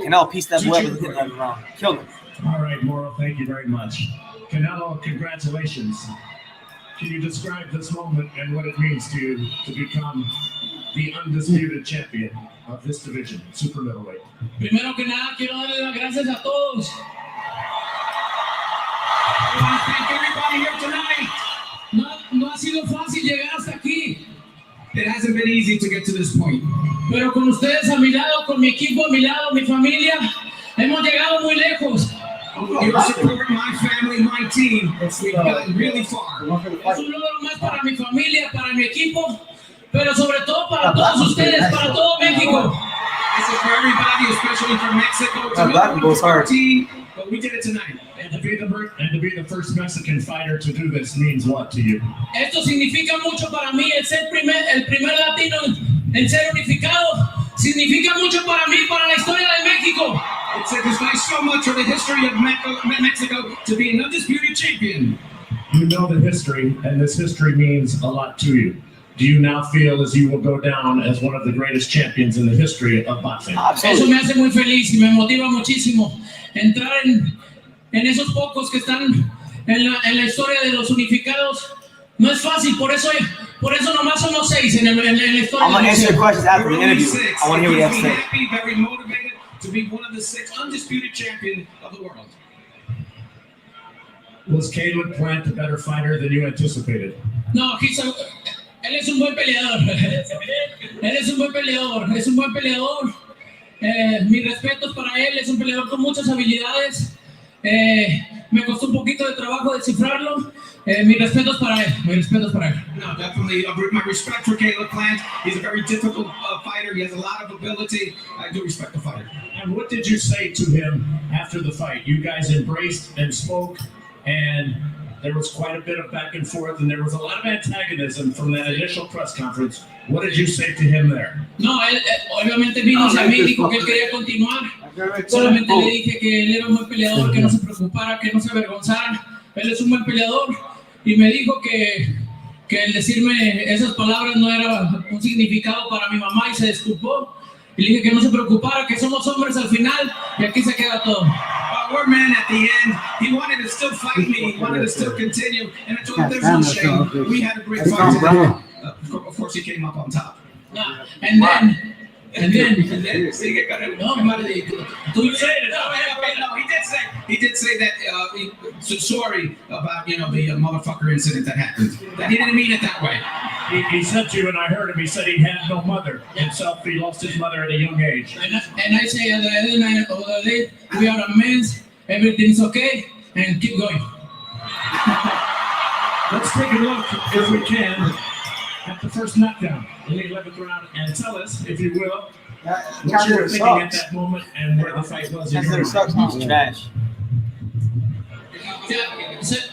Canelo pieced that boy up and hit that round, killed him. All right, Moro, thank you very much. Canelo, congratulations. Can you describe this moment and what it means to you to become the undisputed champion of this division, super middleweight. Primero que nada, quiero darle las gracias a todos. I want to thank everybody here tonight. No ha sido fácil llegar hasta aquí. It hasn't been easy to get to this point. Pero con ustedes a mi lado, con mi equipo a mi lado, mi familia, hemos llegado muy lejos. Your support, my family, my team, we've gotten really far. Es un logro más para mi familia, para mi equipo, pero sobre todo para todos ustedes, para todo México. This is for everybody, especially from Mexico. That goes hard. Team, but we did it tonight. And to be the first Mexican fighter to do this means what to you? Esto significa mucho para mí, el primer latino en ser unificado. Significa mucho para mí, para la historia de México. It signifies so much for the history of Mexico to be an undisputed champion. You know the history, and this history means a lot to you. Do you now feel as you will go down as one of the greatest champions in the history of boxing? Eso me hace muy feliz y me motiva muchísimo. Entrar en esos pocos que están en la historia de los unificados no es fácil, por eso nomás somos 6 en la historia. I'm going to answer your questions after the interview. I want to hear what you have to say. Happy, very motivated to be one of the 6 undisputed champions of the world. Was Caleb Plant a better fighter than you anticipated? No, él es un buen peleador. Él es un buen peleador. Mis respetos para él, es un peleador con muchas habilidades. Me costó un poquito de trabajo descifrarlo. Mis respetos para él. No, definitely. My respect for Caleb Plant. He's a very difficult fighter. He has a lot of ability. I do respect the fighter. And what did you say to him after the fight? You guys embraced and spoke, and there was quite a bit of back and forth, and there was a lot of antagonism from that initial press conference. What did you say to him there? No, él obviamente vino hacia mí, dijo que él quería continuar. Solamente le dije que él era un buen peleador, que no se preocupara, que no se avergonzara. Él es un buen peleador y me dijo que el decirme esas palabras no era un significado para mi mamá y se disculpó. Y le dije que no se preocupara, que somos hombres al final y aquí se queda todo. We're men at the end. He wanted to still fight me. He wanted to still continue. And I told him there's no shame. We had a great fight today. Of course, he came up on top. And then. No, he did say that sorry about the motherfucker incident that happened. That he didn't mean it that way. He said to you, and I heard him. He said he had no mother himself. He lost his mother at a young age. And I say at the end of the day, we are a man. Everything's okay, and keep going. Let's take a look, if we can, at the first knockdown in the 11th round, and tell us, if you will, what you were thinking at that moment and where the fight was in your mind. Trash.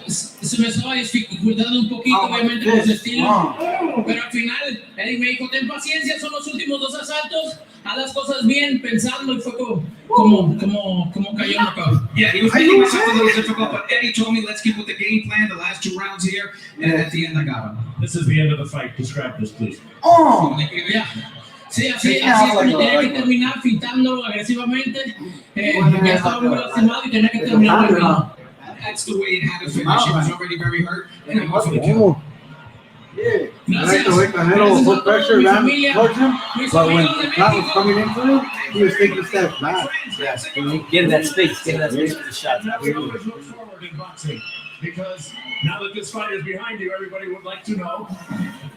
Se me estaba dificultando un poquito, obviamente, por su estilo. Pero al final, Eric me dijo, ten paciencia, son los últimos 2 asaltos. Haz las cosas bien, pensando, y fue como cayó en la cabeza. Yeah, he was making myself a little difficult, but Eddie told me, let's keep with the game plan, the last 2 rounds here, and at the end I got him. This is the end of the fight. Describe this, please. Yeah. Sí, así es como tenía que terminar fintándolo agresivamente. Ya estaba muy lastimado y tenía que terminar. That's the way it had to finish. He was already very hurt, and I was going to kill him. Yeah. Gracias. Canelo put pressure around towards him, but when the crowd was coming into him, he was taking steps back. Yes, get in that space for the shot. Because now that this fight is behind you, everybody would like to know,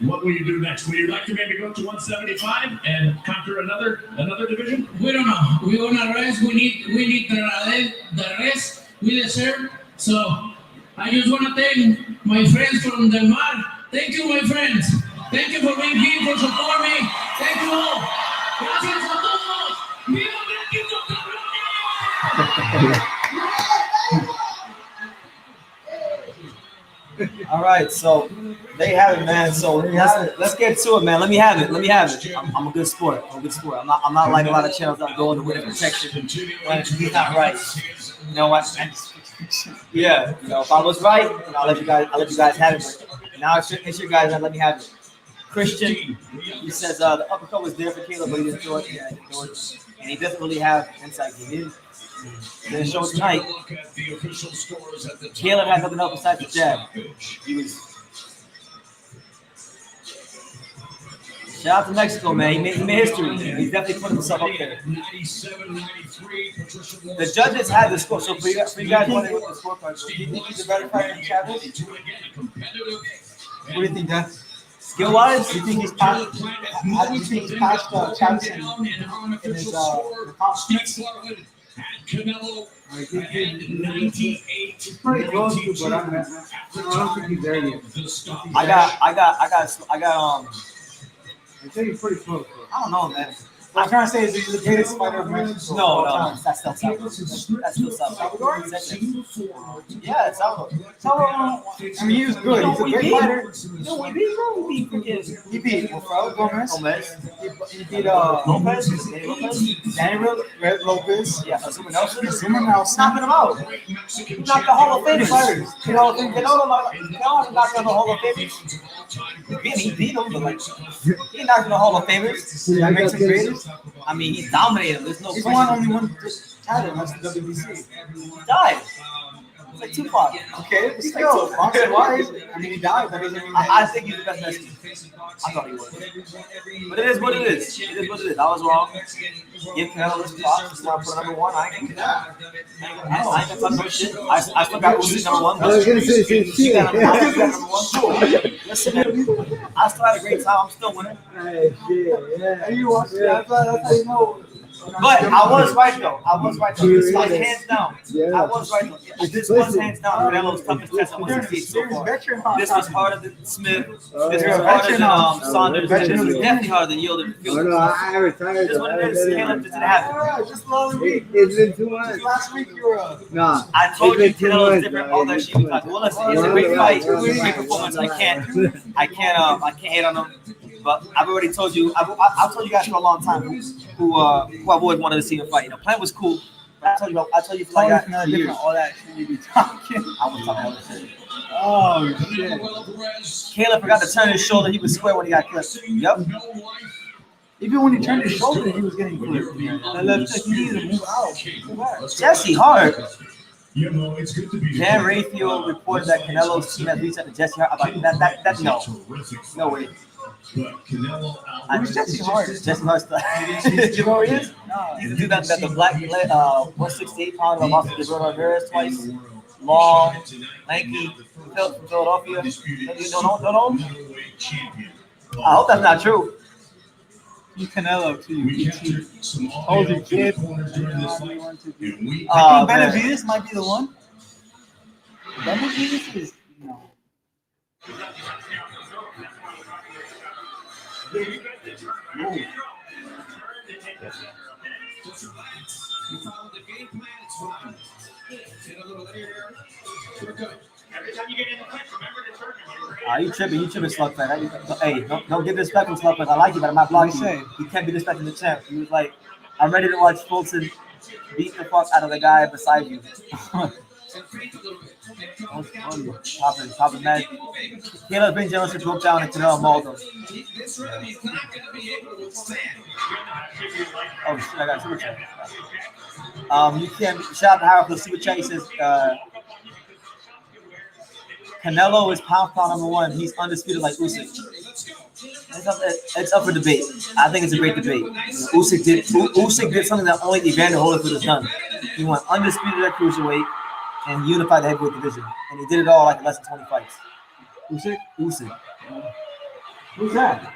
what will you do next? Will you like to maybe go to 175 and conquer another division? We don't know. We're gonna rest. We need the rest we deserve. So I just wanna thank my friends from Del Mar. Thank you, my friends. Thank you for being here, for supporting me. Thank you all. Gracias a todos. ¡Viva México, cabrones! All right, so they have it, man. So let's get to it, man. Let me have it. I'm a good sport. I'm not like a lot of channels that go into witness protection when he's not right. You know what? Yeah, if I was right, I'll let you guys have it. But now it's your guys, and let me have it. Christian, he says the uppercut was there for Caleb, but he didn't throw it. Yeah, and he doesn't really have insight. He didn't show tonight. Caleb had nothing else besides the jab. He was Shout out to Mexico, man. He made history. He's definitely putting himself up there. 97-93. The judges had the score. So for you guys wondering what the scorecard is, do you think he's a better fighter than Chavez? What do you think, Dan? Skill-wise? Do you think he's past? Do you think he's past Chavez in his accomplishments? Canelo He's pretty close to, but I don't think he's there yet. I got I think he's pretty close. I don't know, man. I'm trying to say, is he the greatest fighter of Mexico? No, that's still Salvador. That's still Salvador. Yeah, it's Salvador. I mean, he was good. He's a great fighter. He beat Rafael Gomez. He beat Lopez. Daniel Lopez. Yeah, someone else. Someone else. Knocking him out. He knocked the Hall of Fame fighters. You know, knocked out the Hall of Famers. He beat him, but like, he knocked the Hall of Famers. Makes him greatest. I mean, he dominated him. There's no He's question. only one title. That's the WBC. He died. It's like Tupac. Okay, but still, boxing-wise, I mean, he died. That doesn't mean I think he's the best Mexican. I thought he was. But it is what it is. It is what it is. I was wrong. Give Canelo his props. Now put number one. I ain't gonna talk no shit. I still got Usyk number one. I was gonna say same You shit. got number one. Sure. Listen, I still had a great time. I'm still winning. Hey, shit, yeah. you watch it. That's how you know. But I was right though. This was hands down. Yeah. I was right though. This was hands down Canelo's toughest test I want to see so far. This was harder than Smith. This was harder than Saunders. This was definitely harder than Yildirim. Oh, no, I retired. This one is Caleb just didn't happen. Just last week. It's been 2 months. Last week you were. Nah. I told you It's been 2 Canelo's months, different. bro. All that shit we talked. Well, listen, it's a great fight. It's a great performance. I can't hate on him. But I've already told you. I've told you guys for a long time who I've always wanted to see him fight. You know, Plant was cool. But I told you for like years. All that shit you be talking. I was talking all this shit. Oh shit. Caleb forgot to turn his shoulder. He was square when he got clipped. Yep. Even when he turned his shoulder, he was getting clipped. That left he needed to move out. Jesse Hart. You know, it's good to be Dan Rayfield reported that Canelo's team had reached out to Jesse Hart. I'm like, that no way. But Canelo Who's Jesse Hart? Jesse Hart's the you know who he is? He's the dude that the black 168 pounder that lost to Dirrell Vargas twice. Long, lanky, from Philadelphia. You don't know him? I hope that's not true. You Canelo too. Oh, the kid. I Oh, think man. Benavides might be the one. Benavides is no. You tripping, Slugfest. Hey, don't get disrespectful, Slugfest. I like you, but I'm not blocking you. You can't be disrespecting the champ. He was like, I'm ready to watch Fulton beat the fuck out of the guy beside you. Popping mad. Caleb Ben Johnson broke down and Canelo mauled him. Oh shit, I got a super chat. You can shout out to Howard for the super chat. He says Canelo is pound number one. He's undisputed like Usyk. It's up for debate. I think it's a great debate. Usyk did something that only Evander Holyfield has done. He went undisputed at cruiserweight and unified the heavyweight division, and he did it all like in less than 20 fights. Usyk. Who's that?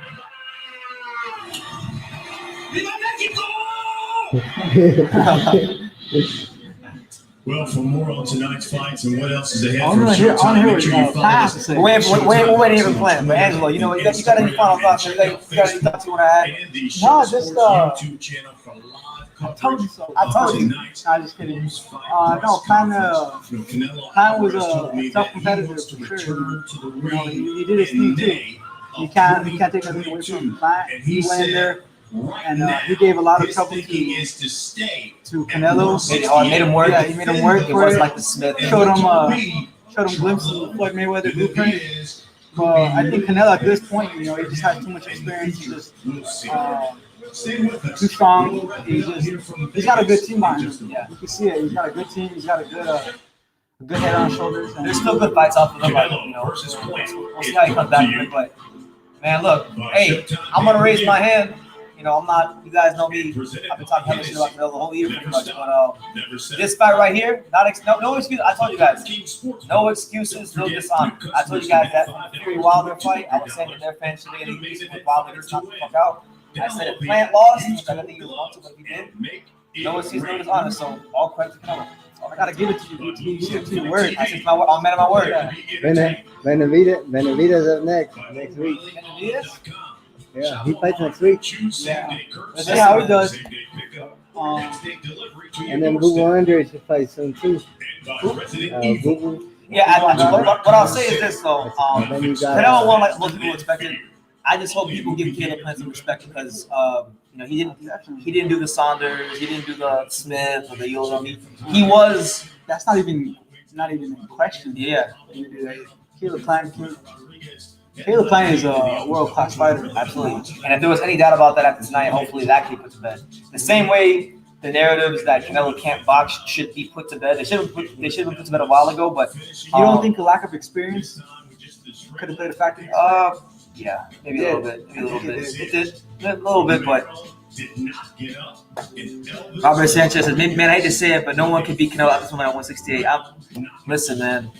Well, for more on tonight's fights and what else is ahead I'm for gonna a hear short time, make sure you follow pass us to say. We're waiting even playing. But Angelo, you know, you got any final thoughts? You got any thoughts you want to add? and the No, Short just, Sports YouTube channel for live I told you so. I told you. tonight's I'm just kidding. news fight. No, Canelo was Alvarez a told me tough that he competitor wants to for sure. return to the You know, ring he did his in thing too. May You of can't take anything away from 2022. him. He And he went in said there right and now, he gave a lot of his trouble thinking to is to stay Canelo. Made him work. Yeah, he made him work It for was it. like the Smith. Showed him glimpses of Floyd Mayweather blueprint. But I think Canelo at this point, you know, he just has too much experience. He's just too strong. He's got a good team behind him. Yeah, you can see it. He's got a good team. He's got a good head on his shoulders. And There's still good fights off of them. Like, you know, we'll see how he comes back. But Man, look, hey, I'm gonna raise my hand. You know, I'm not. You guys know me. I've been talking hella shit about the whole year, pretty much. But this fight right here, no excuse. I told you guys, no excuses, no dishonor. I told you guys that from the Fury Wilder fight, I was saying that their fans should be getting used to Wilder gets knocked the fuck out. I said if Plant lost, which I don't think he was going to, but he did. No excuse, no dishonor. So all credit to Canelo. I gotta give it to you. You stick to your word. I said I'm a man of my word. Benavidez up next week. Benavidez? Yeah, he fights next week. Yeah. Let's see how he does. And then Boo Andre should fight soon too. Boo. Yeah, what I'll say is this though. Canelo won like most people expected. I just hope people give Caleb Plant some respect because you know he didn't do the Saunders, he didn't do the Smith or the Yoel. He was. That's not even in question. Yeah. Caleb Plant is a world-class fighter. Absolutely. And if there was any doubt about that after tonight, hopefully that can be put to bed. The same way the narratives that Canelo can't box should be put to bed. They should have been put to bed a while ago. But you don't think a lack of experience could have played a factor? Yeah, maybe a little bit. It did a little bit, but Robert Sanchez said, "Man, I hate to say it, but no one can beat Canelo at this moment at 168." Listen, man.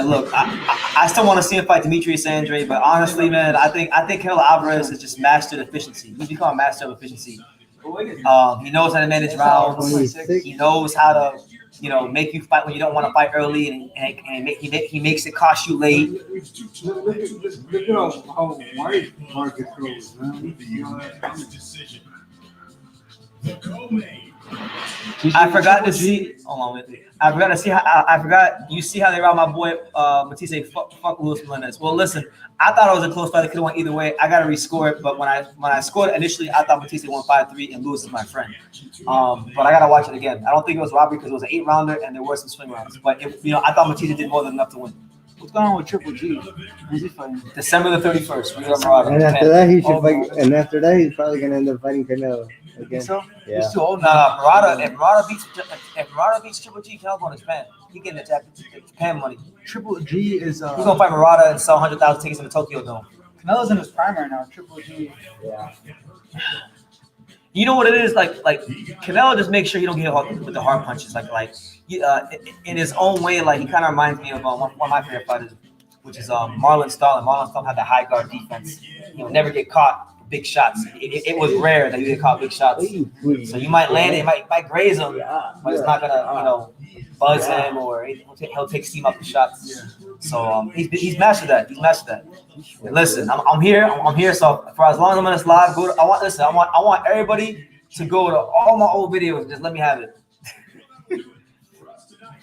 Look, I still want to see him fight Demetrius Andre, but honestly, man, I think Canelo Alvarez has just mastered efficiency. He's become a master of efficiency. He knows how to manage rounds. He knows how to, you know, make you fight when you don't want to fight early, and he makes it cost you late. Look at how wide Vargas goes, man. I forgot to see. Hold on, wait. I forgot to see how. I forgot. You see how they robbed my boy Matisse? Fuck Luis Melendez. Well, listen. I thought it was a close fight. It could have went either way. I got to rescore it. But when I scored it initially, I thought Matisse won 5-3, and Luis is my friend. But I got to watch it again. I don't think it was robbery because it was an 8-rounder and there were some swing rounds. But I thought Matisse did more than enough to win. What's going on with Triple G? Who's he fighting? December the 31st. And after that, he should fight. And after that, he's probably gonna end up fighting Canelo again. So? Yeah. He's too old now. If Murata beats Triple G, Canelo's going to Japan. He getting the Japan money. Triple G is. He's gonna fight Murata and sell 100,000 tickets in the Tokyo Dome. Canelo's in his prime right now. Triple G. Yeah. You know what it is like Canelo just makes sure he don't get hit with the hard punches. In his own way, like he kind of reminds me of one of my favorite fighters, which is Marlon Starling. Marlon Starling had the high guard defense. He would never get caught with big shots. It was rare that you get caught big shots. So you might land it, might graze him, but it's not gonna buzz him or he'll take steam off the shots. So he's mastered that. And listen, I'm here. So for as long as I'm in this live, I want everybody to go to all my old videos and just let me have it.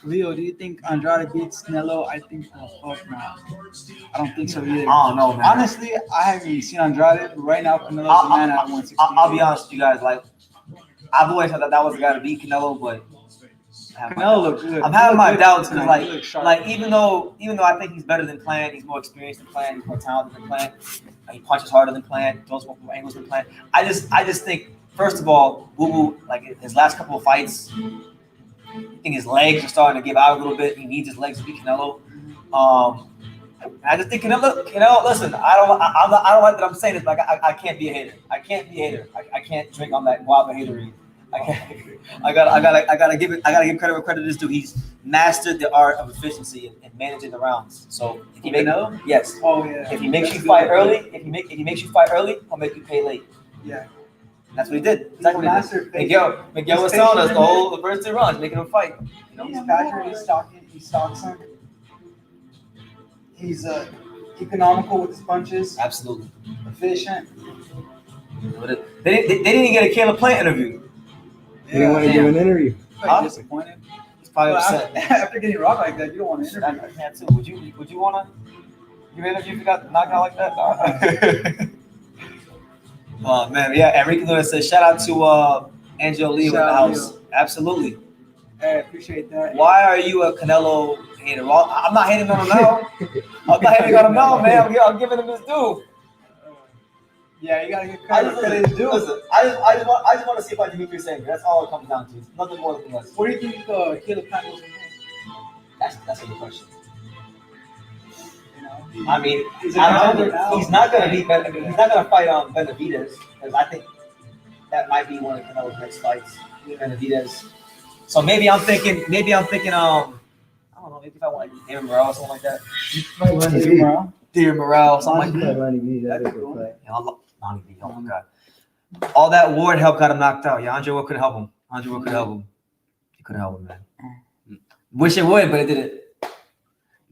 Leo, do you think Andrade beats Canelo? I think fuck not. I don't think so either. I don't know, man. Honestly, I haven't even seen Andrade. Right now, Canelo's the man at 160. I'll be honest with you guys. Like, I've always thought that was the guy to beat Canelo, but Canelo look good. I'm having my doubts because, like even though I think he's better than Plant, he's more experienced than Plant, he's more talented than Plant, he punches harder than Plant, throws more angles than Plant. I just think, first of all, Boo, like his last couple of fights, I think his legs are starting to give out a little bit. He needs his legs to beat Canelo. I just think Canelo. Listen, I don't like that I'm saying this, but I can't be a hater. I can't drink on that guava hatery. I gotta give credit where credit is due. He's mastered the art of efficiency and managing the rounds. So if he yes. Oh yeah. If he makes you fight early, he'll make you pay late. Yeah. That's what he did. Exactly what he did. Miguel was telling us the first 2 rounds, making him fight. He's passionate. He stalks him. He's economical with his punches. Absolutely. Efficient. They didn't even get a Caleb Plant interview. He didn't want to do an interview. Disappointed. He's probably upset. After getting robbed like that, you don't want to interview. I can't too. Would you want to give an interview if you got knocked out like that? Oh man, yeah. Enrique Luna says, "Shout out to Angelo in the house." Leo. Absolutely. Hey, appreciate that. Why are you a Canelo hater? Well, I'm not hating on him now. I'm not hating on him now, man. I'm giving him his due. Yeah, you gotta give credit his due. Listen, I just want to see if I Demetrius Andre. That's all it comes down to. Nothing more than less. What do you think Caleb Plant was? That's a good question. I mean, I don't know. He's not gonna be. He's not gonna fight on Benavidez because I think that might be one of Canelo's next fights. Benavidez. So maybe I'm thinking. I don't know. Maybe if I want like David Morrell or something like that. David Morrell, something like that. Lonnie B. Oh my God. All that Ward help got him knocked out. Yeah, Angelo couldn't help him. He couldn't help him, man. Wish it would, but it didn't.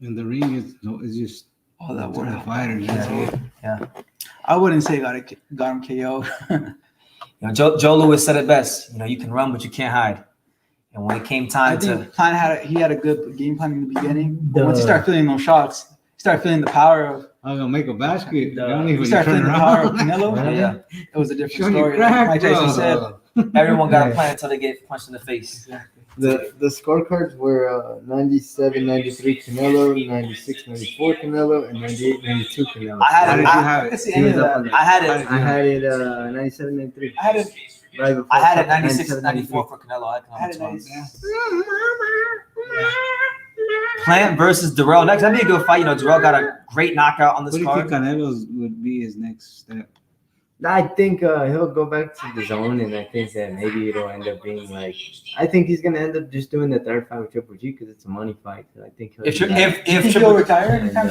And the ring is just all that Ward fighters. Yeah. I wouldn't say got him KO. Joe Louis said it best. You can run, but you can't hide. And when it came time Klein had a good game plan in the beginning. But once he started feeling those shots, he started feeling the power of. I'm gonna make a basket. He started feeling the power of Canelo. Yeah, it was a different story. Like Jason said, everyone got a plan until they get punched in the face. Exactly. The scorecards were 97-93 Canelo, 96-94 Canelo, and 98-92 Canelo. I had it. I had it 97-93. I had it 96-94 for Canelo. I had it 96. Plant versus Dirrell. Next, that'd be a good fight. Dirrell got a great knockout on this card. What do you think Canelo's would be his next step? I think he'll go back to the zone, and I think that maybe it'll end up being like. I think he's gonna end up just doing the third fight with Triple G because it's a money fight. So I think if Triple retire anytime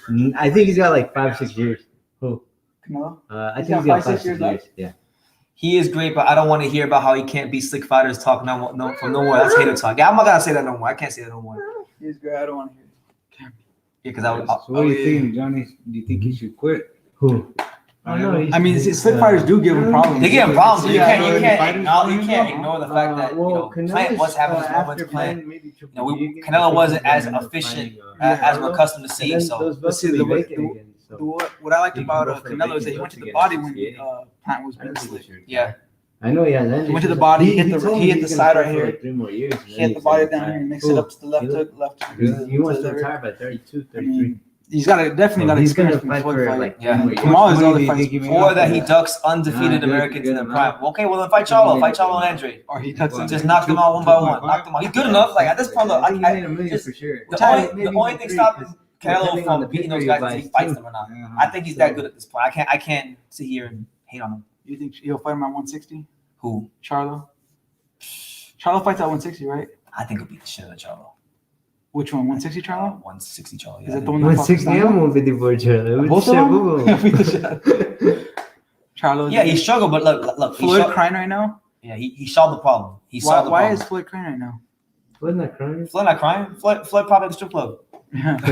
soon. I think he's got like 5-6 years. Who? Canelo. I think he's got 5-6 years left. Yeah. He is great, but I don't want to hear about how he can't be slick fighters talk from no more. That's hater talk. Yeah, I'm not gonna say that no more. I can't say that no more. He's great. I don't want to hear it. Yeah, because I would. So what do you think, Johnny? Do you think he should quit? Who? I don't know. I mean, slick fighters do give him problems. They give him problems. You can't ignore the fact that Plant was having his moments. Canelo wasn't as efficient as we're accustomed to seeing. So what I liked about Canelo is that he went to the body when Plant was being slick. Yeah. I know he has. He went to the body. He hit the side right here. 3 more years. He hit the body down here and mixed it up to the left hook. He wants to retire by 32, 33. He's definitely got experience from fight for like Tomorrow's the only fight. Or that he ducks undefeated Americans in the prime. Okay, well then fight Charlo and Andre. Or he cuts him. Just knock them out one by one. Knock them out. He's good enough. Like at this point, look, the only thing stopping Canelo from beating those guys is if he fights them or not. I think he's that good at this point. I can't sit here and hate on him. You think he'll fight him at 160? Who? Charlo. Charlo fights at 160, right? I think he'll beat the shit out of Charlo. Which one? 160 Charlo? 160 Charlo. Yeah. Is that the one? 160 and 154 Charlo. Both of them? Charlo. Yeah, he struggled, but look. Floyd crying right now? Yeah, he solved the problem. Why is Floyd crying right now? Floyd not crying. Floyd probably at the strip club. Yeah.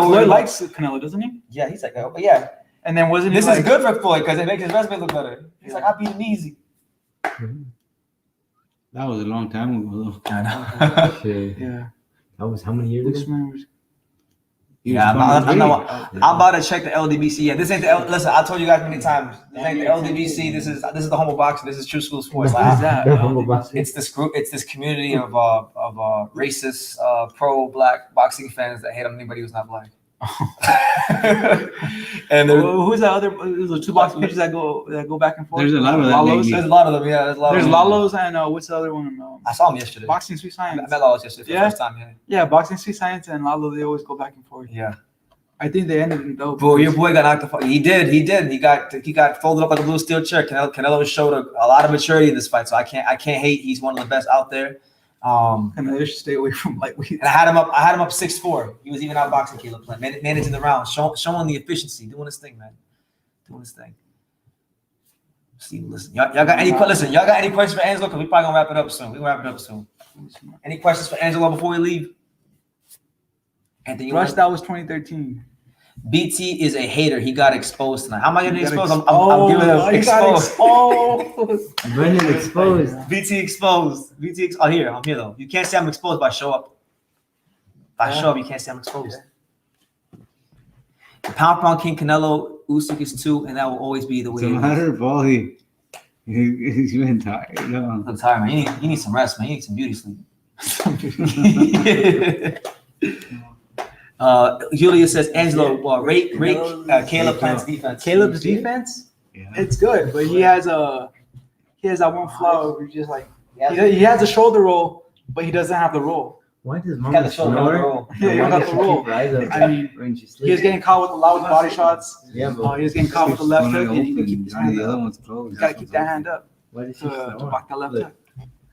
Floyd likes Canelo, doesn't he? Yeah, he's like, yeah. And then wasn't this is good for Floyd because it makes his resume look better. He's like, I beat him easy. That was a long time ago, though. I know. Yeah. That was how many years ago? Yeah, I'm about to check the LDBC. Yeah, this ain't the listen. I told you guys many times. This ain't the LDBC. This is the Humble Boxing. This is True School Sports. What is that? It's this group. It's this community of racist pro-black boxing fans that hate on anybody who's not black. And who's that other? There's 2 boxing pages that go back and forth. There's a lot of Lalos. There's a lot of them. Yeah, there's Lalos and what's the other one? I saw him yesterday. Boxing Sweet Science. I met Lalos yesterday for the first time. Yeah, Boxing Sweet Science and Lalo, they always go back and forth. Yeah. I think they ended in dope. Bro, your boy got knocked the fuck. He did. He got folded up like a blue steel chair. Canelo showed a lot of maturity in this fight, so I can't hate. He's one of the best out there. And they should stay away from lightweight. And I had him up 6'4". He was even outboxing Caleb Plant, managing the round, showing the efficiency, doing his thing, man, doing his thing. Steve, listen, y'all got any questions for Angelo? Because we probably gonna wrap it up soon. Any questions for Angelo before we leave? Anthony, Rush, that was 2013. BT is a hater. He got exposed tonight. How am I getting exposed? I'm giving him exposed. Brendan exposed. BT exposed. I'm here though. You can't say I'm exposed by show up. You can't say I'm exposed. The pound king Canelo Usyk is 2, and that will always be the way. It's a matter of all he's been tired. I'm tired, man. You need some rest, man. You need some beauty sleep. Julia says, Angelo, rate Caleb Plant's defense. Caleb's defense? Yeah. It's good, but he has that one flaw where just like he has a shoulder roll, but he doesn't have the roll. Why does Got Mama the shoulder snore? roll. Yeah, you Why got does the she roll. keep her eyes open I mean, when she he was sleeps? getting caught with a lot with body shots. Yeah, but He was getting caught with the left One hook, eye and he open, keep his Johnny, hand the other up. one's closed. You gotta keep that hand up why does she to snore? block that left Look. hook.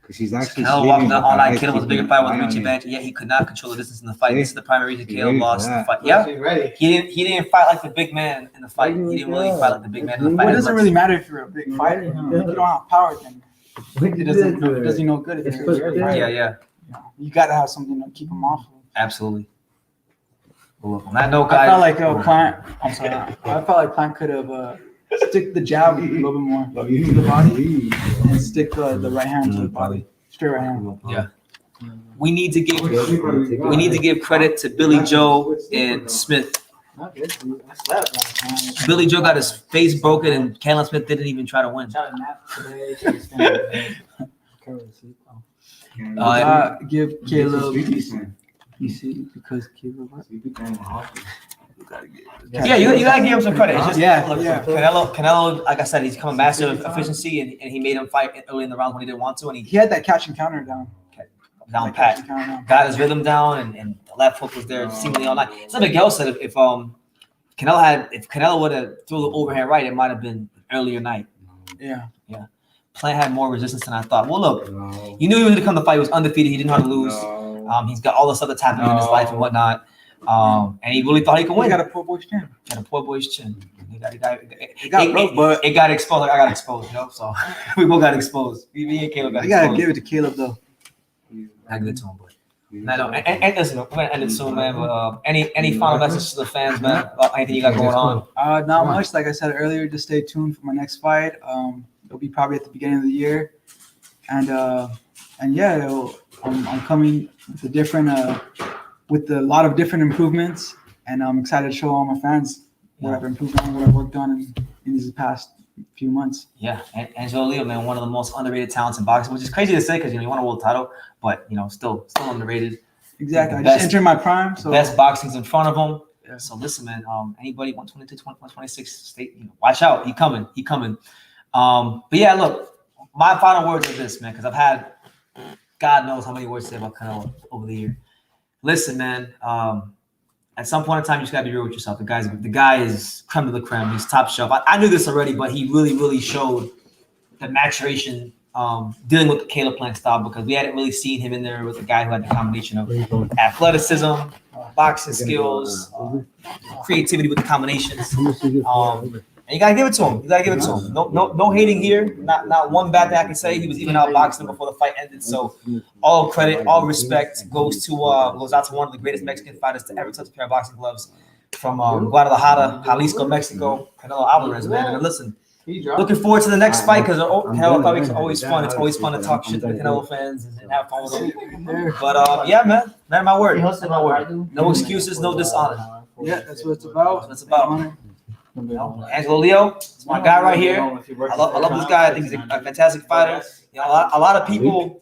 Because she's actually Canelo walked sleeping. out all night. Her Caleb was a eyes bigger keep fight with an eye reaching on bench. Yeah, he could not control the distance in the fight. See? This is the primary reason She's Caleb ready for lost the that. fight. Yeah, Yeah, she's ready. he didn't fight like the big man in the fight. He didn't really fight like the big man in the Well, fight. it as doesn't much. really matter if you're a big fighter. If you don't have power, then it doesn't no good. If you're Yeah. you gotta have something to keep him off of. Absolutely. Well, look, on that note, I guys. felt like Plant. I'm sorry. I felt like Plant could have stick the jab a little bit more to the body and stick the right hand to the body, straight right hand. Yeah. We need to give credit to Billy Joe and Smith. Billy Joe got his face broken, and Canelo Smith didn't even try to win. Give Caleb. You see, because Caleb. Yeah, you gotta give him some credit. It's just, look, yeah. Canelo, like I said, he's become a master of efficiency, and he made him fight early in the round when he didn't want to, and He had that catch and counter down. down pat, got his rhythm down, and the left hook was there seemingly all night. Some Miguel said if Canelo would have threw the overhand right, it might have been earlier night. Yeah. Plant had more resistance than I thought. Well, look, you knew he was going to come to fight. He was undefeated. He didn't know how to lose. He's got all the stuff that's happening in his life and whatnot. And he really thought he could win. He got a poor boy's chin. It got exposed. Like I got exposed, you know. So we both got exposed. Me and Caleb got You exposed. gotta give it to Caleb though. I give it to him, but I know. And listen, we're gonna end it soon, man. But any final message to the fans, man? About anything you got going on? Not much. Like I said earlier, just stay tuned for my next fight. It'll be probably at the beginning of the year, and yeah, I'm coming with with a lot of different improvements, and I'm excited to show all my fans what I've improved on, what I've worked on in these past few months. Yeah, and Angelo, man, one of the most underrated talents in boxing, which is crazy to say because he won a world title, but still underrated. Exactly. I just entered my prime, so best boxing's in front of him. Yeah. So listen, man. Anybody 122, 126 state, watch out. He coming. But yeah, look, my final words are this, man, because I've had God knows how many words to say about Canelo over the year. Listen, man. At some point in time, you just gotta be real with yourself. The guy is creme de la creme. He's top shelf. I knew this already, but he really showed the maturation dealing with the Caleb Plant style, because we hadn't really seen him in there with a guy who had the combination of athleticism, boxing skills, creativity with the combinations. And you gotta give it to him. No hating here. Not one bad thing I can say. He was even outboxing before the fight ended. So all credit, all respect goes out to one of the greatest Mexican fighters to ever touch a pair of boxing gloves, from Guadalajara, Jalisco, Mexico, Canelo Alvarez, man. And listen, looking forward to the next fight, because Canelo fight is always fun. It's always fun to talk shit to the Canelo fans and have fun with them. But yeah, man, my word. No excuses, no dishonor. Yeah, that's what it's about. That's what it's about. Angelo Leo, it's my guy right here. I love this guy. I think he's a fantastic fighter. A lot of people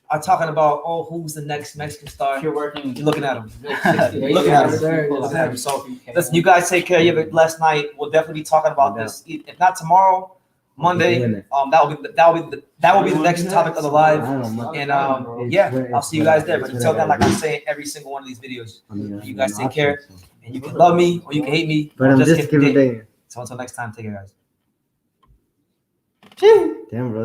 are talking about, who's the next Mexican star? You're looking at him. Looking at him. So listen, you guys take care. You have a blessed night. We'll definitely be talking about this. If not tomorrow, Monday. That will be the next topic of the live. And yeah, I'll see you guys there. But until then, like I say in every single one of these videos, you guys take care. And you can love me or you can hate me. But I'm just kidding. So until next time, take care, guys. Damn, bro.